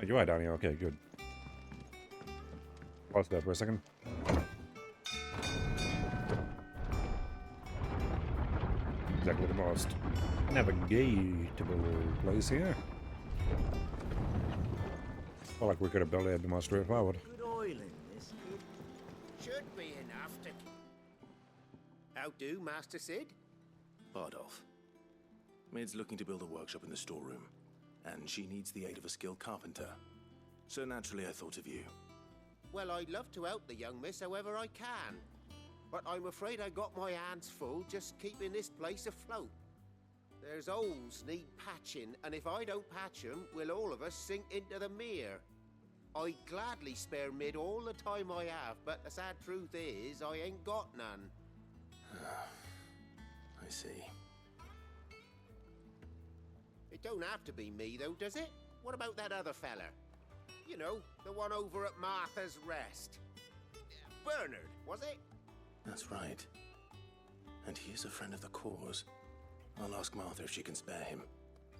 Oh, you are down here. Okay, good. Pause there for a second. Exactly the most navigatable place here. Felt like we could have built it a bit more straightforward. Good oil in this. Should be enough to... How do, Master Sid? Bardolph. Mid's looking to build a workshop in the storeroom, and she needs the aid of a skilled carpenter. So naturally I thought of you. Well, I'd love to help the young miss however I can. But I'm afraid I got my hands full just keeping this place afloat. There's holes need patching, and if I don't patch them, will all of us sink into the mere. I'd gladly spare Mid all the time I have, but the sad truth is, I ain't got none. I see. It don't have to be me, though, does it? What about that other fella? You know, the one over at Martha's Rest. Bernard, was it? That's right. And he is a friend of the cause. I'll ask Martha if she can spare him.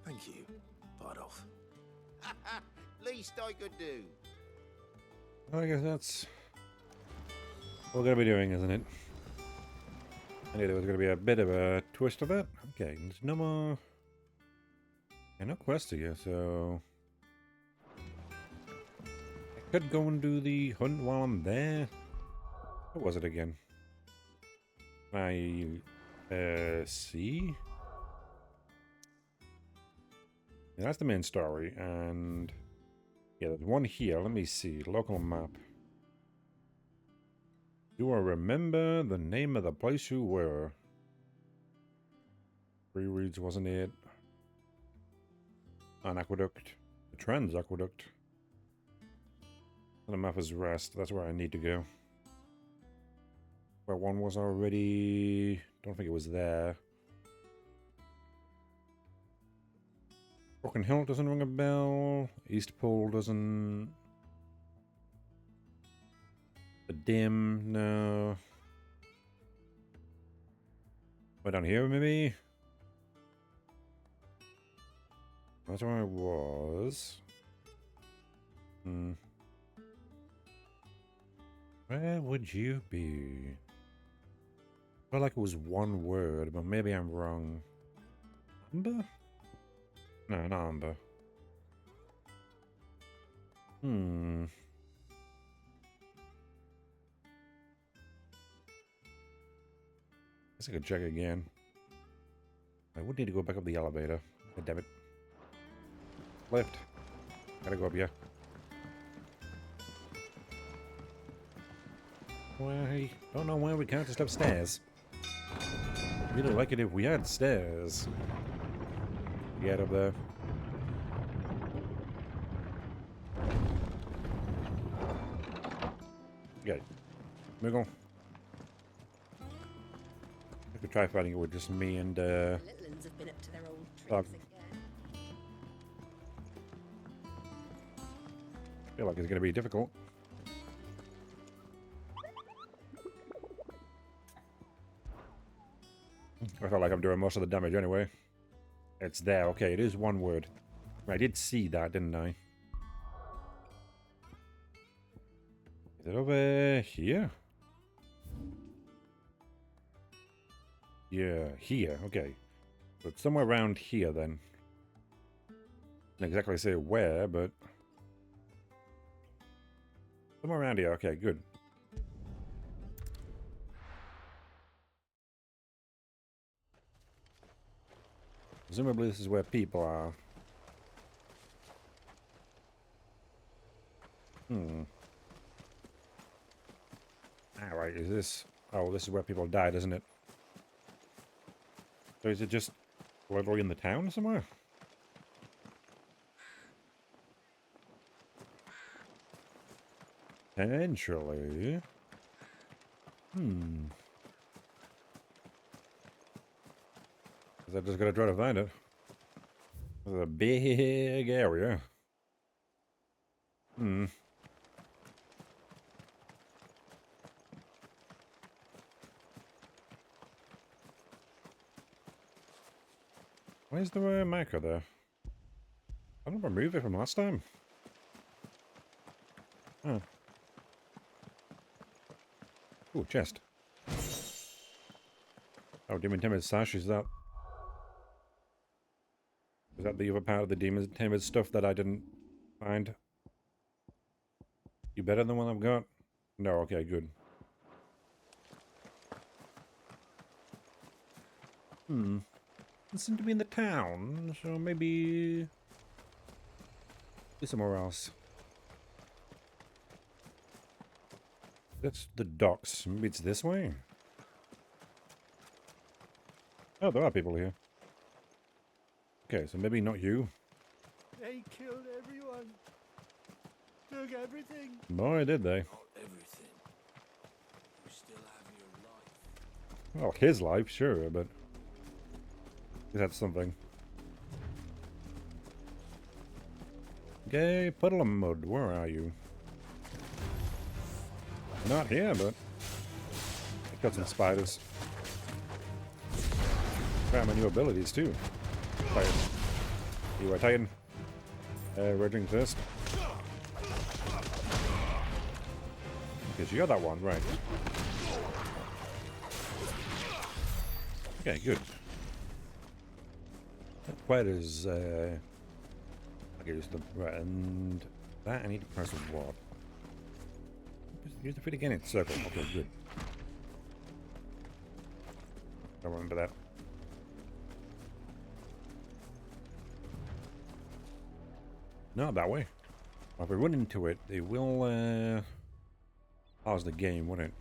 Thank you, Bardolph. Least I could do. I guess that's what we're going to be doing, isn't it? I knew there was going to be a bit of a twist to that. Okay, there's no more... no quest here, so... I could go and do the hunt while I'm there. What was it again? See? Yeah, that's the main story, and... yeah, there's one here. Let me see. Local map. Do I remember the name of the place you were? Three Reeds, wasn't it? An aqueduct. A trans aqueduct. And the map is Rest. That's where I need to go. Where one was already... don't think it was there. Broken Hill doesn't ring a bell. East Pole doesn't... The Dim, no. Way down here, maybe? That's where I was. Where would you be? I felt like it was one word, but maybe I'm wrong. Amber? No, not Amber. Guess I could check again. I would need to go back up the elevator. God damn it. Lift. Gotta go up here. Why? Don't know why we can't just upstairs. Really like it if we had stairs. Get up there. Okay. Muggle. I could try fighting it with just me and Little ones have been up to their old tricks again. I feel like it's gonna be difficult. I feel like I'm doing most of the damage anyway. It's there. Okay, it is one word. I did see that, didn't I? Is it over here? Yeah, here. Okay. So it's somewhere around here then. Can't exactly say where, but... somewhere around here. Okay, good. Presumably this is where people are. Alright, is this... oh, this is where people died, isn't it? So is it just literally in the town somewhere? Potentially. I just gotta try to find it. It's a big area. Where's the marker there? I don't remove it from last time. Oh. Ooh, chest. Oh, Demon Timid Sash, is that... is that the other part of the Demon Timid stuff that I didn't find? You better than what I've got? No, okay, good. Doesn't seem to be in the town, so maybe... be somewhere else. That's the docks. Maybe it's this way? Oh, there are people here. Okay, so maybe not you. They killed everyone. Took everything. Boy, did they. Not everything. You still have your life. Well, his life, sure, but that's something. Okay, puddle of mud, where are you? Not here, but I got some spiders. Try my new abilities too. Titan. You are Titan. Raging Fist. Because you got that one, right. Okay, good. Not quite as, I use the, right, and that I need to press what? Use the feet again in circle. Okay, good. Don't remember that. Not that way. Well, if we run into it, they will pause the game, wouldn't it?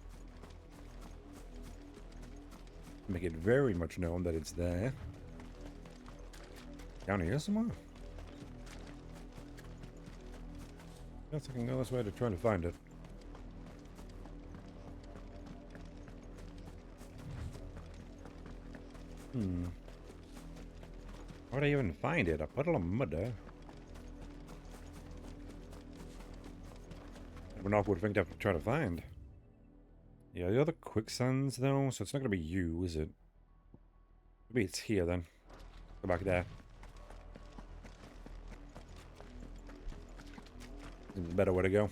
Make it very much known that it's there. Down here somewhere? Guess I can go this way to try to find it. How would I even find it? A puddle of mud there. An awkward thing to have to try to find. Yeah, the other quicksands though, so it's not going to be you, is it? Maybe it's here then. Go back there. Seems a better way to go.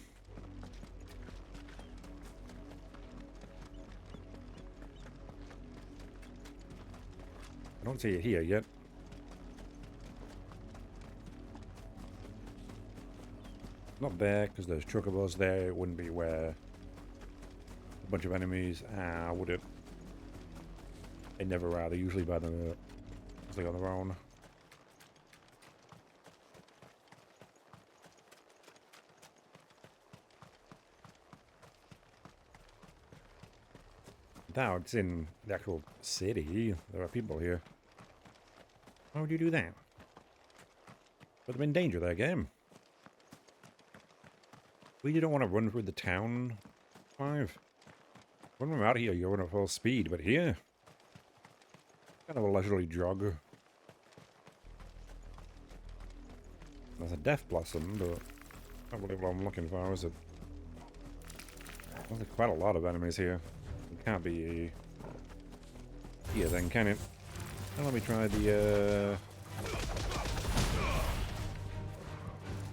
I don't see it here yet. Not there, because there's chocobos there. It wouldn't be where a bunch of enemies are, would it? They never are. They're usually by the, usually on their own. Now it's in the actual city. There are people here. Why would you do that? Put them in danger there, game. Well, you don't want to run through the town, 5. When we're out here, you're running at full speed, but here, kind of a leisurely jog. There's a death blossom, but not really what I'm looking for, is it? There's quite a lot of enemies here. It can't be here then, can it? Now let me try the,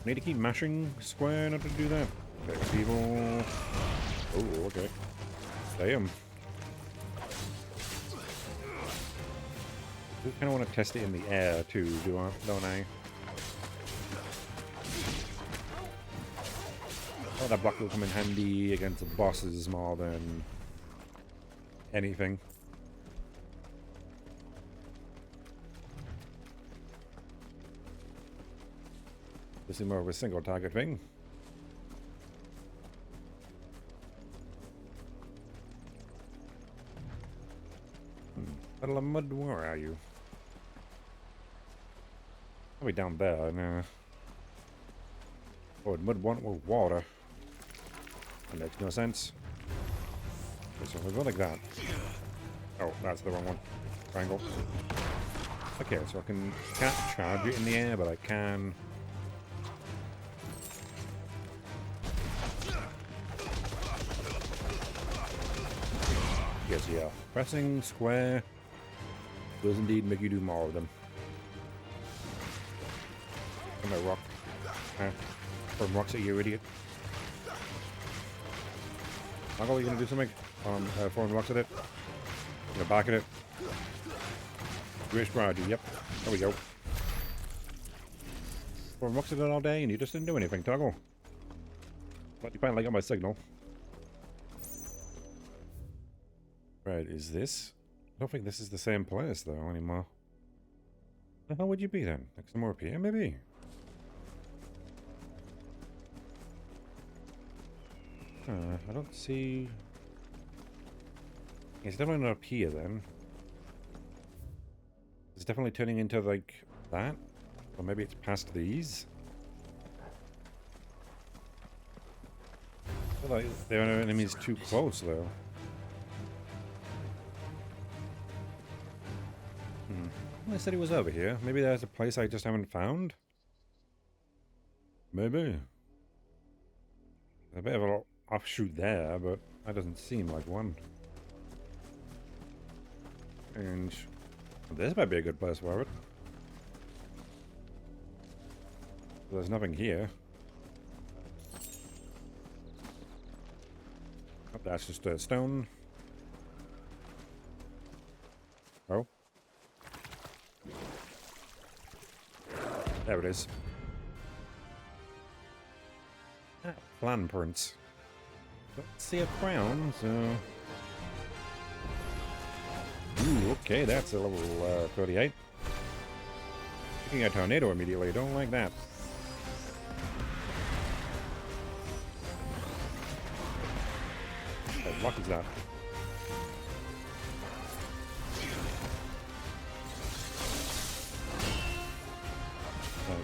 need to keep mashing square in order to do that. Okay, people. Oh, okay. Damn. I kind of want to test it in the air too, don't I? Oh, that block will come in handy against the bosses more than anything. This is more of a single target thing. Puddle of mud, where are you? Probably down there, no. Oh, mud want with water. That makes no sense. Okay, so we go like that. Oh, that's the wrong one. Triangle. Okay, so I can't charge it in the air, but I can. Yes, yeah. Pressing square does indeed make you do more of them. Come on, rock. From rocks at you, idiot. Michael, you gonna do something? Throwing rocks at it? Gonna back at it? British Brady, yep. There we go. Throwing rocks at it all day and you just didn't do anything, Toggle. But you finally got my signal. Right, is this? I don't think this is the same place, though, anymore. The hell would you be, then? Like somewhere up here, maybe? I don't see... It's definitely not up here, then. It's definitely turning into, like, that. Or maybe it's past these. I feel like there are enemies too close, though. I said he was over here. Maybe there's a place I just haven't found? Maybe. A bit of an offshoot there, but that doesn't seem like one. And this might be a good place for it. There's nothing here. Oh, that's just a stone. Oh. There it is. Ah, plan prints. Don't see a crown, so... Ooh, okay, that's a level 38. Picking a tornado immediately, don't like that. What block is that?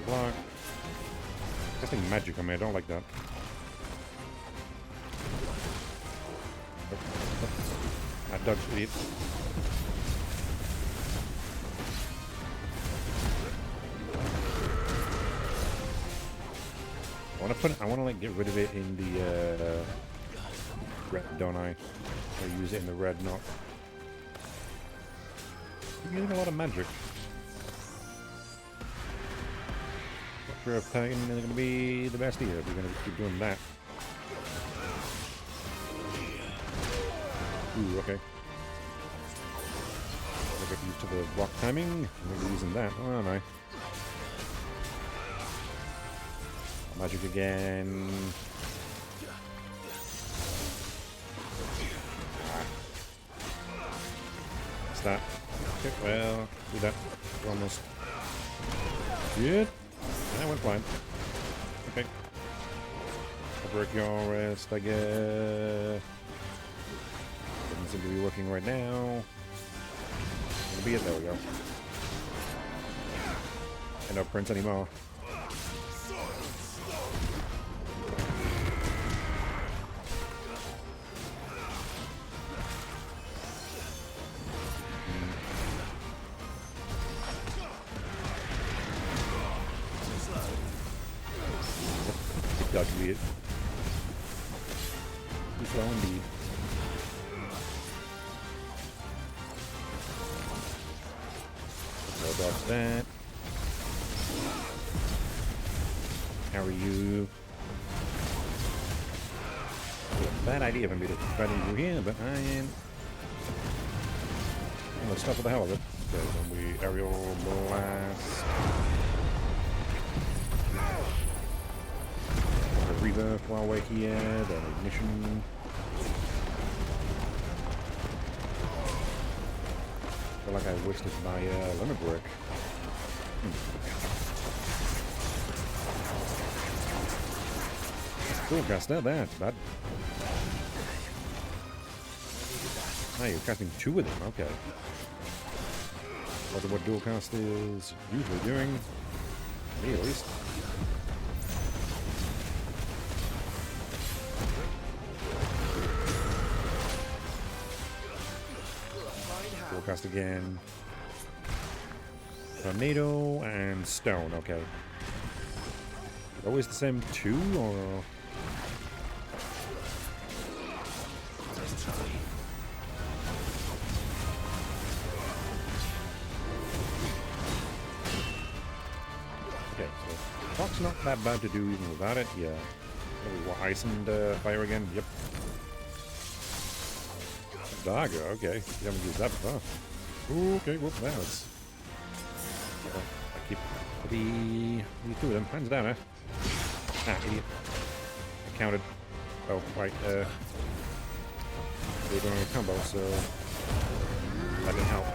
Block. Casting magic on me, I don't like that. I dodged it. I wanna like get rid of it in the red, don't I? Or use it in the red, not. I'm using a lot of magic. Not sure if Titan is going to be the best here if you're going to keep doing that. Ooh, okay. I'll get used to the block timing. Maybe using that. Oh no. Magic again. What's that? Okay, well, do that. Almost. Good. I went blind. Okay. I'll break your wrist, I guess. Doesn't seem to be working right now. Gonna be it. There we go. And no prints anymore. Dodge it. Too slow indeed. No dodge that. How are you? Bad idea for me to try to do here, but I am. Let's stop with the hell of it. Okay, then we aerial blast. Reverb while we're here, then ignition. I feel like I wasted my limit brick. Cool caster, that's bad. Ah, you're casting two of them, okay. That's what dual cast is usually doing. Me at least. Cast again. Tornado and stone, okay. Always the same two, or? Okay, so rock's not that bad to do even without it, yeah. Oh, what, ice and fire again? Yep. Dagger, okay. You haven't used that before. Okay, whoop, that was. I keep the two of them. Hands down, eh? Ah, idiot. I counted. Oh, right, they're doing a combo, so that didn't help.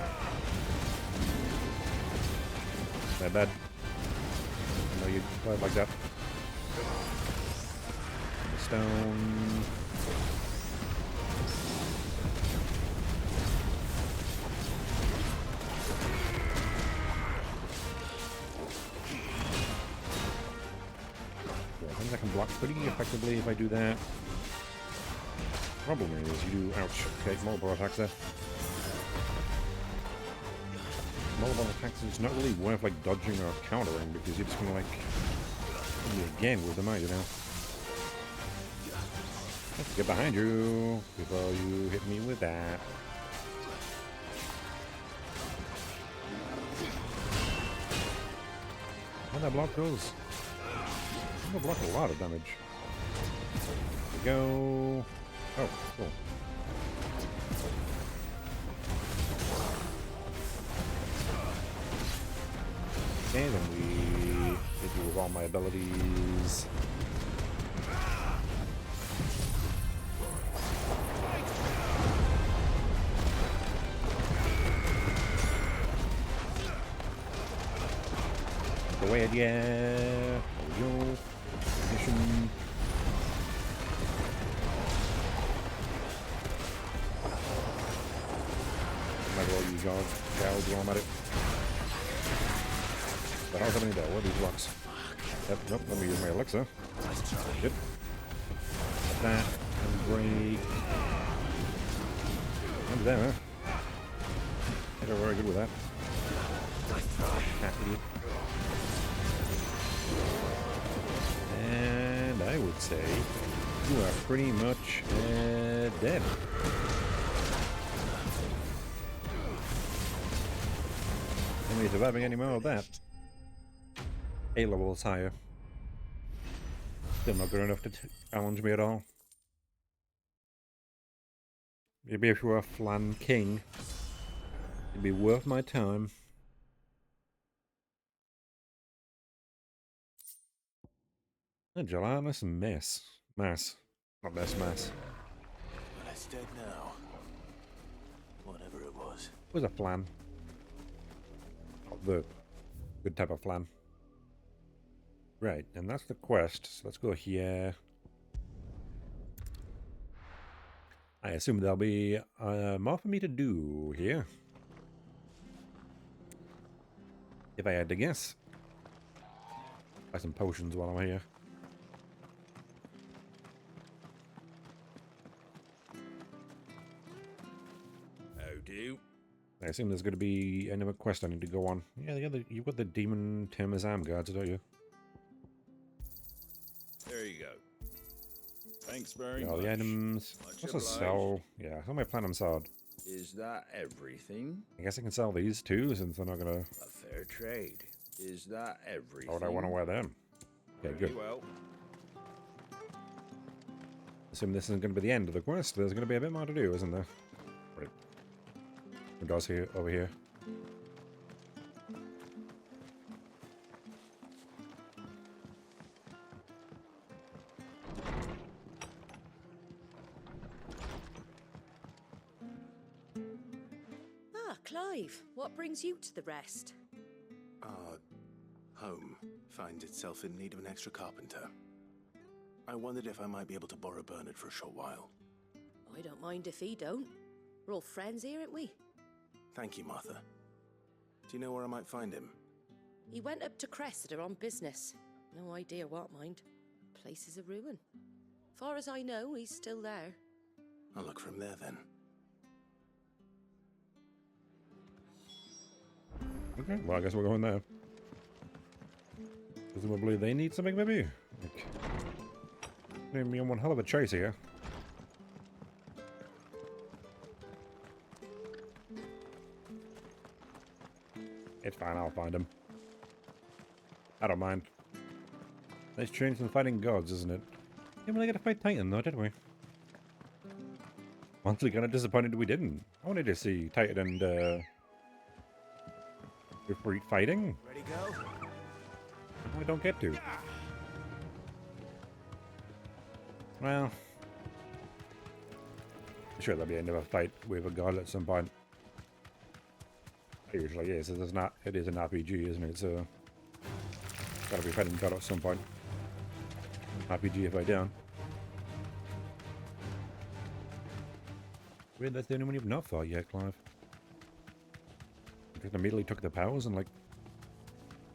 That bad. I know you play it like that. Stone. I can block pretty effectively if I do that. Problem is, you do, ouch, okay, multiple attacks there. Mobile attacks are just not really worth like dodging or countering because you're just gonna like hit me again with them, you know. Let's get behind you before you hit me with that. And that block goes. I'm gonna block a lot of damage. There we go. Oh, cool. Okay, then we hit you with all my abilities. Go ahead, yeah. There we go. Mission. Might as well use gouge while I'm at it. The hell's happening there? What are these rocks? Yep, nope, let me use my elixir. Good. Got that. And break. Under there, huh? I did very good with that. Happy. And I would say you are pretty much dead. Am I surviving any more of that? 8 levels higher. Still not good enough to challenge me at all. Maybe if you were a Flan King, it'd be worth my time. A gelatinous mess. Mass. Not mess, mass. Well, it's dead now. Whatever it was. It was a flan. Oh, the good type of flan. Right, and that's the quest. So let's go here. I assume there'll be more for me to do here. If I had to guess. Buy some potions while I'm here. I assume there's going to be another quest I need to go on. Yeah, you've got the demon Termazam guards, don't you? There you go. Thanks very All much. the items. Much What's a obliged. sell? Yeah, how am I platinum sword? Is that everything? I guess I can sell these too, since they're not going to... A fair trade. Is that everything? How would I want to wear them? Okay, good. Very well. Assume this isn't going to be the end of the quest. There's going to be a bit more to do, isn't there? Right. Windows here, over here. Ah, Clive, what brings you to the rest? Home finds itself in need of an extra carpenter. I wondered if I might be able to borrow Bernard for a short while. I don't mind if he don't. We're all friends here, aren't we? Thank you, Martha. Do you know where I might find him? He went up to Cressida on business. No idea what, mind. Place is a ruin. Far as I know, he's still there. I'll look for him there then. Okay, well, I guess we're going there. Presumably they need something, maybe? Like, maybe me on one hell of a chase here. It's fine, I'll find him. I don't mind. Nice change from fighting gods, isn't it? Didn't really get to fight Titan, though, did we? Honestly, kind of disappointed we didn't. I wanted to see Titan and, Ifrit fighting. Ready, go? I don't get to. Well, sure there'll be another fight with a god at some point. It usually is. It is not. It is an RPG, isn't it? So gotta be fighting god at some point. RPG if I don't. Weird, that's the only one you've not fought yet, Clive. Just immediately took the powers and like.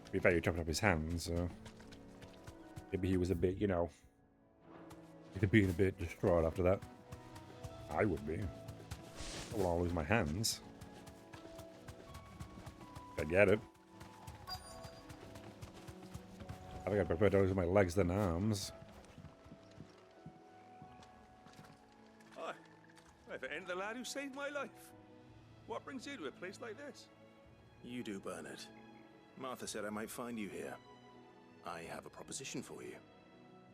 To be fair, you chopped off his hands, so maybe he was a bit, you know, being a bit distraught after that. I would be. I will all lose my hands. I get it. I think I prefer to use my legs than arms. Hi. If it ain't the lad who saved my life. What brings you to a place like this? You do, Bernard. Martha said I might find you here. I have a proposition for you.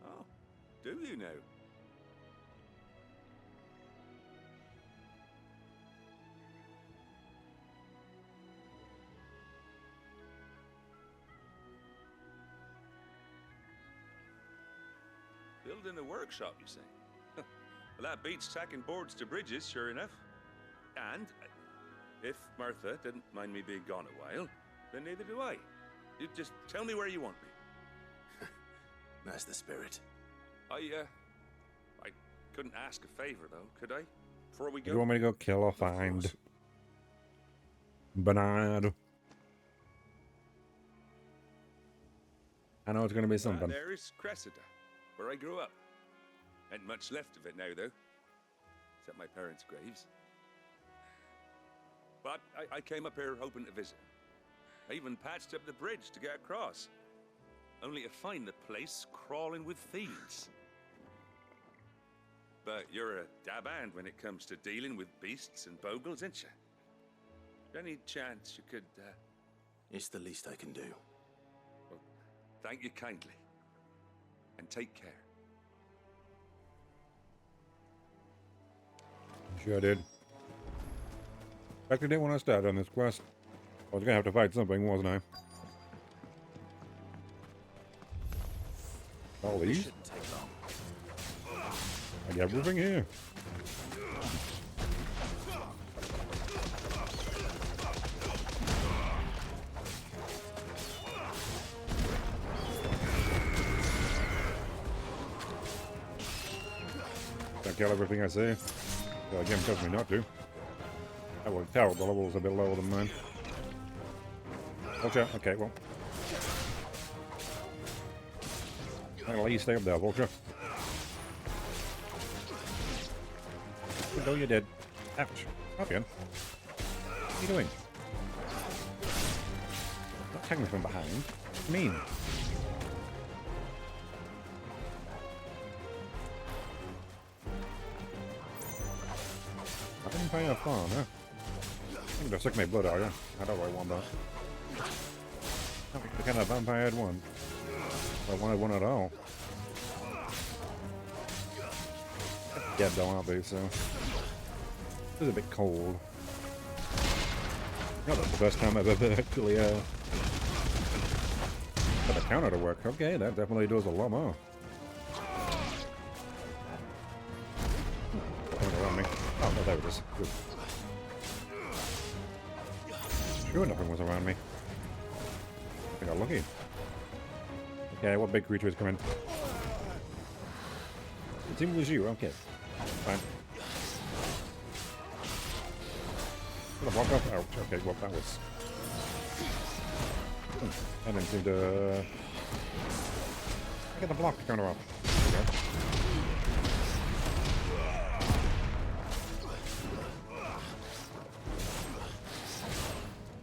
Oh, do you now? Building a workshop, you say? Well, that beats tacking boards to bridges, sure enough. And if Martha didn't mind me being gone a while, then neither do I. You just tell me where you want me. That's the spirit. I couldn't ask a favor, though, could I? Before we go? You want me to go kill or find Bernard? I know it's going to be something. There is Cressida, where I grew up. Ain't much left of it now, though. Except my parents' graves. But I came up here hoping to visit. I even patched up the bridge to get across. Only to find the place crawling with thieves. But you're a dab hand when it comes to dealing with beasts and bogles, ain't you? Any chance you could, It's the least I can do. Well, thank you kindly. And take care. Sure did. In fact, I didn't want to start on this quest. I was going to have to fight something, wasn't I? All these? Shouldn't take long. I got everything here. Don't kill everything I see. Well, again, tells me not to. That was terrible. The level's a bit lower than mine. Vulture. Okay, well. I'll let you stay up there, Vulture. Oh, you did. Ouch. Up again. What are you doing? Not taking me from behind. What do you mean? I didn't pay enough fun, huh? I'm gonna suck my blood out, yeah? I don't really want that. The kind of vampire I had one. I wanted one at all. Dead though, aren't they? So it's a bit cold. Not the first time I've ever actually got a counter to work. Okay, that definitely does a lot more. Coming around me. Oh no, there it is. Good. Sure, nothing was around me. I think I'm lucky. Okay, what big creature is coming? It seemed it was you. Okay, fine. Put a block up. Ouch. Okay, well that was. I didn't seem to get the block to counter off. There we go.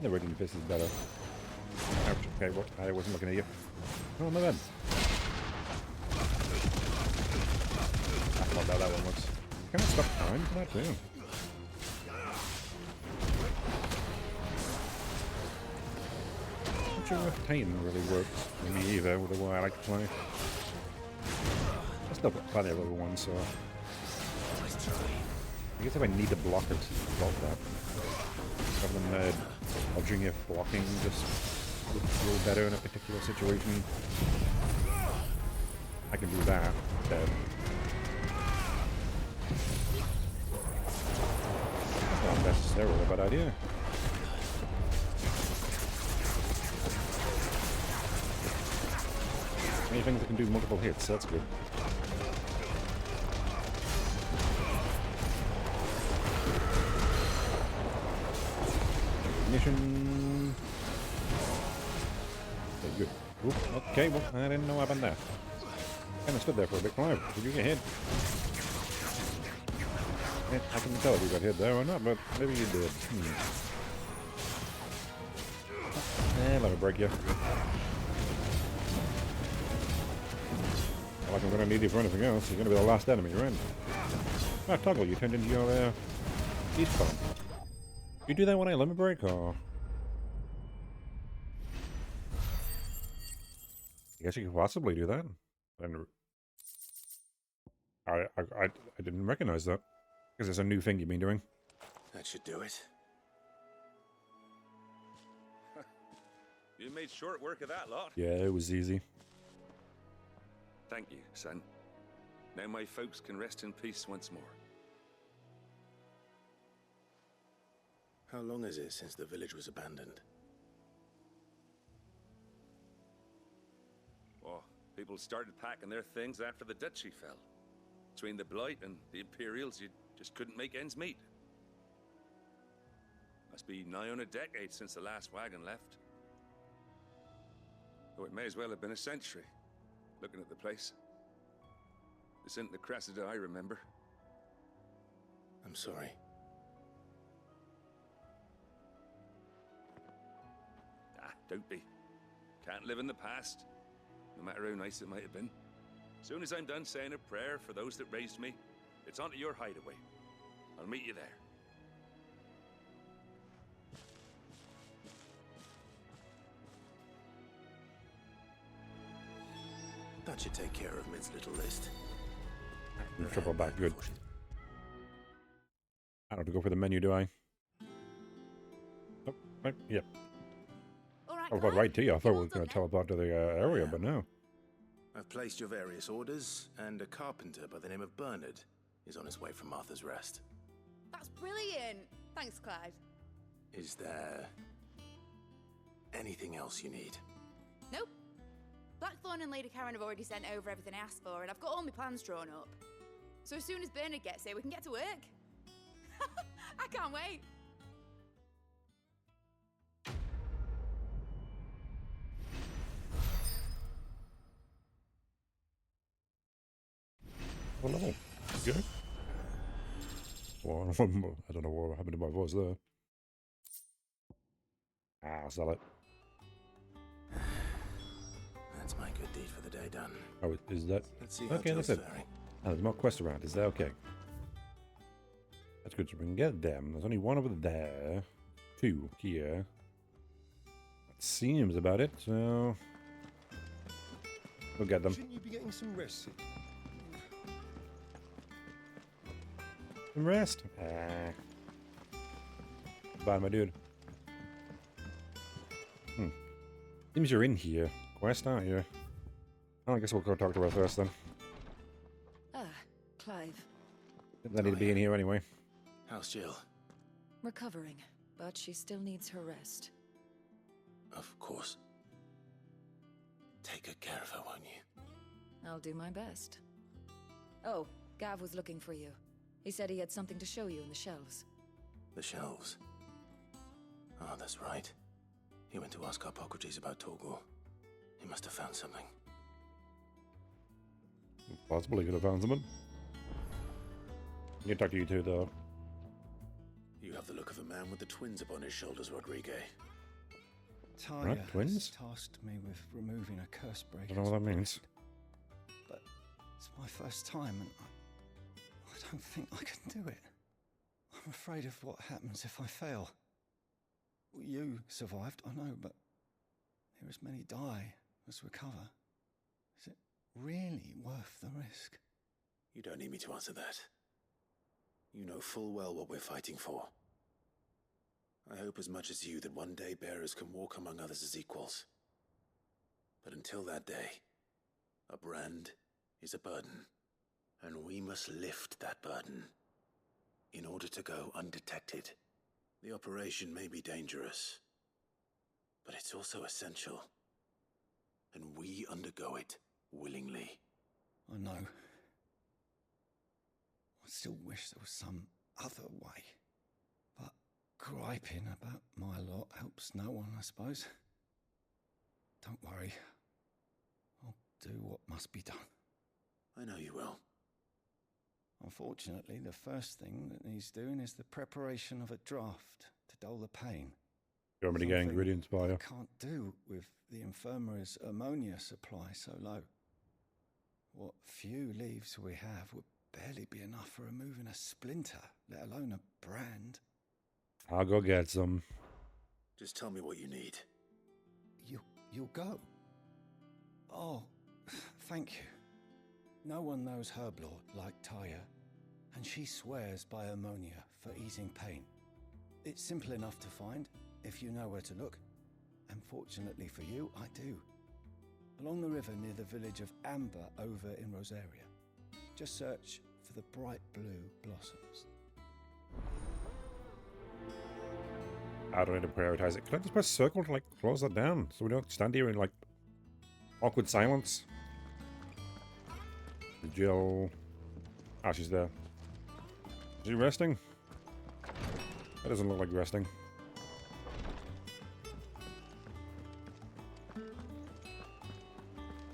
The radiant fist is better. Ouch. Okay, what? I wasn't looking at you. Oh, my bad. I thought that one was. Can I stop time for that too? I'm not sure if Titan really works for me either with the way I like to play. I still got plenty of other ones, so I guess if I need to block it, block that. Rather than dodging if blocking just would feel better in a particular situation. I can do that instead. That's not necessarily a bad idea. Many things that can do multiple hits, that's good. Ignition. Okay, good. Oop, okay, well, I didn't know what happened there. Kind of stood there for a bit. Clive, did you get hit? I can tell if you got hit there or not, but maybe you did. Let me break you. Not like I'm gonna need you for anything else. You're gonna be the last enemy you're in. Ah, Toggle, you turned into your beast form. You do that when I limit break, or? I guess you could possibly do that. And I didn't recognize that. Because it's a new thing you've been doing. That should do it. You made short work of that lot. Yeah, it was easy. Thank you, son. Now my folks can rest in peace once more. How long is it since the village was abandoned? Oh, people started packing their things after the duchy fell. Between the Blight and the Imperials, you just couldn't make ends meet. Must be nigh on a decade since the last wagon left. Oh, it may as well have been a century, looking at the place. This isn't the Cressida I remember. I'm sorry. Ah, don't be. Can't live in the past, no matter how nice it might have been. Soon as I'm done saying a prayer for those that raised me, it's onto your hideaway. I'll meet you there. That should take care of Mid's little list. Triple back, good. I don't have to go for the menu, do I? Oh, right, yep. I was about right to you. I thought we were going to teleport to the area, but no. I've placed your various orders, and a carpenter by the name of Bernard is on his way from Martha's Rest. That's brilliant. Thanks, Clyde. Is there anything else you need? Nope. Blackthorn and Lady Karen have already sent over everything I asked for, and I've got all my plans drawn up. So as soon as Bernard gets here, we can get to work. I can't wait. Oh no. Good. Well, I don't know what happened to my voice there. Ah, I'll sell it. That's my good deed for the day done. Oh, is that... Let's see how okay, that's Joe's it. faring. Oh, there's more quests around. Is that okay? That's good, so we can get them. There's only one over there. Two here. That seems about it, so... we'll get them. Shouldn't you be getting some rest? Some rest? Ah. Bye, my dude. Seems you're in here. Quest, aren't you? Oh, I guess we'll go talk to her first then. Ah, Clive. They need to be in here anyway. How's Jill? Recovering, but she still needs her rest. Of course. Take good care of her, won't you? I'll do my best. Oh, Gav was looking for you. He said he had something to show you in the shelves. The shelves? Ah, that's right. He went to ask Hippocrates about Torgor. He must have found something. Possibly could have found someone. I can talk to you too, though. You have the look of a man with the twins upon his shoulders, Rodrigue. Talia Right, twins? has tasked me with removing a curse break. I don't know what that means. But it's my first time, and I don't think I can do it. I'm afraid of what happens if I fail. You survived, I know, but there as many die as recover. Is it really worth the risk? You don't need me to answer that. You know full well what we're fighting for. I hope as much as you that one day bearers can walk among others as equals. But until that day, a brand is a burden, and we must lift that burden in order to go undetected. The operation may be dangerous, but it's also essential, and we undergo it willingly. I know. I still wish there was some other way. But griping about my lot helps no one, I suppose. Don't worry. I'll do what must be done. I know you will. Unfortunately, the first thing that needs doing is the preparation of a draft to dull the pain. You want me to get Something ingredients by you? I can't do with the infirmary's ammonia supply so low. What few leaves we have would barely be enough for removing a splinter, let alone a brand. I'll go get some. Just tell me what you need. You'll go? Oh, thank you. No one knows herb lore like Taya, and she swears by ammonia for easing pain. It's simple enough to find, if you know where to look. And fortunately for you, I do. Along the river near the village of Amber over in Rosaria. Just search for the bright blue blossoms. I don't need to prioritize it. Can I just press circle to like close that down so we don't stand here in like awkward silence? Jill. Ah, she's there. Is she resting? That doesn't look like resting.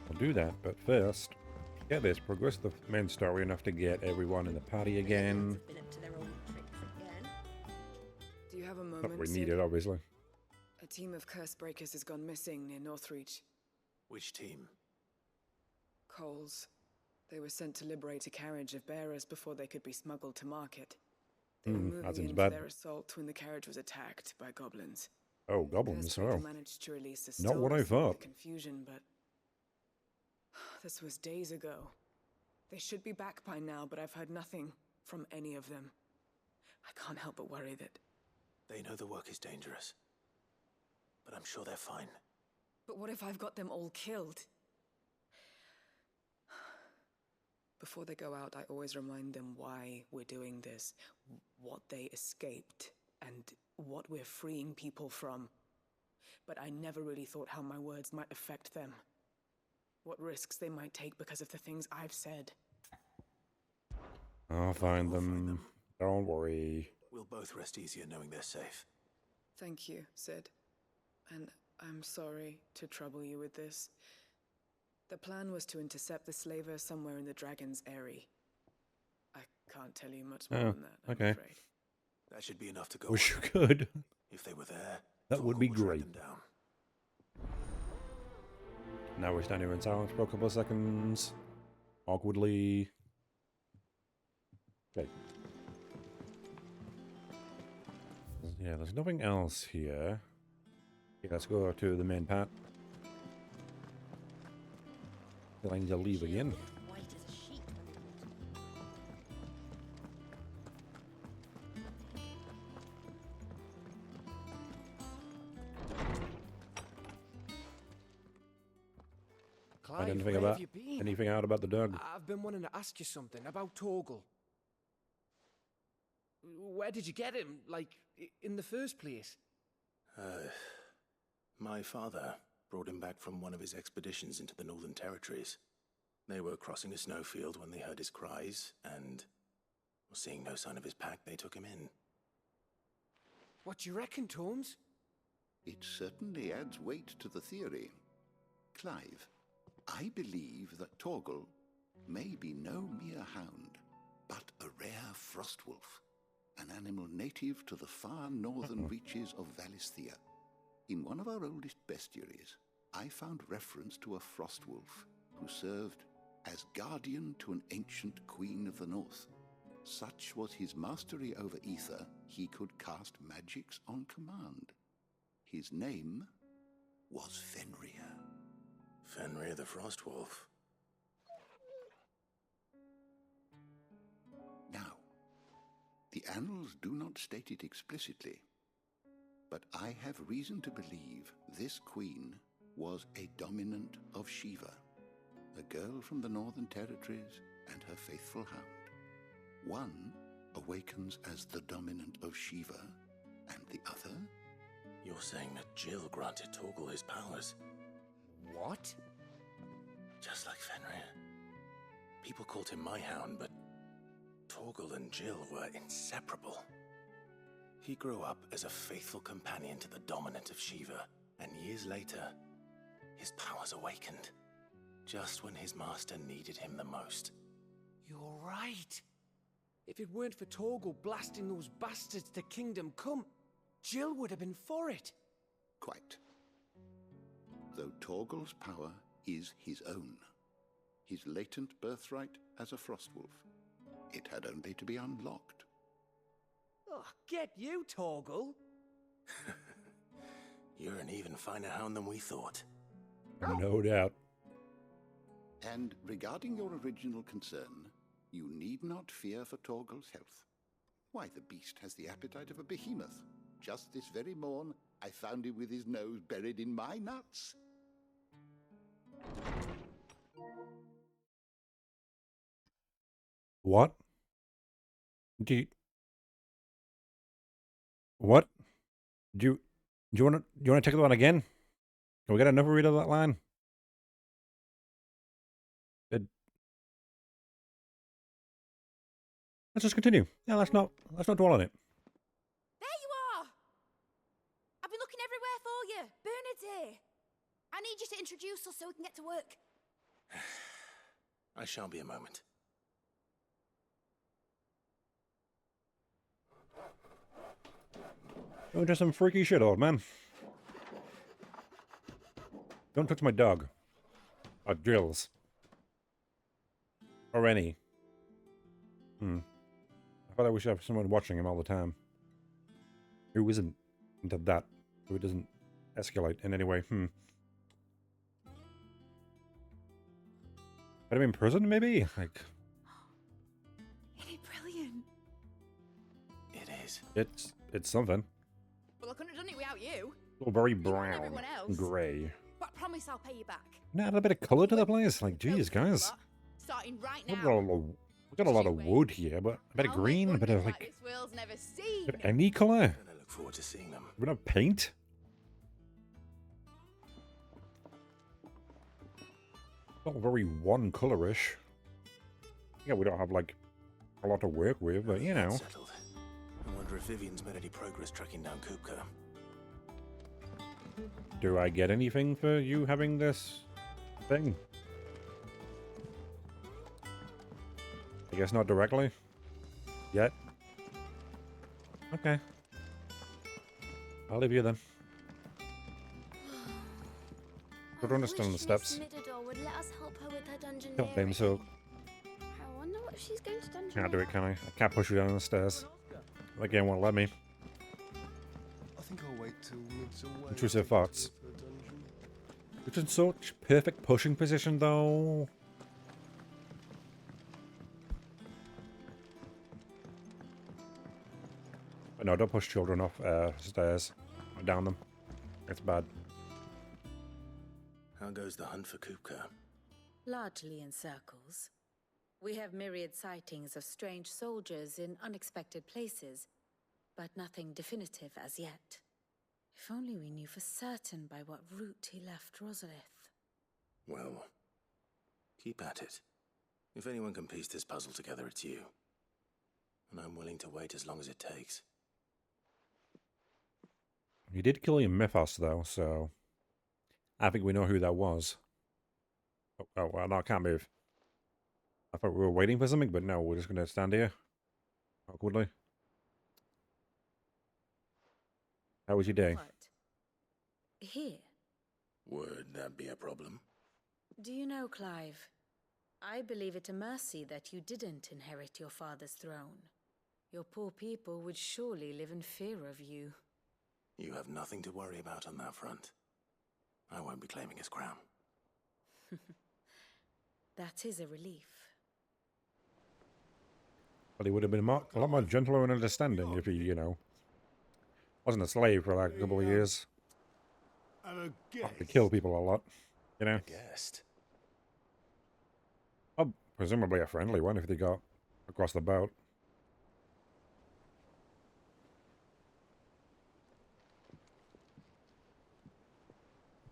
I'll do that, but first, get this, progress the main story enough to get everyone in the party again. Do you have a Not moment, we Sid? need it, obviously. A team of curse breakers has gone missing near Northreach. Which team? Coles. They were sent to liberate a carriage of bearers before they could be smuggled to market. They were that moving seems in bad. for their assault when the carriage was attacked by goblins. Oh, goblins, Curse breaker oh. managed to release the Not what I stores amid thought. the confusion, but this was days ago. They should be back by now, but I've heard nothing from any of them. I can't help but worry that... They know the work is dangerous. But I'm sure they're fine. But what if I've got them all killed? Before they go out, I always remind them why we're doing this, what they escaped, and what we're freeing people from. But I never really thought how my words might affect them. What risks they might take because of the things I've said. I'll find them. Don't worry. We'll both rest easier knowing they're safe. Thank you, Sid. And I'm sorry to trouble you with this. The plan was to intercept the slaver somewhere in the Dragon's Eyrie. I can't tell you much more than that, I'm afraid. That should be enough to go. Wish you could. If they were there, That would be great. them down. Now we're standing here in silence for a couple of seconds. Awkwardly. Okay. Yeah, there's nothing else here. Okay, let's go to the main part. I need to leave again. Clive, Anything where about have you been? anything out about the dog? I've been wanting to ask you something about Torgal. Where did you get him? Like, in the first place? My father brought him back from one of his expeditions into the Northern Territories. They were crossing a snowfield when they heard his cries, and, seeing no sign of his pack, they took him in. What do you reckon, Torms? It certainly adds weight to the theory. Clive, I believe that Torgal may be no mere hound, but a rare frostwolf, an animal native to the far northern reaches of Valisthea. In one of our oldest bestiaries, I found reference to a frostwolf who served as guardian to an ancient queen of the north. Such was his mastery over ether, he could cast magics on command. His name was Fenrir. Fenrir the Frostwolf. Now, the annals do not state it explicitly, but I have reason to believe this queen was a dominant of Shiva, a girl from the Northern Territories and her faithful hound. One awakens as the dominant of Shiva, and the other... You're saying that Jill granted Torgal his powers? What? Just like Fenrir. People called him my hound, but Torgal and Jill were inseparable. He grew up as a faithful companion to the dominant of Shiva, and years later, his powers awakened, just when his master needed him the most. You're right. If it weren't for Torgal blasting those bastards to Kingdom Come, Jill would have been for it. Quite. Though Torgal's power is his own, his latent birthright as a Frostwolf, it had only to be unlocked. Oh, get you, Torgal. You're an even finer hound than we thought. No doubt. And regarding your original concern, you need not fear for Torgal's health. Why, the beast has the appetite of a behemoth. Just this very morn, I found him with his nose buried in my nuts. What? What? Do you want to take that one again? Can we get another read of that line? Let's just continue. Yeah, let's not dwell on it. There you are! I've been looking everywhere for you. Bernard's here. I need you to introduce us so we can get to work. I shan't be a moment. You're into some freaky shit, old man. Don't touch my dog. Or drills. Or any. I thought I wish I have someone watching him all the time. Who isn't into that. Who it doesn't escalate in any way. Put him in prison, maybe? Like... Isn't it brilliant? It is. It's something. Well, I couldn't have done it without you. All very You and brown. everyone else. Grey. But I promise I'll pay you back. Now, add a bit of colour to the place. Like, geez, guys. Starting right We've now. got a lot of wood here, but a bit of green, a bit of like... This world's never seen. Bit of any colour. And I look forward to seeing them. A bit of paint. Not very one colourish. Yeah, we don't have like a lot to work with, but you know. Settled. I wonder if Vivian's made any progress tracking down Kupka. Do I get anything for you having this thing? I guess not directly. Yet. Okay. I'll leave you then. Don't understand the steps. Mastodon would let us help her with her dungeon. God damn so. I wonder what she's going to dungeon. Can't do it, can I? I can't push you down the stairs. The game won't let me. I think I'll wait till Mid's away. Intrusive thoughts. Which is such perfect pushing position, though. But no, don't push children off stairs. Or down them. It's bad. How goes the hunt for Kupka? Largely in circles. We have myriad sightings of strange soldiers in unexpected places, but nothing definitive as yet. If only we knew for certain by what route he left Rosalith. Well, keep at it. If anyone can piece this puzzle together, it's you. And I'm willing to wait as long as it takes. He did kill your Mythos, though, so... I think we know who that was. Oh, well, no, I can't move. I thought we were waiting for something, but no, we're just going to stand here. Awkwardly. How was your day? What? Here? Would that be a problem? Do you know, Clive? I believe it a mercy that you didn't inherit your father's throne. Your poor people would surely live in fear of you. You have nothing to worry about on that front. I won't be claiming his crown. That is a relief. Well, he would have been a lot more gentler and understanding if he, you know, wasn't a slave for like a couple of years. He killed people a lot, you know. Guessed. Oh, presumably a friendly one if they got across the boat.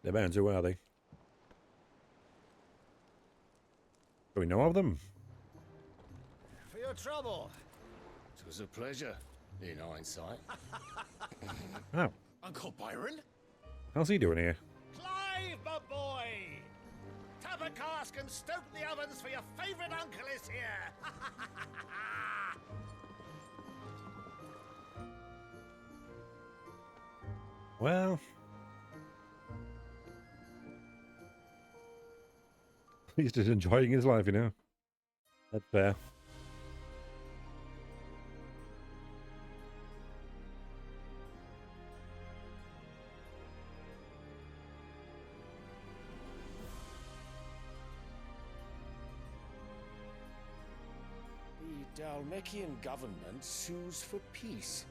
The bands, who are they? Do we know of them? For your trouble. It was a pleasure, in hindsight. Oh. Uncle Byron? How's he doing here? Clive, my boy! Tap a cask and stoke the ovens for your favourite uncle is here! Well, He's just enjoying his life, you know. That's fair. The Dalmekian government sues for peace.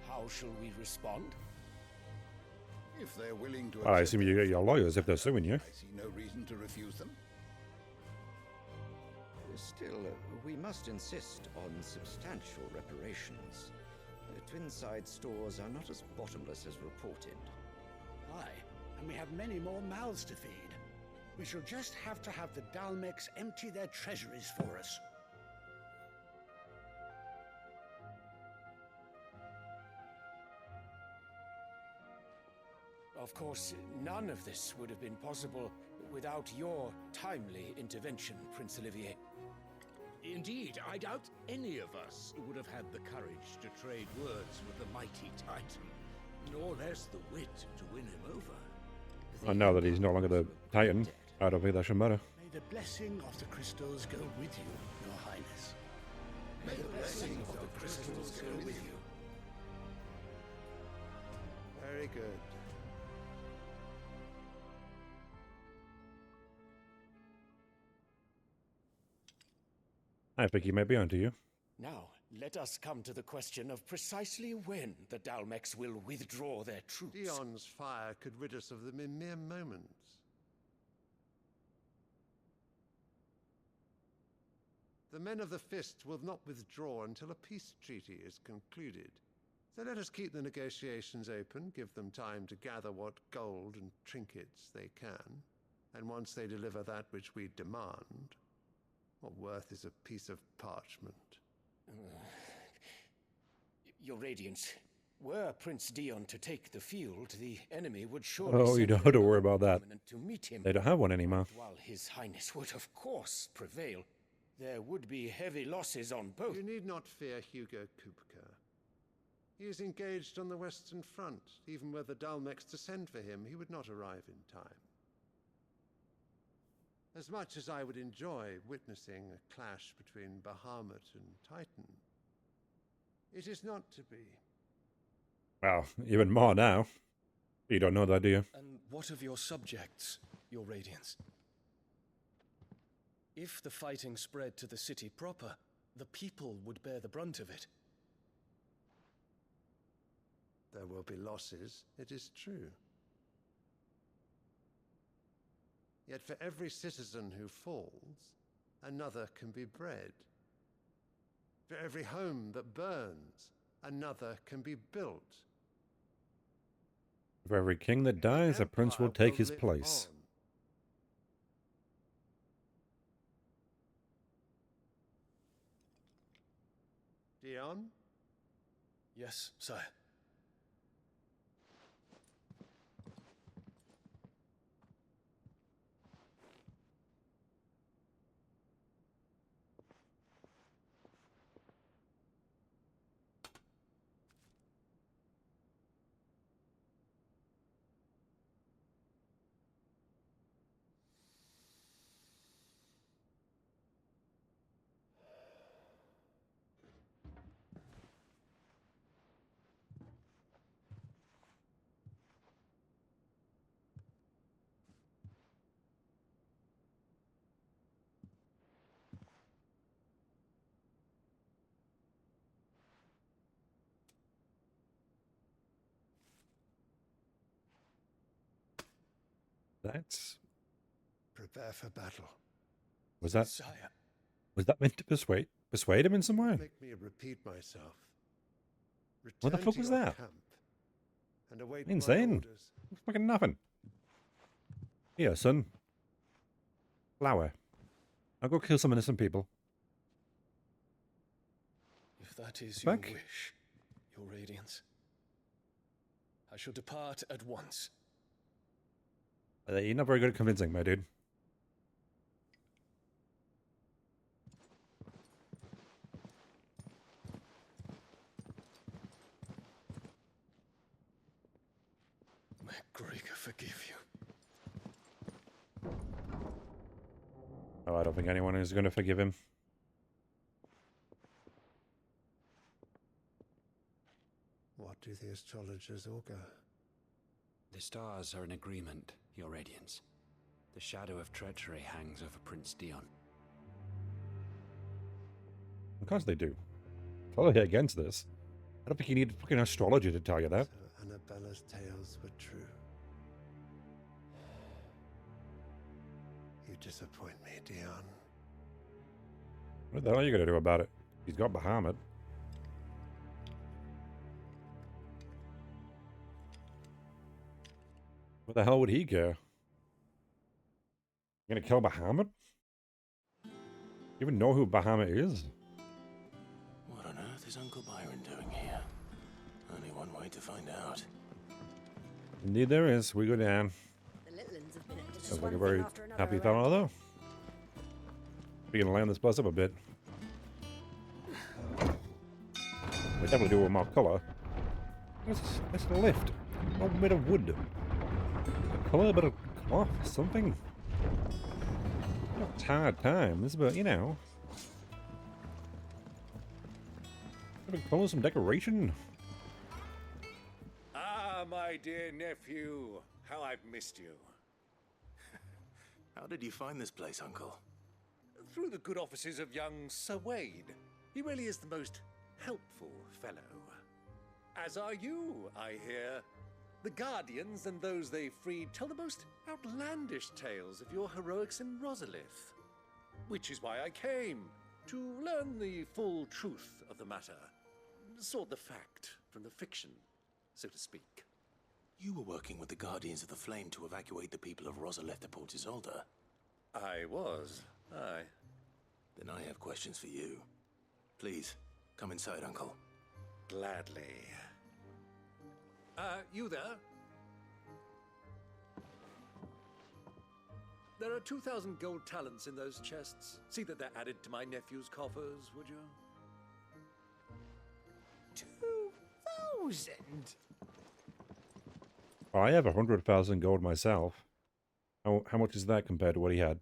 How shall we respond? If they're willing to Well, I assume you get your lawyers if they're suing you. I see no reason to refuse them. Still, we must insist on substantial reparations. The Twinside stores are not as bottomless as reported. Aye, and we have many more mouths to feed. We shall just have to have the Dalmex empty their treasuries for us. Of course, none of this would have been possible without your timely intervention, Prince Olivier. Indeed, I doubt any of us would have had the courage to trade words with the mighty Titan, nor less the wit to win him over. And now that he's no longer the Titan, I don't think that should matter. May the blessing of the crystals go with you, Your Highness. May the blessing of the crystals go with you. Very good. I think he may be onto you. Now, let us come to the question of precisely when the Dalmex will withdraw their troops. Dion's fire could rid us of them in mere moments. The men of the Fist will not withdraw until a peace treaty is concluded. So let us keep the negotiations open, give them time to gather what gold and trinkets they can, and once they deliver that which we demand, what worth is a piece of parchment? Your Radiance, were Prince Dion to take the field, the enemy would surely Oh, you don't have to worry about that. to meet him. They don't have one anymore. While His Highness would, of course, prevail, there would be heavy losses on both. You need not fear Hugo Kupka. He is engaged on the Western Front. Even were the Dalmex to send for him, he would not arrive in time. As much as I would enjoy witnessing a clash between Bahamut and Titan, it is not to be. Well, even more now. You don't know that, do you? And what of your subjects, Your Radiance? If the fighting spread to the city proper, the people would bear the brunt of it. There will be losses, it is true. Yet for every citizen who falls, another can be bred. For every home that burns, another can be built. For every king that dies, a prince will take his place. Dion? Yes, sire. That's... Prepare for battle. Was that... Sire. Was that meant to persuade him in some way? Make me repeat myself. What the Return fuck to was your that? camp and await my Insane. orders. Fucking nothing. Here, son. Flower. I'll go kill some innocent people. If that is Back? your wish, Your Radiance, I shall depart at once. You're not very good at convincing, my dude. May Gregor forgive you. I don't think anyone is going to forgive him. What do the astrologers augur? The stars are in agreement, Your Radiance. The shadow of treachery hangs over Prince Dion. Of course they do. Totally against this. I don't think you need a fucking astrologer to tell you that. So Annabella's tales were true. You disappoint me, Dion. What the hell are you going to do about it? He's got Bahamut. What the hell would he care? You gonna kill Bahamut? You even know who Bahamut is? What on earth is Uncle Byron doing here? Only one way to find out. Indeed there is. We go down. The little ones have been at Sounds like a very happy fellow, though. We're gonna land this place up a bit. We definitely do with more colour. It's a lift. All made of wood. A colour, a bit of cloth, something. Not hard times, but you know. Maybe colour, some decoration. Ah, my dear nephew. How I've missed you. How did you find this place, Uncle? Through the good offices of young Sir Wade. He really is the most helpful fellow. As are you, I hear. The Guardians and those they freed tell the most outlandish tales of your heroics in Rosalith. Which is why I came, to learn the full truth of the matter. Sort the fact from the fiction, so to speak. You were working with the Guardians of the Flame to evacuate the people of Rosalith to Port Isolde. I was, aye. Then I have questions for you. Please, come inside, Uncle. Gladly. You there? There are 2,000 gold talents in those chests. See that they're added to my nephew's coffers, would you? 2,000? Well, I have 100,000 gold myself. How much is that compared to what he had?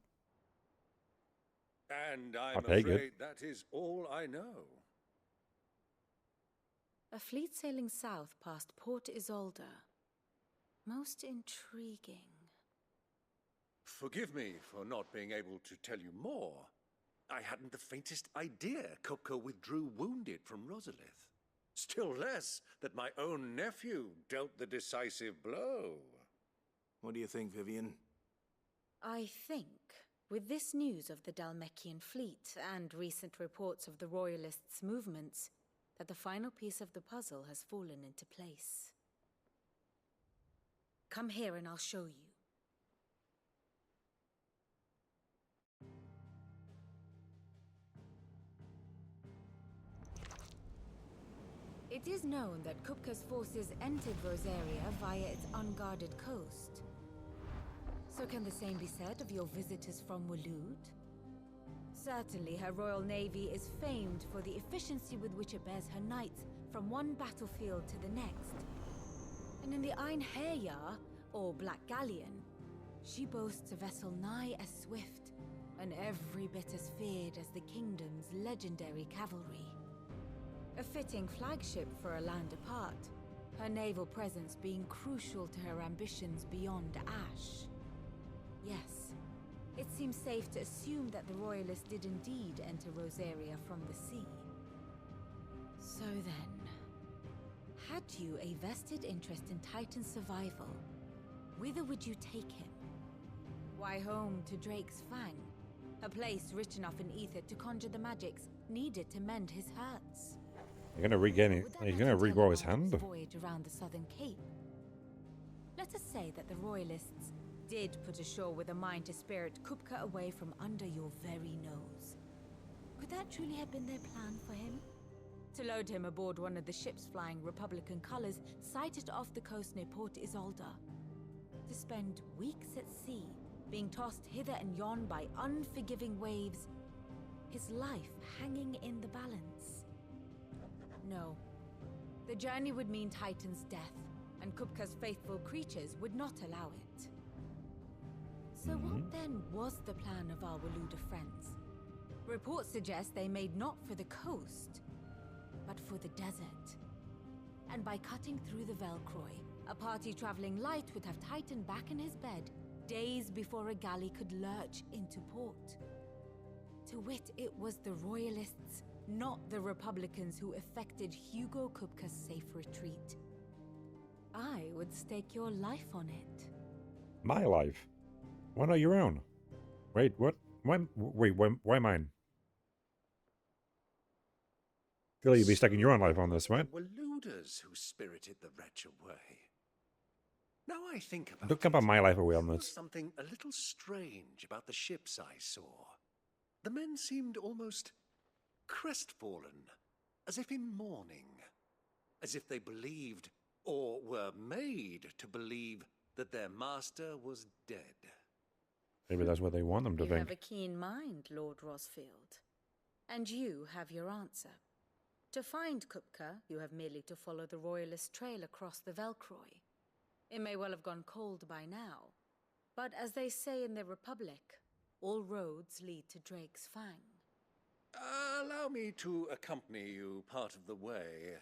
And I'm I'll take afraid it. that is all I know. A fleet sailing south past Port Isolde. Most intriguing. Forgive me for not being able to tell you more. I hadn't the faintest idea Kupka withdrew wounded from Rosalith. Still less that my own nephew dealt the decisive blow. What do you think, Vivian? I think, with this news of the Dhalmekian fleet and recent reports of the Royalists' movements, that the final piece of the puzzle has fallen into place. Come here and I'll show you. It is known that Kupka's forces entered Rosaria via its unguarded coast. So can the same be said of your visitors from Waloed? Certainly her Royal Navy is famed for the efficiency with which it bears her knights from one battlefield to the next. And in the Ein Herja, or Black Galleon, she boasts a vessel nigh as swift and every bit as feared as the kingdom's legendary cavalry. A fitting flagship for a land apart, her naval presence being crucial to her ambitions beyond Ash. Yes, it seems safe to assume that the Royalists did indeed enter Rosaria from the sea. So then, had you a vested interest in Titan's survival, whither would you take him? Why, home to Drake's Fang, a place rich enough in ether to conjure the magics needed to mend his hurts. You're gonna regain it. He's gonna regrow his hand. Voyage around the southern cape. Let us say that the Royalists did put ashore with a mind to spirit Kupka away from under your very nose. Could that truly have been their plan for him? To load him aboard one of the ships flying Republican colors sighted off the coast near Port Isolde. To spend weeks at sea, being tossed hither and yon by unforgiving waves, his life hanging in the balance. No. The journey would mean Titan's death, and Kupka's faithful creatures would not allow it. So what then was the plan of our Waluda friends? Reports suggest they made not for the coast, but for the desert. And by cutting through the Velcroy, a party traveling light would have Titan back in his bed days before a galley could lurch into port. To wit, it was the Royalists, not the Republicans, who effected Hugo Kupka's safe retreat. I would stake your life on it. My life? Why not your own? Wait, what? Why mine? Feel you'd be staking your own life on this, right? Waludas who spirited the wretch away. Now I think about Don't put my life away on there this. was something a little strange about the ships I saw. The men seemed almost crestfallen, as if in mourning, as if they believed, or were made to believe, that their master was dead. Maybe that's what they want them to You think. have a keen mind, Lord Rosfield. And you have your answer. To find Kupka, you have merely to follow the Royalist trail across the Velcroy. It may well have gone cold by now, but as they say in the Republic, all roads lead to Drake's Fang. Allow me to accompany you part of the way.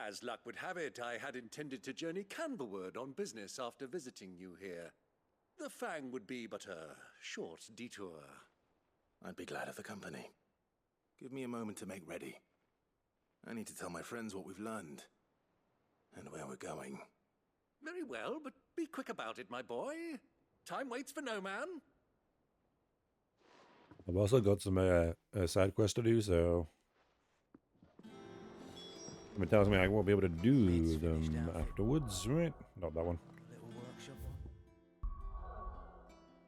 As luck would have it, I had intended to journey Canverward on business after visiting you here. The Fang would be but a short detour. I'd be glad of the company. Give me a moment to make ready. I need to tell my friends what we've learned. And where we're going. Very well, but be quick about it, my boy. Time waits for no man. I've also got some side quests to do, so it tells me I won't be able to do them afterwards, right? Not that one.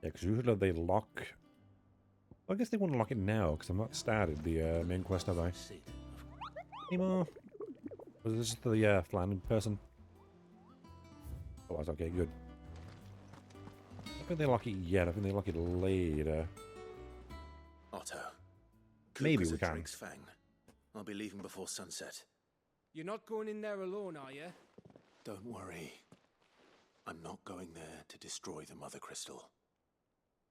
Yeah, because usually they lock. Well, I guess they wouldn't lock it now because I'm not started the main quest, have I? Anymore? Was this the flying person? Oh, that's okay, good. I don't think they lock it yet. I think they lock it later. Otto. Maybe Kupka's we at can. Drake's Fang. I'll be leaving before sunset. You're not going in there alone, are you? Don't worry. I'm not going there to destroy the Mother Crystal.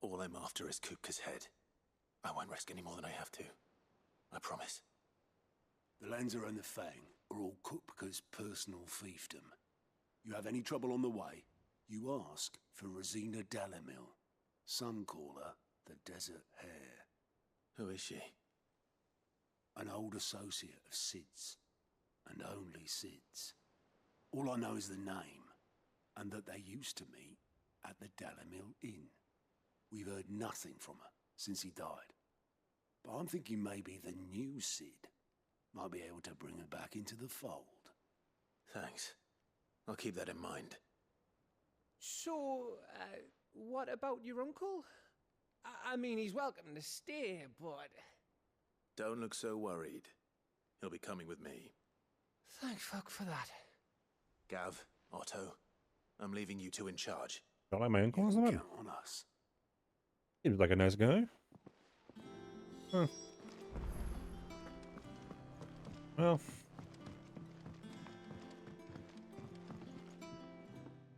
All I'm after is Kupka's head. I won't risk any more than I have to. I promise. The Lancer and the Fang are all Kupka's personal fiefdom. You have any trouble on the way, you ask for Rosina Dalamil. Some call her the Desert Hare. Who is she? An old associate of Sid's, and only Sid's. All I know is the name, and that they used to meet at the Dalamil Inn. We've heard nothing from her since he died. But I'm thinking maybe the new Sid might be able to bring her back into the fold. Thanks. I'll keep that in mind. So, what about your uncle? I mean, he's welcome to stay, but... Don't look so worried. He'll be coming with me. Thank fuck for that. Gav, Otto, I'm leaving you two in charge. Don't like my uncle or something? Count on us. Seems like a nice guy. Huh. Well.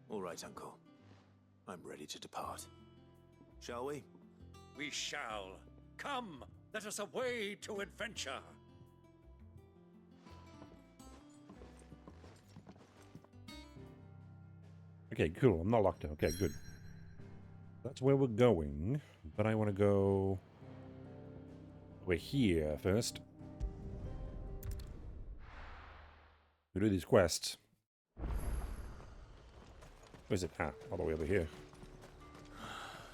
All right, Uncle. I'm ready to depart. Shall we? We shall. Come, let us away to adventure. Okay, cool. I'm not locked in. Okay, good. That's where we're going. But I want to go... We're here first. We do these quests. Where's it? Ah, all the way over here.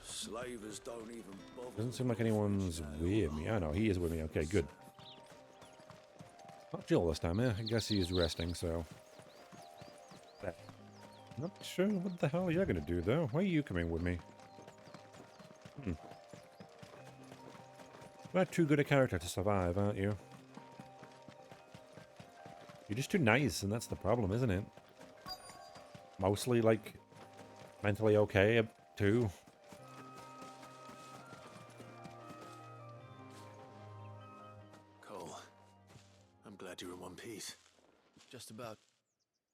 Slavers don't even bother. Doesn't seem like anyone's with me. I know, he is with me. Okay, good. Not Jill this time, eh? I guess he is resting, so... Not sure what the hell you're gonna do, though. Why are you coming with me? You're not too good a character to survive, aren't you? You're just too nice, and that's the problem, isn't it? Mostly, like, mentally okay, too. Cole, I'm glad you're in one piece. Just about.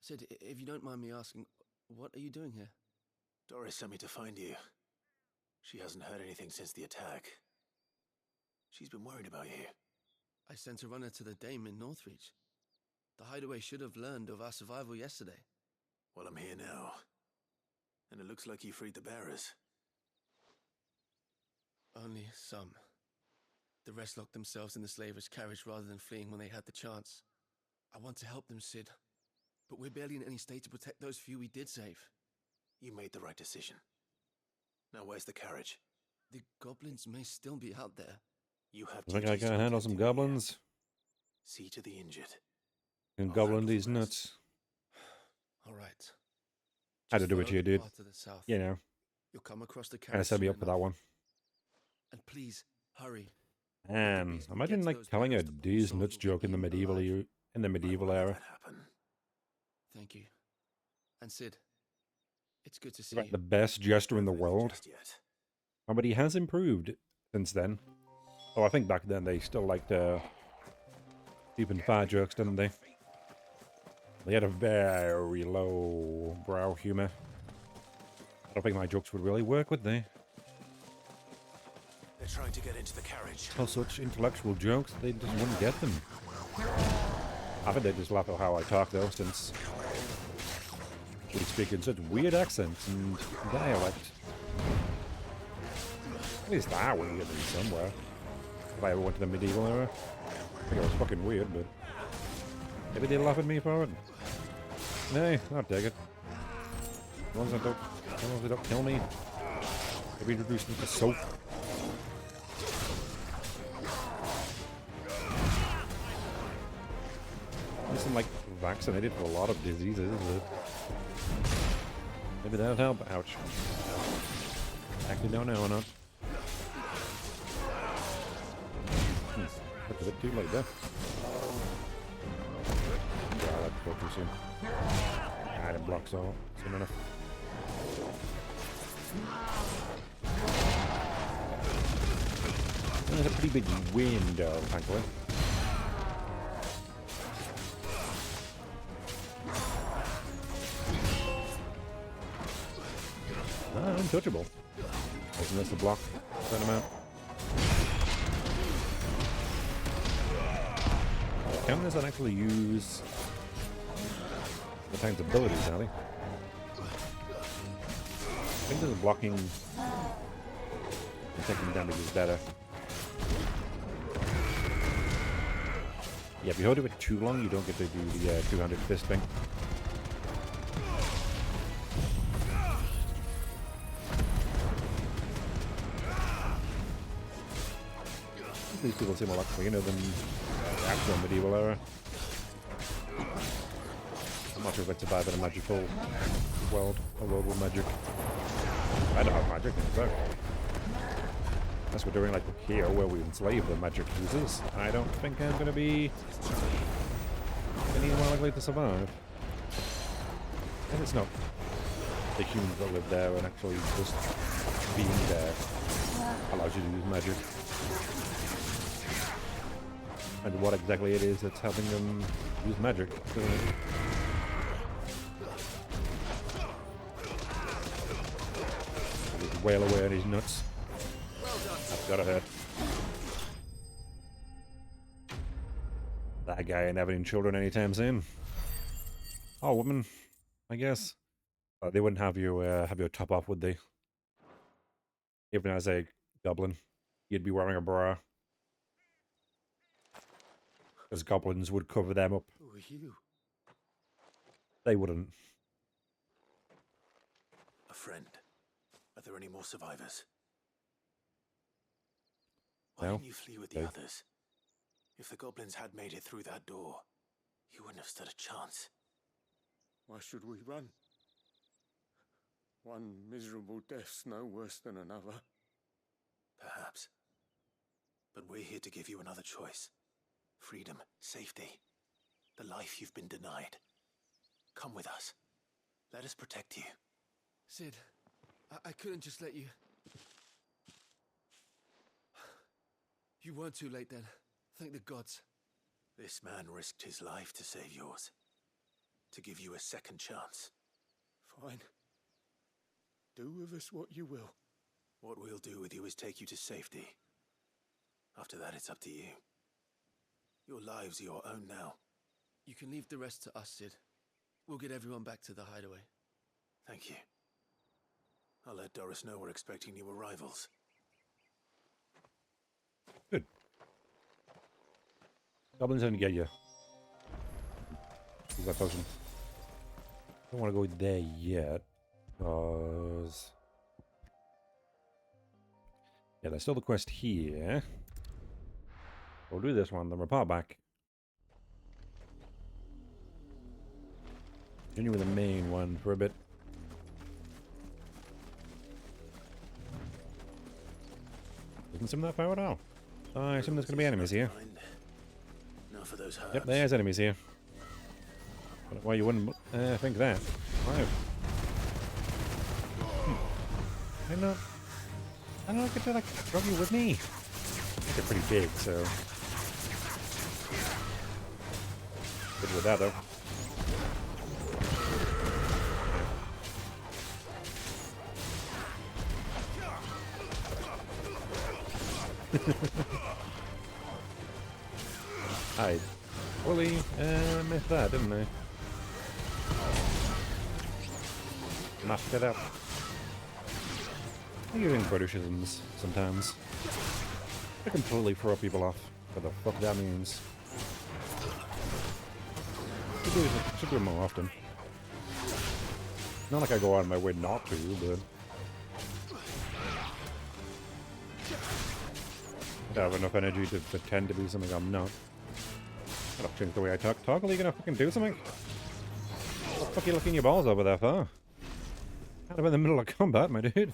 Sid, if you don't mind me asking, what are you doing here? Doris sent me to find you. She hasn't heard anything since the attack. She's been worried about you. I sent a runner to the Dame in Northreach. The hideaway should have learned of our survival yesterday. Well, I'm here now. And it looks like you freed the bearers. Only some. The rest locked themselves in the slaver's carriage rather than fleeing when they had the chance. I want to help them, Cid. But we're barely in any state to protect those few we did save. You made the right decision. Now where's the carriage? The goblins may still be out there. You have Think I duties can to handle protect some the goblins? area. See to the injured. Can goblin these nuts? All right. Had to do what you did. You know. You'll come across the Kind carriage of set me soon up for that enough. one. And please, hurry. Imagine like telling a these nuts joke in the medieval era. Thank you. And Cid, it's good to see Like you. the best jester in the world. Oh, but he has improved since then. Oh, I think back then they still liked deep and far jokes, didn't they? They had a very low brow humor. I don't think my jokes would really work, would they? They're trying to get into the carriage. Tell such intellectual jokes, they just wouldn't get them. I think they just laugh at how I talk, though, since we speak in such weird accents and dialect. At least I wouldn't get them somewhere. If I ever went to the medieval era. I think it was fucking weird, but maybe they laugh at me for it. Nay, I'll take it. As long as they don't kill me. Maybe introduce me to soap. I'm like vaccinated for a lot of diseases. Maybe that'll help. Ouch. Actually don't know or not. That's a bit too late there. Yeah, I'll have to go too soon. I didn't block so soon enough. There's a pretty big window, thankfully. Untouchable. Wasn't this a block? Set him out. Can this one actually use the tank's abilities, Sally? I think there's blocking and taking damage is better. Yeah, if you hold it for too long, you don't get to do the two-handed fist thing. These people seem a lot cleaner than the actual medieval era. I'm not sure if I'd survive in a magical world, a world with magic. I don't have magic, so unless we're doing like here, where we enslave the magic users, I don't think I'm going to be any more likely to survive. And it's not the humans that live there, and actually just being there allows you to use magic. And what exactly it is that's helping them use magic. Just wail away on his nuts. That's gotta hurt. That guy ain't having children anytime soon. Oh, woman, I guess. They wouldn't have you top off, would they? Even as a goblin, you'd be wearing a bra. Because goblins would cover them up. Who are you? They wouldn't. A friend. Are there any more survivors? Why No. didn't you flee with the others? If the goblins had made it through that door, you wouldn't have stood a chance. Why should we run? One miserable death's no worse than another. Perhaps. But we're here to give you another choice. Freedom, safety, the life you've been denied. Come with us. Let us protect you. Cid, I couldn't just let you... You weren't too late then. Thank the gods. This man risked his life to save yours. To give you a second chance. Fine. Do with us what you will. What we'll do with you is take you to safety. After that, it's up to you. Your lives are your own now. You can leave the rest to us, Sid. We'll get everyone back to the hideaway. Thank you. I'll let Doris know we're expecting new arrivals. Good. Goblins didn't get you. Use that potion. Don't want to go there yet, because yeah, there's still the quest here. We'll do this one, then report back. Continue with the main one for a bit. Doesn't seem that far at all. I assume there's going to be enemies here. Now for those herbs. Yep, there's enemies here. But why you wouldn't think that? Wow. I don't know, get to like drug you with me. I think they're pretty big, so good with that though. I fully missed that, didn't I? Mashed it up. I'm using Britishisms sometimes. I completely throw people off. What the fuck that means. Should do it more often. Not like I go out of my way not to, but I have enough energy to pretend to be something I'm not. Gotta change the way I talk. Toggle, are you gonna fucking do something? What the fuck are you looking your balls over there for? Kind of in the middle of combat, my dude.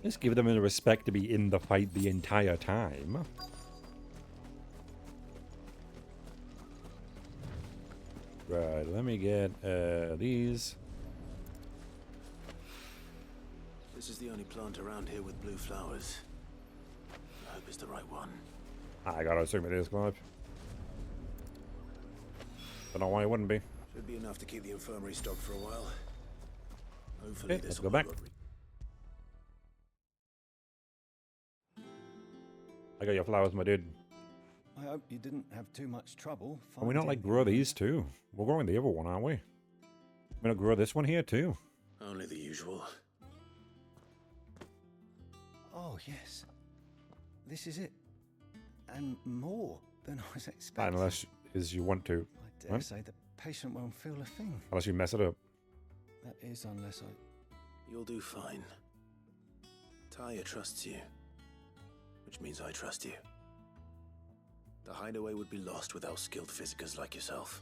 Just give them the respect to be in the fight the entire time. Right, let me get these. This is the only plant around here with blue flowers. I hope it's the right one. I gotta assume it is, Clive. Don't know why it wouldn't be. Should be enough to keep the infirmary stocked for a while. Hopefully Okay, this let's will go back. I got your flowers, my dude. I hope you didn't have too much trouble. Can we not like grow these too? We're growing the other one, aren't we? We're gonna grow this one here too. Only the usual. Oh yes, this is it, and more than I was expecting. Unless is you want to. I dare say the patient won't feel a thing. Unless you mess it up. That is, unless I. You'll do fine. Taya trusts you, which means I trust you. The hideaway would be lost without skilled physicers like yourself.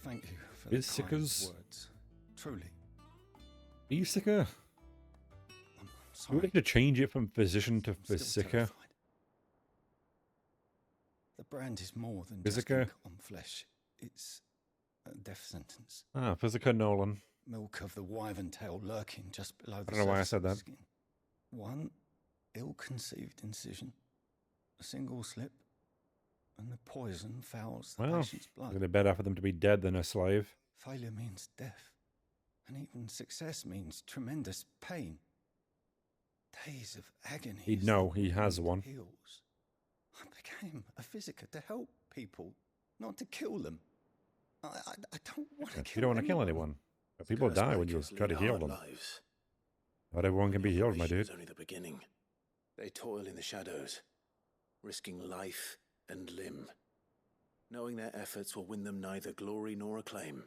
Thank you for the kind Physicers? words. Truly. Physica? I'm You sorry. would like to change it from physician to Still physica? terrified. The brand is more than just Physica? ink on flesh. It's a death sentence. Ah, physica Nolan. Milk of the wyvern tail lurking just below the I don't know why I surface said of the that. skin. One ill-conceived incision, a single slip, and the poison fouls the Well, patient's blood. it'd be better for them to be dead than a slave. Failure means death, and even success means tremendous pain. Days of agony. He'd as know, the he has wound one. Heals. I became a physica to help people, not to kill them. I don't want to kill You don't want to kill anyone. But people Curse die when you makers try to lead heal hard them. lives. Not everyone can be healed, my Operation dude. is only the beginning. They toil in the shadows, risking life and limb, knowing their efforts will win them neither glory nor acclaim.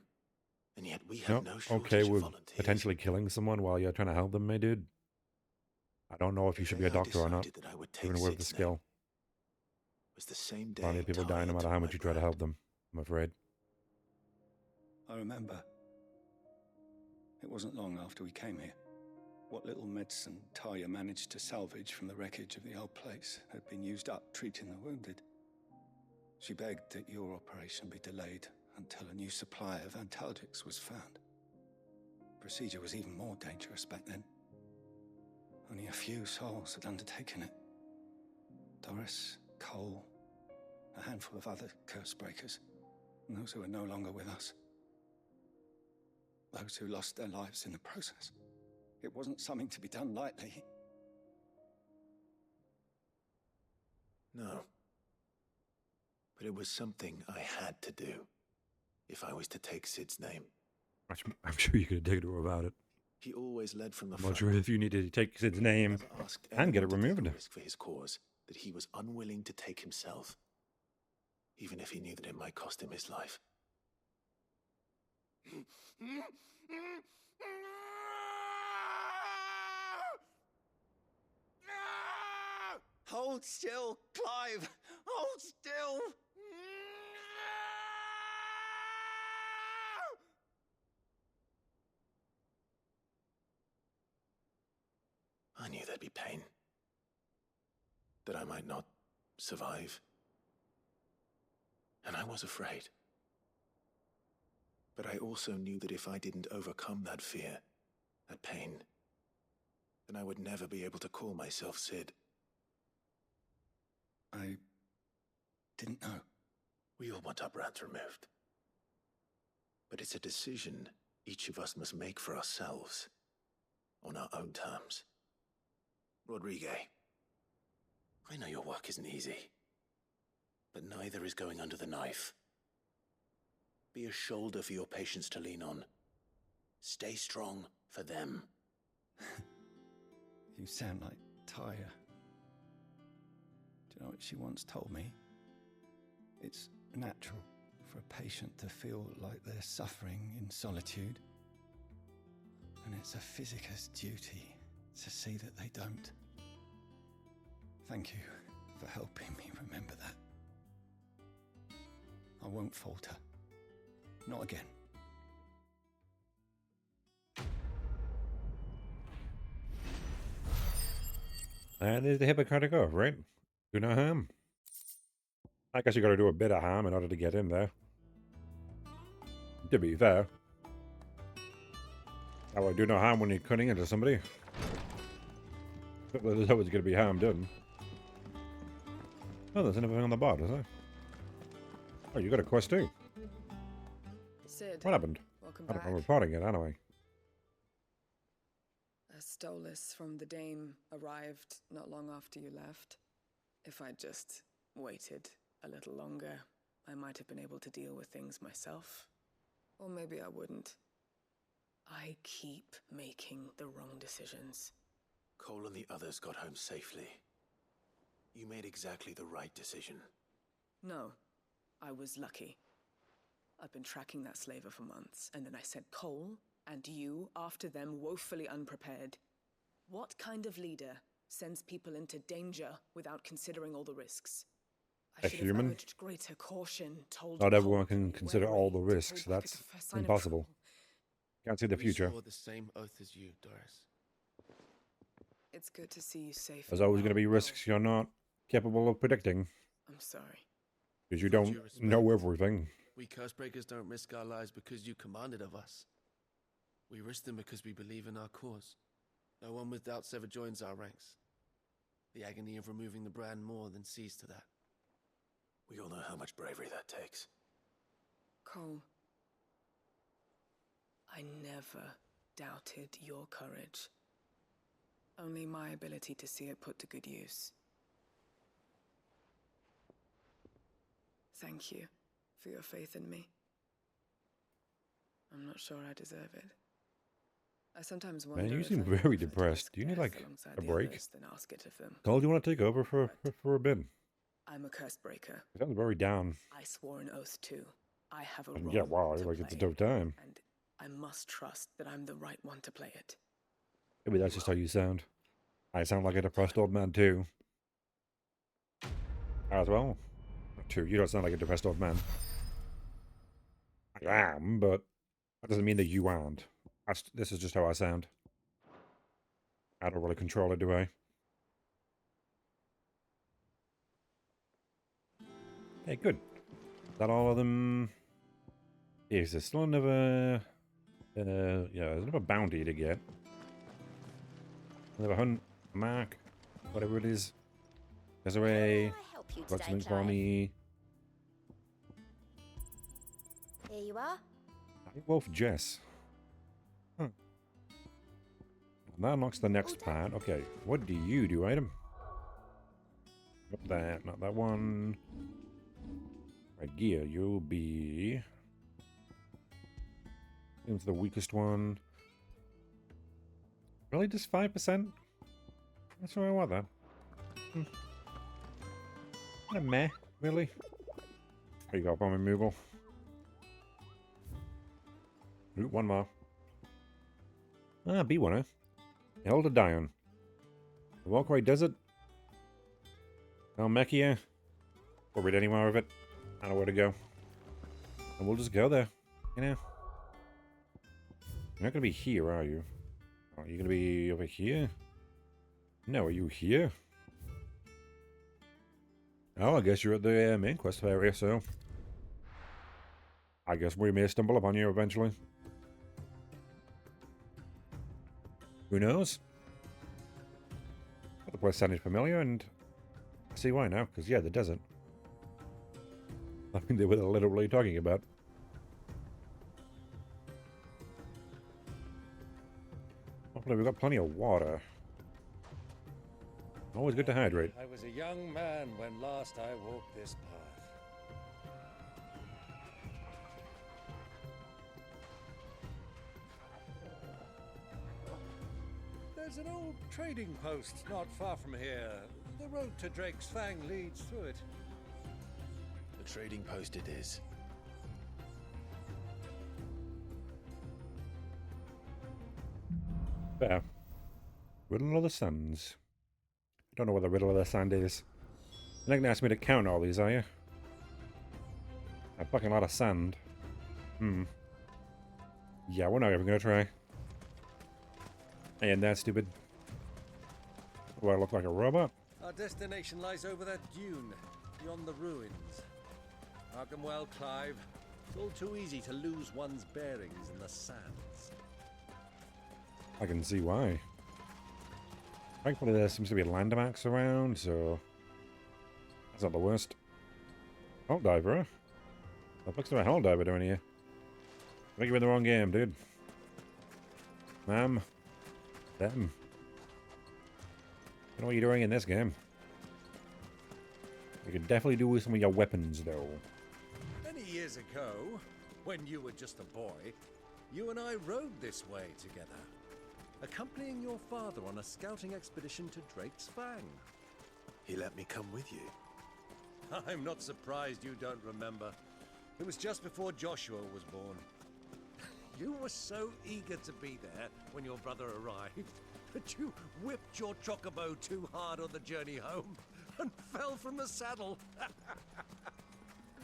And yet we have no shortage okay of with volunteers. potentially killing someone while you're trying to help them, my dude. I don't know if you should be a doctor or not, decided that I would take even with the Sid's skill. It was the same day Plenty of people die no Taya matter took how my much you try to brand. help them, I'm afraid. I remember. It wasn't long after we came here. What little medicine Taya managed to salvage from the wreckage of the old place had been used up treating the wounded. She begged that your operation be delayed until a new supply of antalgics was found. Procedure was even more dangerous back then. Only a few souls had undertaken it. Doris, Cole, a handful of other curse breakers, and those who are no longer with us. Those who lost their lives in the process. It wasn't something to be done lightly. No. But it was something I had to do, if I was to take Sid's name. I'm sure you could have taken to her about it. He always led from the I'm front. not sure if you needed to take Sid's name Never asked and get it anyone to take removed. a risk for his cause that he was unwilling to take himself, even if he knew that it might cost him his life. Hold still, Clive! Hold still! I knew there'd be pain. That I might not survive. And I was afraid. But I also knew that if I didn't overcome that fear, that pain, then I would never be able to call myself Sid. I didn't know. We all want our brands removed. But it's a decision each of us must make for ourselves, on our own terms. Rodrigue, I know your work isn't easy, but neither is going under the knife. Be a shoulder for your patients to lean on. Stay strong for them. You sound like Tyre. Do you know what she once told me? It's natural for a patient to feel like they're suffering in solitude. And it's a physicist's duty to see that they don't. Thank you for helping me remember that. I won't falter. Not again. And there's the Hippocratic Oath, right? Do no harm. I guess you got to do a bit of harm in order to get in there. To be fair. I would do no harm when you're cutting into somebody. But there's always going to be harm done. Oh, there's another thing on the bar, is there? Oh, you got a quest too. Sid, What happened? welcome I'm back. reporting it, aren't I? A Stolas from the Dame arrived not long after you left. If I'd just waited a little longer, I might have been able to deal with things myself. Or maybe I wouldn't. I keep making the wrong decisions. Cole and the others got home safely. You made exactly the right decision. No, I was lucky. I've been tracking that slaver for months, and then I sent Cole and you after them woefully unprepared. What kind of leader sends people into danger without considering all the risks? I A should have human? urged greater caution, told Not Cole everyone to can be consider wary, all the to risks. hold back That's at the first sign of impossible. trouble. Can't see the future. We swore the same oath as you, Doris. It's good to see you safe. There's and always going to well, be risks you're not capable of predicting. I'm sorry. Because you For don't due respect, know everything. We Cursebreakers don't risk our lives because you commanded of us. We risk them because we believe in our cause. No one with doubts ever joins our ranks. The agony of removing the brand more than sees to that. We all know how much bravery that takes. Cole, I never doubted your courage. Only my ability to see it put to good use. Thank you for your faith in me. I'm not sure I deserve it. I sometimes wonder Man, you if seem I very prefer to depressed. risk Do you need death like alongside a the break? others than ask it of them. Cole, do you want to take over for a bit? I'm a curse breaker. It sounds very down. I swore an oath too. I have a And role yeah, wow, to like it's a play, tough time. and I must trust that I'm the right one to play it. Maybe that's just how you sound. I sound like a depressed old man too. As well. Too. You don't sound like a depressed old man. I am, but that doesn't mean that you aren't. This is just how I sound. I don't really control it, do I? Okay, good. Is that all of them? Is there still another... yeah, there's another bounty to get. Another hunt, mark, whatever it is. Desiree, got something for me. Here you are. Wolf Jess. Huh. That unlocks the next part. Okay, what do you do, item? Up that, not that one. Right, gear, you'll be... Into the weakest one. Really, just 5%? That's why I want that. Meh, really? There you go, bomb removal. Ooh, one more. Ah, B1, huh? Elder Dion. The Walkway Desert. Almechia. Or read any more of it. I don't know where to go. And we'll just go there. You know? You're not gonna be here, are you? Are you gonna be over here? No, are you here? Oh, I guess you're at the main quest area, so... I guess we may stumble upon you eventually. Who knows? But the place sounded familiar, and I see why now, because yeah, the desert. I think they were literally talking about. Hopefully we've got plenty of water. Always good to hydrate. I was a young man when last I walked this path. There's an old trading post not far from here. The road to Drake's Fang leads through it. The trading post it is. There. Riddle of the Sands. I don't know what the Riddle of the Sand is. You're not gonna ask me to count all these, are you? A fucking lot of sand. Yeah, we're not even gonna try. And that's stupid. Do I look like a robot? Our destination lies over that dune, beyond the ruins. Markham well, Clive. It's all too easy to lose one's bearings in the sands. I can see why. Thankfully there seems to be landmarks around, so... That's not the worst. Hell diver, huh? What the fuck's a hell diver doing here? I think you're in the wrong game, dude. Ma'am. Them. I don't know what you're doing in this game. You could definitely do with some of your weapons, though. Many years ago, when you were just a boy, you and I rode this way together, accompanying your father on a scouting expedition to Drake's Fang. He let me come with you. I'm not surprised you don't remember. It was just before Joshua was born. You were so eager to be there when your brother arrived that you whipped your chocobo too hard on the journey home and fell from the saddle.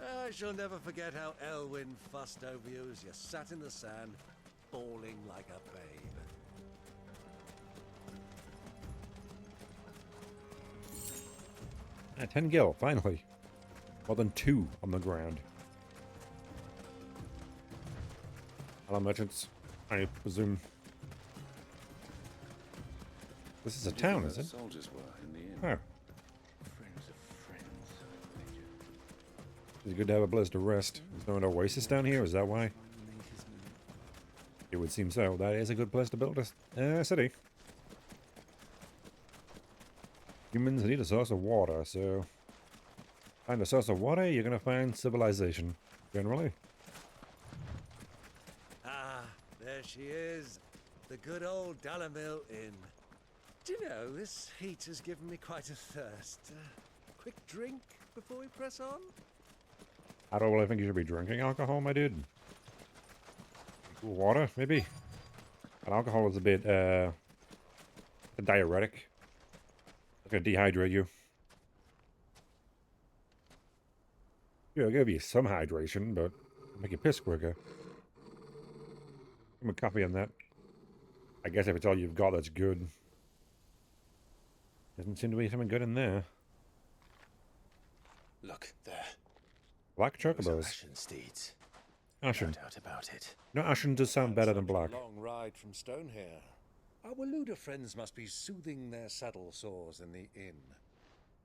I shall never forget how Elwyn fussed over you as you sat in the sand, bawling like a babe. 10 gil, finally. More than 2 on the ground. Hello, merchants. I presume. This is a town, is it? Soldiers were in the inn. Oh. Friends of friends. It's good to have a place to rest. There's no oasis down here, is that why? It would seem so. That is a good place to build a city. Humans need a source of water, so... Find a source of water, you're gonna find civilization, generally. Ah, there she is. The good old Dalamil Inn. Do you know, this heat has given me quite a thirst. Quick drink before we press on? I don't really think you should be drinking alcohol, my dude. Cool water, maybe? But alcohol is a bit, a diuretic. It's gonna dehydrate you. Yeah, it'll give you some hydration, but make you piss quicker. Give me a copy on that. I guess if it's all you've got, that's good. Doesn't seem to be something good in there. Look, there. Black chocobos. Ashen steeds. Ashen. No doubt about it. No, Ashen does sound better than black. Long ride from Stonehair. Our Waluda friends must be soothing their saddle sores in the inn.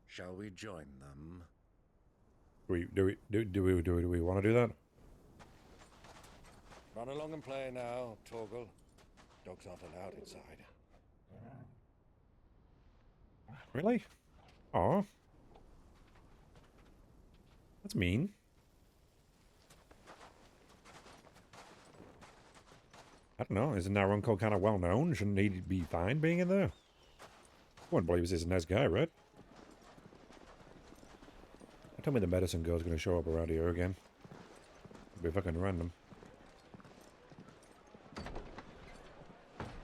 Shall we join them? Do we want to do that? Run along and play now, Torgal. Dogs aren't allowed inside. Really? Aw. That's mean. I don't know. Isn't our uncle kind of well known? Shouldn't he be fine being in there? I wouldn't believe he's a nice guy, right? Tell me the medicine girl's gonna show up around here again. It'll be fucking random.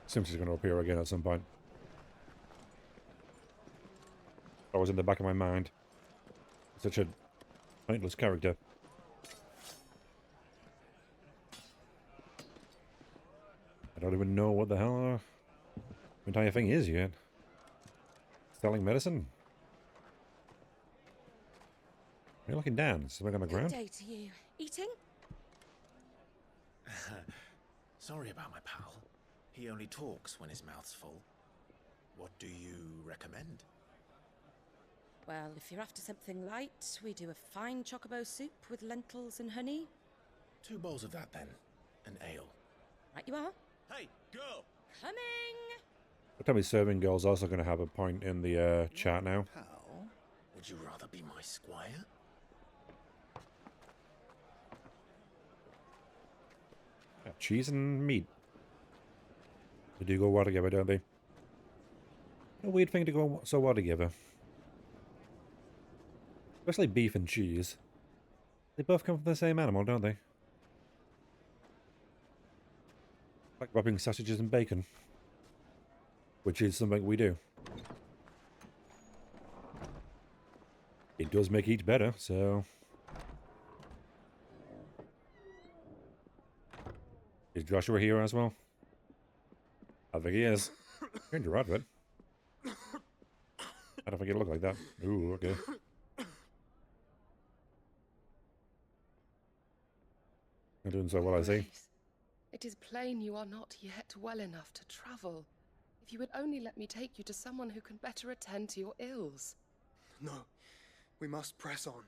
Seems she's gonna appear again at some point. Always in the back of my mind. Such a pointless character. I don't even know what the hell the entire thing is yet. Selling medicine? You're looking down. Something on the ground? Good day to you. Eating? Sorry about my pal. He only talks when his mouth's full. What do you recommend? Well, if you're after something light, we do a fine chocobo soup with lentils and honey. 2 bowls of that then. An ale. Right you are. Hey, girl! Coming! Tell me serving girl's also going to have a point in the chat now. Pal, would you rather be my squire? Yeah, cheese and meat. They do go well together, don't they? A weird thing to go so well together. Especially beef and cheese. They both come from the same animal, don't they? Like rubbing sausages and bacon. Which is something we do. It does make each better, so... Is Joshua here as well? I think he is. Change your outfit. I don't think it'll look like that. Ooh, okay. I'm doing so well, I see. It is plain you are not yet well enough to travel. If you would only let me take you to someone who can better attend to your ills. No, we must press on.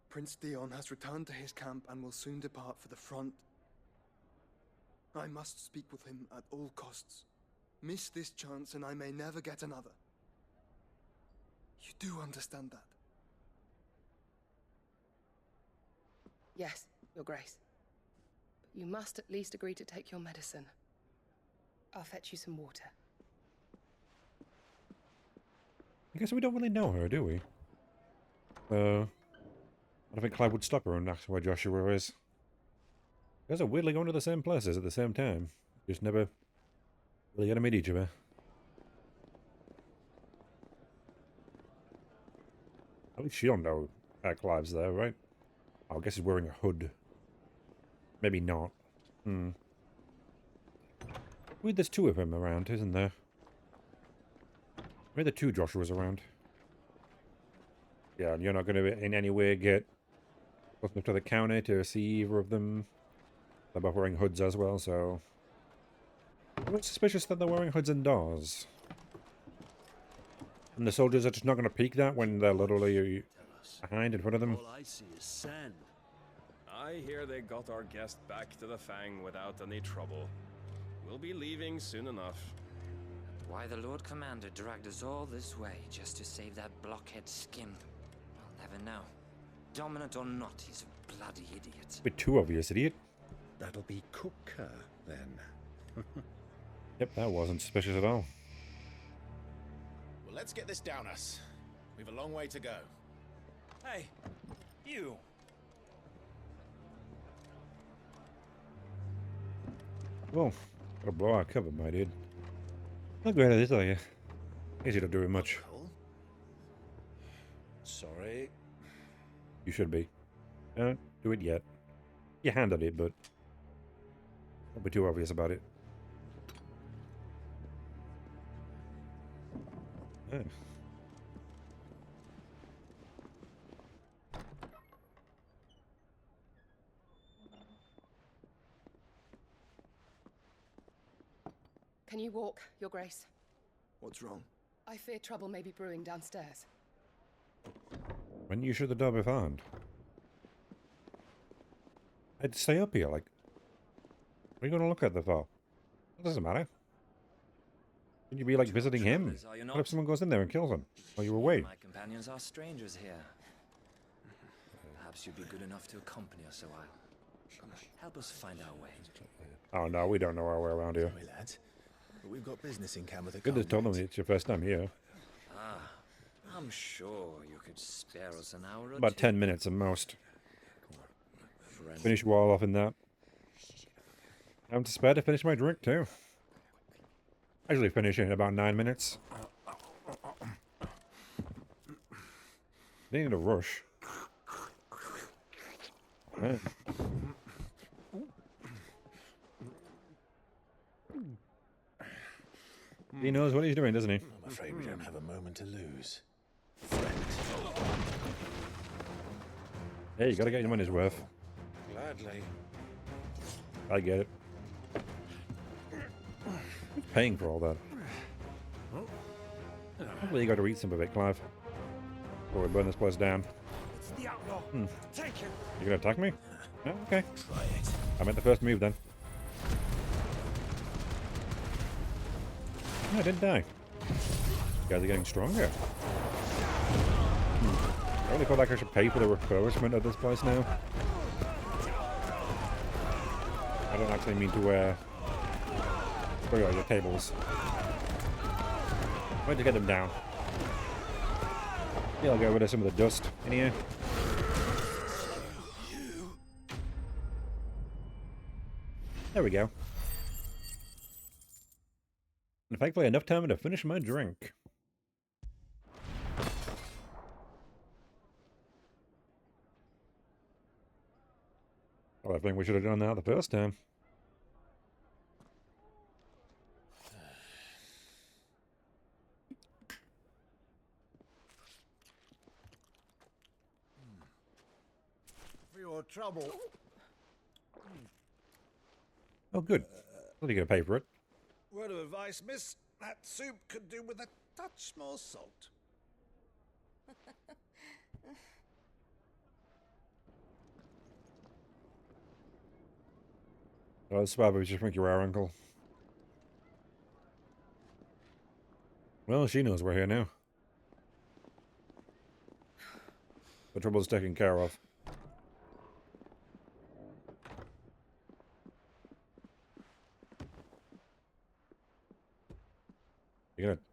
Prince Dion has returned to his camp and will soon depart for the front. I must speak with him at all costs. Miss this chance and I may never get another. You do understand that? Yes, Your Grace. But you must at least agree to take your medicine. I'll fetch you some water. I guess we don't really know her, do we? I don't think Clive would stop her and ask where Joshua is. You guys are weirdly going to the same places at the same time. Just never really get to meet each other. At least she don't know Clive's there, right? Oh, I guess he's wearing a hood. Maybe not. Weird, there's 2 of him around, isn't there? Maybe the 2 Joshua's around. Yeah, and you're not going to in any way get close enough to the counter to see either of them. They're both wearing hoods as well, so... It's suspicious that they're wearing hoods indoors. And the soldiers are just not going to peek that when they're literally behind in front of them. All I see is sand. I hear they got our guest back to the Fang without any trouble. We'll be leaving soon enough. Why the Lord Commander dragged us all this way just to save that blockhead skin, I'll never know. Dominant or not, he's a bloody idiot. A bit too obvious, idiot. That'll be Kupka, then. Yep, that wasn't suspicious at all. Well, let's get this down us. We've a long way to go. Hey, you! Well, gotta blow our cover, my dude. Not great at this, are you? Guess you don't do it much. Sorry. You should be. Don't do it yet. You handled it, but don't be too obvious about it. Oh. Can you walk, Your Grace? What's wrong? I fear trouble may be brewing downstairs. When you should have done beforehand. I'd stay up here, like... What are you going to look at the for? It doesn't matter. Should you be like visiting him? travelers, are you What if not? someone goes in there and kills him while you're away? My companions are strangers here. Perhaps you'd be good enough to accompany us a while. Help us find our way. Oh no, we don't know our way around here. Sorry, lads, but we've got business in camp with the Good just told them Guardians. it's your first time here. Ah, I'm sure you could spare us an hour or About two. 10 minutes at most. Friend. Finish Wall off in that. I'm to spare to finish my drink too. I usually finish in about 9 minutes. They need a rush. Right. He knows what he's doing, doesn't he? I'm afraid we don't have a moment to lose. Hey, you gotta get your money's worth. Gladly. I get it. Who's paying for all that? Hopefully you got to eat some of it, Clive. Before we burn this place down. It's the outlaw. Take it. You gonna attack me? No? Okay. Try it. I meant the first move then. No, I didn't die. You guys are getting stronger. I really feel like I should pay for the refurbishment of this place now. I don't actually mean to bring out your tables. I want to get them down. Yeah, I'll get rid of some of the dust in here. There we go. And thankfully enough time to finish my drink. Well, I think we should have done that the first time. For your trouble. Oh, good. What are you going to pay for it? Word of advice, miss. That soup could do with a touch more salt. Oh, it's probably we just think you're our uncle. Well, she knows we're here now. The trouble's taken care of.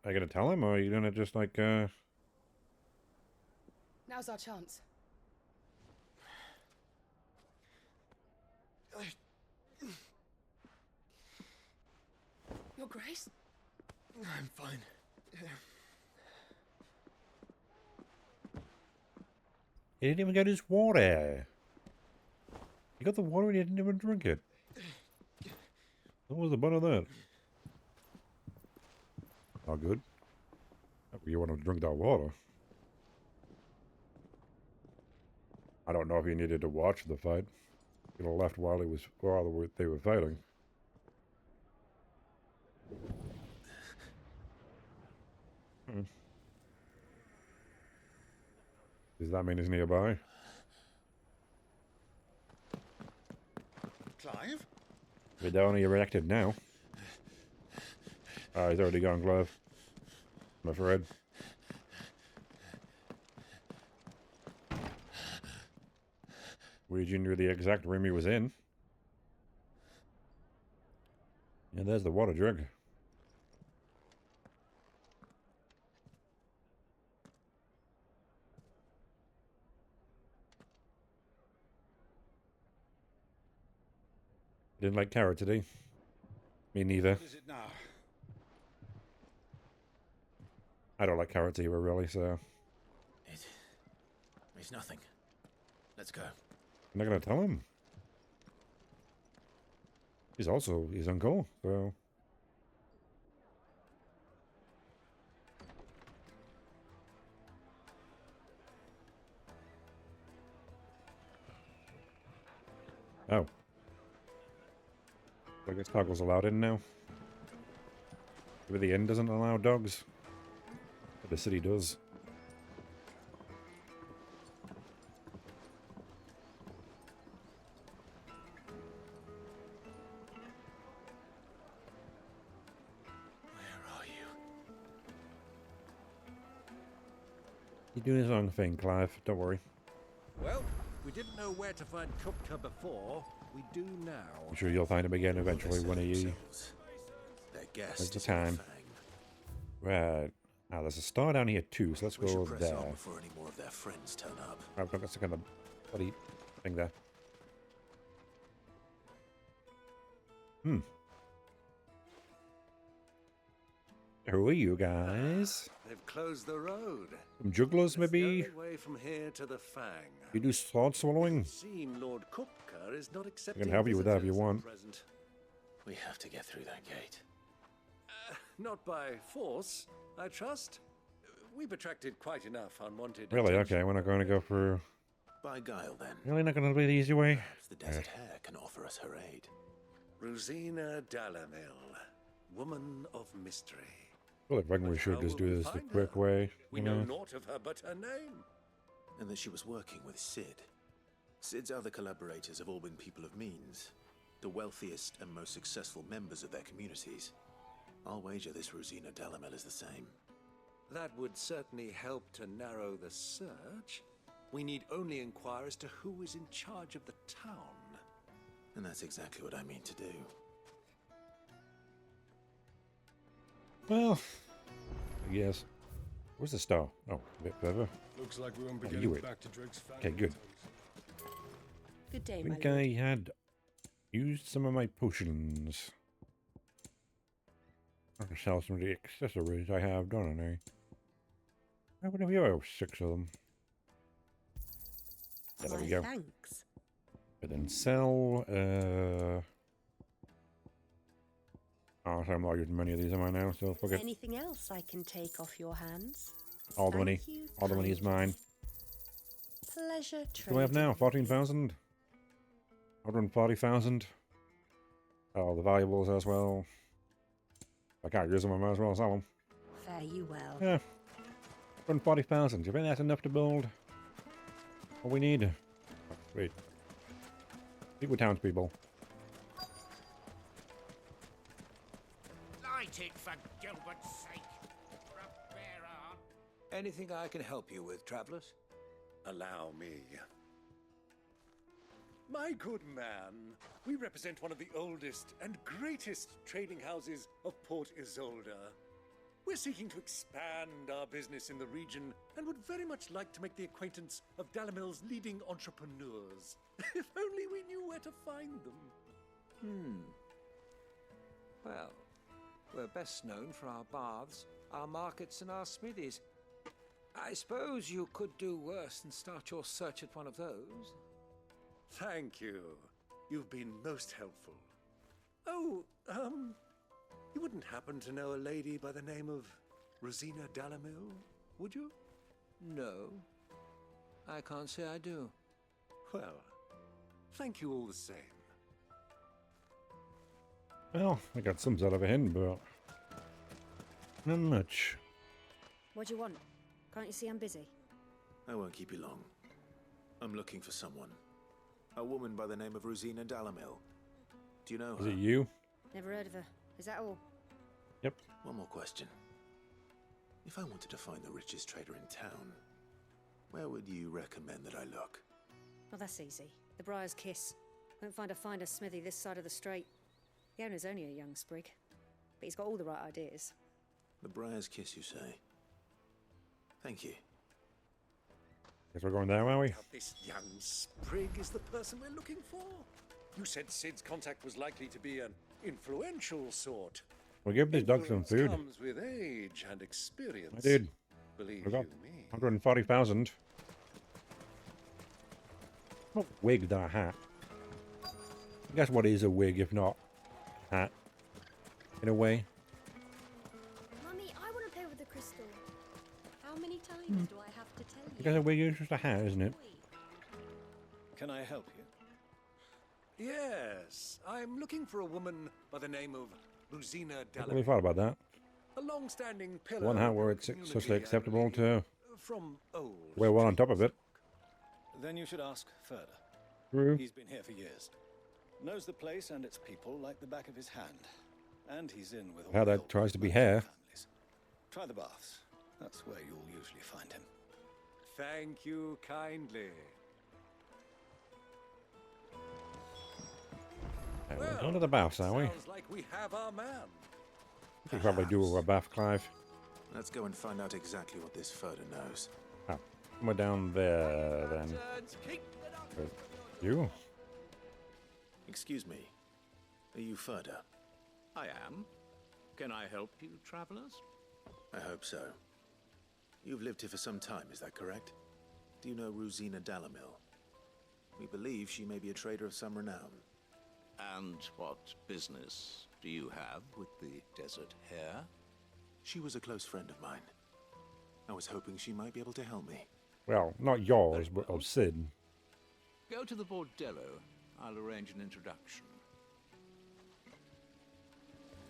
Are you gonna tell him, or are you gonna just like Now's our chance. Your Grace? I'm fine. He didn't even get his water. He got the water and he didn't even drink it. What was the butt of that? Not good. You want him to drink that water. I don't know if he needed to watch the fight. He could have left while they were fighting. Does that mean he's nearby? Clive? We're down he reacted now. Ah, he's already gone, Clive. I'm afraid. Read you knew the exact room he was in. Yeah, there's the water jug. Didn't like carrot, did he? Me neither. What is it now? I don't like carrots either, really, so... It's nothing. Let's go. I'm not gonna tell him. He's also his uncle, so... Oh. I guess toggle's allowed in now. Maybe the inn doesn't allow dogs. But the city does. Where are you? You're doing the wrong thing, Clive. Don't worry. Well, we didn't know where to find Kupka before. We do now. I'm sure you'll find him again eventually when he has the time. Right. Now, there's a star down here too, so let's We go should press there. on before any more of their friends turn up. Oh, look, that's the kind of bloody thing there. Who are you guys? They've closed the road. Some jugglers, maybe? The only way from here to the Fang. You do sword swallowing? Seem Lord Kupka is not I accepting can help you with that if you visitors at want. present. We have to get through that gate. Not by force, I trust. We've attracted quite enough unwanted Really? attention. Okay, we're not going to go through. By guile, then. Really not going to be the easy way? Perhaps the Desert Hare can offer us her aid. Rosina Dalamil, woman of mystery. I feel like reckon we should just do this the quick way. We you know know? naught of her but her name. And that she was working with Sid. Sid's other collaborators have all been people of means, the wealthiest and most successful members of their communities. I'll wager this Rosina Dalamel is the same. That would certainly help to narrow the search. We need only inquire as to who is in charge of the town. And that's exactly what I mean to do. Well, I guess. Where's the star? Oh, a bit further. Looks like we won't be Oh, getting you it. back to Drake's Fang. Okay, good. Good day, I my think lord. I had used some of my potions. I can sell some of the accessories I have, don't I? I would have 6 of them. Yeah, there we go. Thanks. But then sell, oh, so I'm not using many of these, am I now? So fuck it. Anything else I can take off your hands? All the money. Thank you All the money is mine. Pleasure What do we have trading. now? 14,000? 140,000? Oh, the valuables as well. If I can't use them, I might as well sell them. Fare you well. Yeah. 140,000. Do you think that's enough to build what we need? Oh, wait. Speak with townspeople. Light it, for Gilbert's sake. Anything I can help you with, travelers? Allow me. My good man, we represent one of the oldest and greatest trading houses of Port Isolde. We're seeking to expand our business in the region and would very much like to make the acquaintance of Dalamil's leading entrepreneurs. If only we knew where to find them. Well, we're best known for our baths, our markets, and our smithies. I suppose you could do worse than start your search at one of those. Thank you. You've been most helpful. Oh, you wouldn't happen to know a lady by the name of Rosina Dalamil, would you? No, I can't say I do. Well, thank you all the same. Well, I got some sort of a hint, but not much. What do you want? Can't you see I'm busy? I won't keep you long. I'm looking for someone. A woman by the name of Rosina Dalamil. Do you know her? Is it you? Never heard of her. Is that all? Yep. One more question. If I wanted to find the richest trader in town, where would you recommend that I look? Well, that's easy. The Briar's Kiss. Won't find a finer smithy this side of the strait. The owner's only a young sprig, but he's got all the right ideas. The Briar's Kiss, you say? Thank you. Guess we're going there, are we? This young sprig is the person we're looking for. You said Sid's contact was likely to be an influential sort. We'll give this dog some food. Comes with age and experience. I did. Believe I got you me. 140,000. What wig than a hat? Guess what is a wig if not a hat? In a way. Mummy, I want to play with the crystal. How many times do I have to tell I guess a wig is just a hat, isn't it? Can I help you? Yes, I'm looking for a woman by the name of Rosina I really Dalamil. thought about that. A long-standing pillar. One hat of where our it's community, socially I acceptable believe, to from old. wear one on top of it. Then you should ask further. True. He's been here for years. Knows the place and its people like the back of his hand. And he's in with all How the that old tries to be wealthy hair. families. Try the baths. That's where you'll usually find him. Thank you kindly. Right, we're going to the baths, are we? Sounds like we have our man. We could probably do a bath, Clive. Let's go and find out exactly what this Furter knows. Ah, we're down there then. You? Excuse me. Are you Furter? I am. Can I help you, travelers? I hope so. You've lived here for some time, is that correct? Do you know Rosina Dalamil? We believe she may be a trader of some renown. And what business do you have with the desert hare? She was a close friend of mine. I was hoping she might be able to help me. Well, not yours, but of Sid. Go to the bordello. I'll arrange an introduction.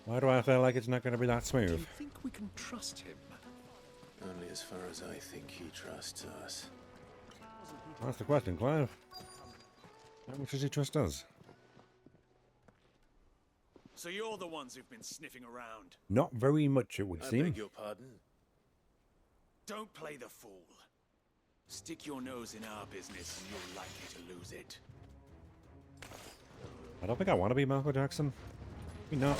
Why do I feel like it's not going to be that Do smooth? you think we can trust him? Only as far as I think he trusts us. That's the question, Clive. How much does he trust us? So you're the ones who've been sniffing around. Not very much, it would I seem. beg your pardon? Don't play the fool. Stick your nose in our business and you're likely to lose it. I don't think I want to be Michael Jackson. Maybe not.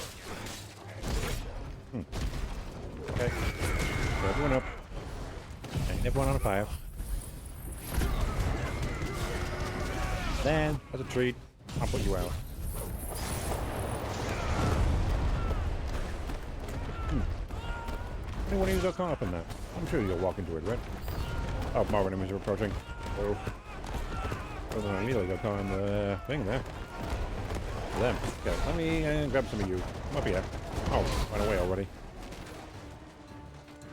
Okay. Put everyone up. And everyone on fire. Then, as a treat, I'll put you out. Anyone who's got caught up in that? I'm sure you'll walk into it, right? Oh, more enemies are approaching. Oh. Well, then I immediately got caught in the thing there. Them. Okay, let me grab some of you. Come up here. Oh, went away already.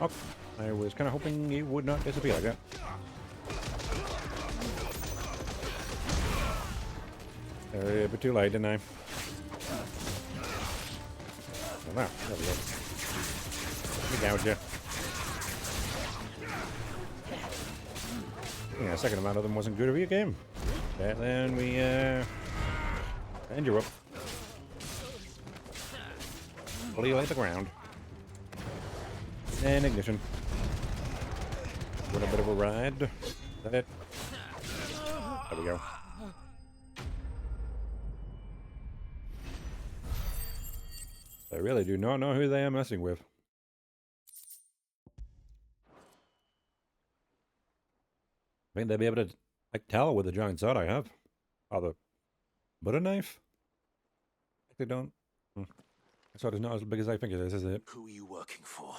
Oh, I was kind of hoping you would not disappear like that. A bit too late, didn't I? Oh, now, there we go. Let me gouge you. Yeah, a second amount of them wasn't good of your game. Okay, then we, and you're up. Fully lay the ground. And ignition. With a bit of a ride. Is that it? There we go. They really do not know who they are messing with. I think they'll be able to tell with the giant sword I have. Or the butter knife? They don't. The sword is not as big as I think it is it? Who are you working for?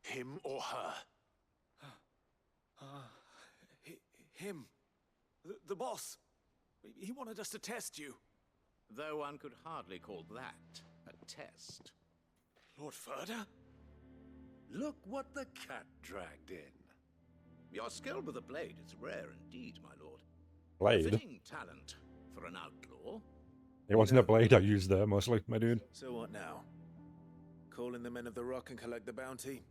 Him or her? Him. The boss. He wanted us to test you. Though one could hardly call that a test. Lord Furder? Look what the cat dragged in. Your skill with the blade is rare indeed, my lord. Blade? Fitting talent for an outlaw. It wasn't a blade I used there, mostly, my dude. So what now? Call in the men of the rock and collect the bounty?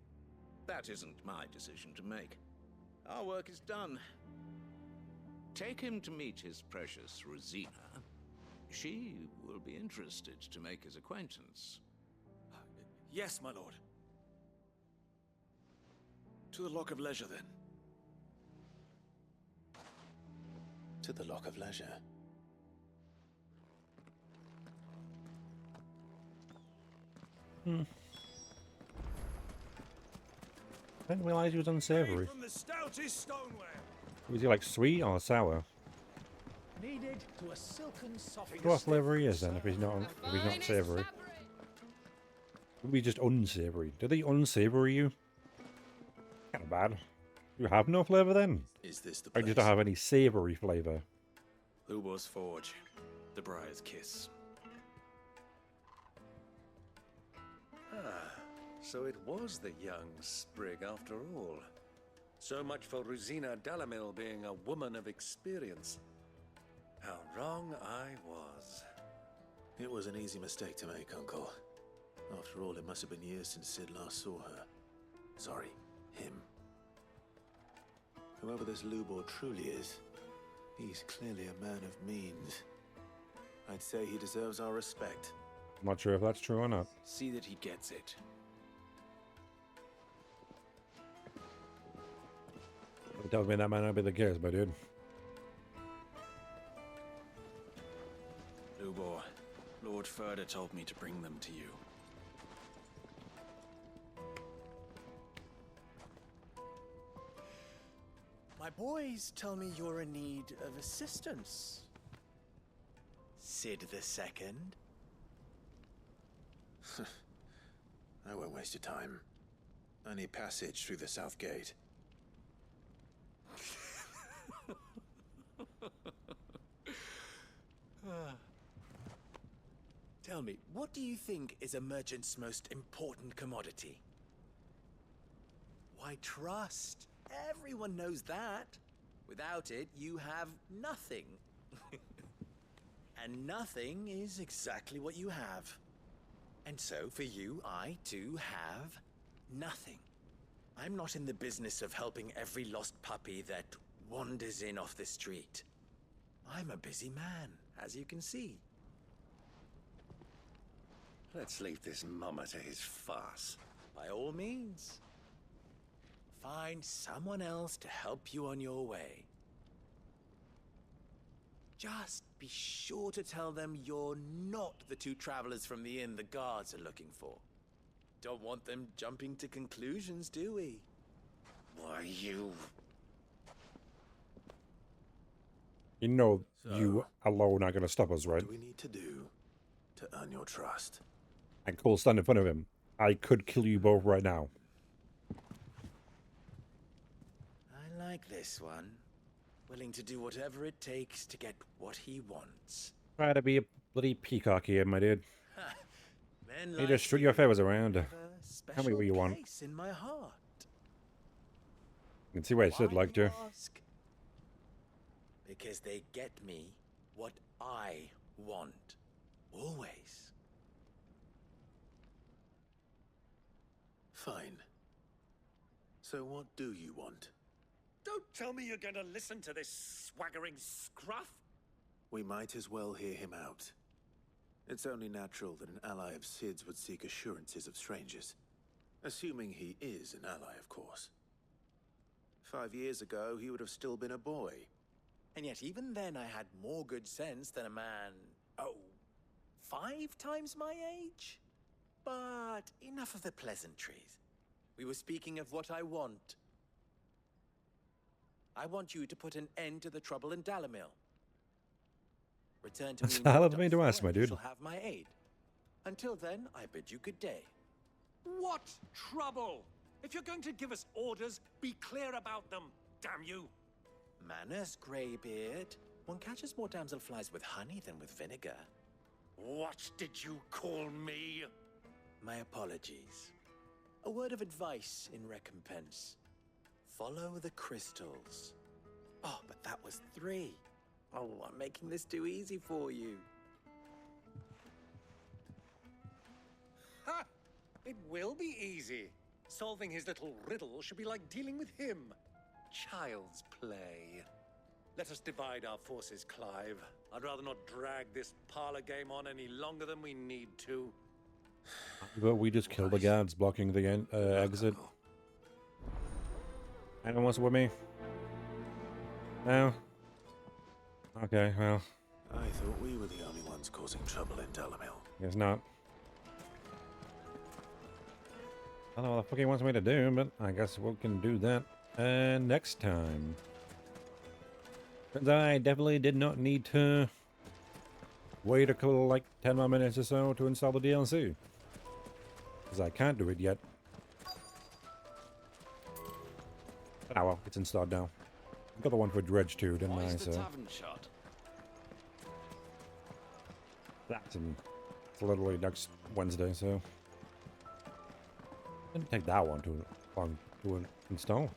That isn't my decision to make. Our work is done. Take him to meet his precious Rosina. She will be interested to make his acquaintance. Yes, my lord. To the Lock of Leisure, then. To the Lock of Leisure. I didn't realize he was unsavory. From the stoutest stoneware. Was he like sweet or sour? Needed to a silken soft. What flavour he is then if he's not savoury? Would be just unsavoury. Do they unsavoury you? Kind of bad. You have no flavour then? Is this the Or just don't have any savoury flavour? Lubor's Forge. The Briar's Kiss. So it was the young sprig after all. So much for Rosina Dalamil being a woman of experience. How wrong I was. It was an easy mistake to make, Uncle. After all, it must have been years since Sid last saw her. Sorry, him. Whoever this Lubor truly is, he's clearly a man of means. I'd say he deserves our respect. I'm not sure if that's true or not. See that he gets it. It tells me that might not be the case, my dude. Lubor, Lord Furder told me to bring them to you. My boys tell me you're in need of assistance. Sid the Second. I won't waste your time. I need passage through the south gate. Tell me, what do you think is a merchant's most important commodity? Why, trust. Everyone knows that. Without it, you have nothing. And nothing is exactly what you have. And so, for you, I, too, have nothing. I'm not in the business of helping every lost puppy that wanders in off the street. I'm a busy man, as you can see. Let's leave this mummer to his farce. By all means. Find someone else to help you on your way. Just be sure to tell them you're not the two travelers from the inn the guards are looking for. Don't want them jumping to conclusions, do we? Why, you... You know, you alone are going to stop us, right? What do we need to do to earn your trust? And Cole, stand in front of him. I could kill you both right now. I like this one. Willing to do whatever it takes to get what he wants. Try to be a bloody peacock here, my dude. Men You like just street your favors around. have a Tell me what you want. place in my heart. You can see why Sid liked you. Ask? Because they get me what I want. Always. Fine. So what do you want? Don't tell me you're going to listen to this swaggering scruff. We might as well hear him out. It's only natural that an ally of Sid's would seek assurances of strangers. Assuming he is an ally, of course. 5 years ago, he would have still been a boy. And yet even then I had more good sense than a man, 5 times my age? But enough of the pleasantries. We were speaking of what I want. I want you to put an end to the trouble in Dalamil. Return to That's me a hell in of a thing to Dusthor, ask, my and you dude. shall have my aid. Until then, I bid you good day. What trouble? If you're going to give us orders, be clear about them, damn you. Manners, Greybeard. One catches more damselflies with honey than with vinegar. What did you call me? My apologies. A word of advice in recompense. Follow the crystals. Oh, but that was 3. Oh, I'm making this too easy for you. Ha! It will be easy. Solving his little riddle should be like dealing with him. Child's play. Let us divide our forces, Clive. I'd rather not drag this parlor game on any longer than we need to. But we just killed the guards blocking the exit. Anyone wants with me? No? Okay, well. I thought we were the only ones causing trouble in Dalamil. Guess not. I don't know what the fuck he wants me to do, but I guess we can do that next time. Because I definitely did not need to wait a couple, like, 10 more minutes or so to install the DLC. Because I can't do it yet. Ah well, it's installed now. I got the one for Dredge too, didn't I? So Shot? that's it's literally next Wednesday, so didn't take that one too long to install.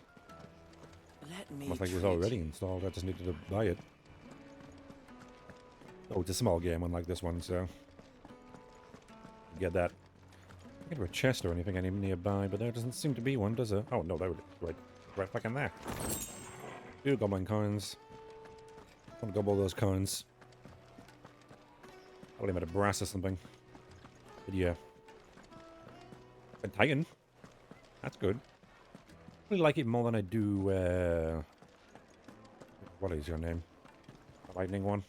Let me I think it was already installed. I just needed to buy it. Oh, it's a small game, unlike this one, so get that. I can't do a chest or anything any nearby, but there doesn't seem to be one, does there? Oh no, that would right fucking there. 2 goblin coins. I want to gobble those coins. Probably made a brass or something. But yeah. A Titan. That's good. I really like it more than I do What is your name? The lightning one?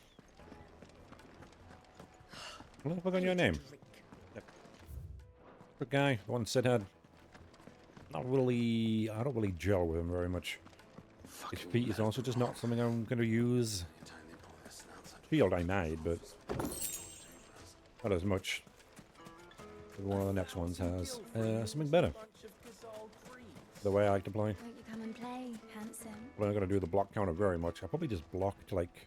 What the fuck on your name? Yep. Good guy, the one Sid had. Not really... I don't really gel with him very much. His feet is also just not something I'm going to use. Shield I made, but not as much. One of the next ones has something better. The way I like to play. Won't you come and play, handsome? I'm not going to do the block counter very much. I'll probably just block to, like,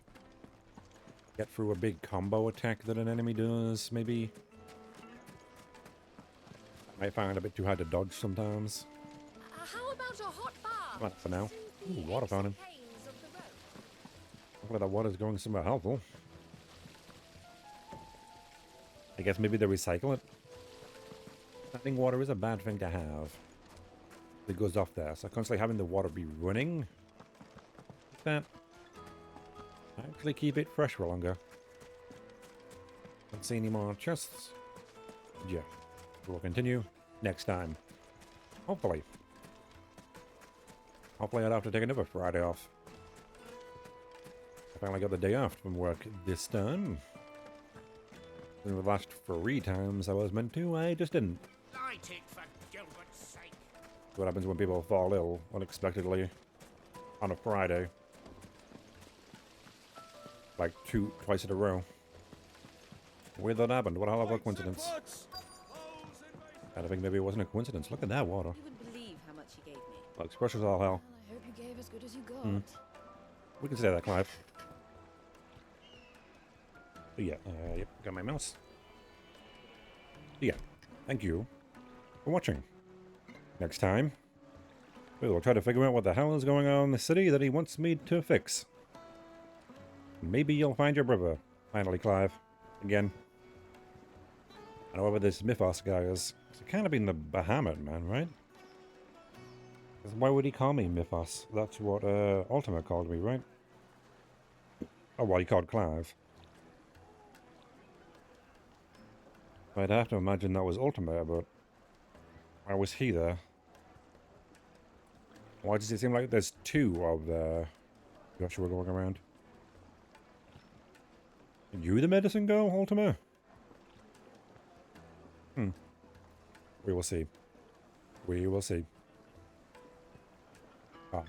get through a big combo attack that an enemy does, maybe. I might find it a bit too hard to dodge sometimes. How about a hot bath? Not for now. Ooh, water fountain. Hopefully that water's going somewhere helpful. I guess maybe they recycle it. Standing water is a bad thing to have. It goes off there, so constantly having the water be running. Like that. Actually keep it fresh for longer. Don't see any more chests. Yeah. We'll continue next time. Hopefully. Hopefully I'd have to take another Friday off. I finally got the day off from work this time. In the last 3 times I was meant to, I just didn't. For Gilbert's sake. What happens when people fall ill unexpectedly on a Friday? Like twice in a row. Weird that happened. What a hell of a coincidence. I think maybe it wasn't a coincidence. Look at that water. You wouldn't believe how much he gave me. Looks precious all hell. I hope you gave as good as you got. We can say that, Clive. But yeah, yep, got my mouse. Yeah, thank you for watching. Next time, we will try to figure out what the hell is going on in the city that he wants me to fix. Maybe you'll find your brother, finally, Clive. Again. I know whoever this Mythos guy is. It's kind of been the Bahamut man, right? 'Cause why would he call me Mythos? That's what Ultima called me, right? Oh, well, he called Clive. I'd have to imagine that was Ultima, but why was he there? Why does it seem like there's 2 of the Joshua going around? Are you the medicine girl, Ultima? We will see. We will see. Ah.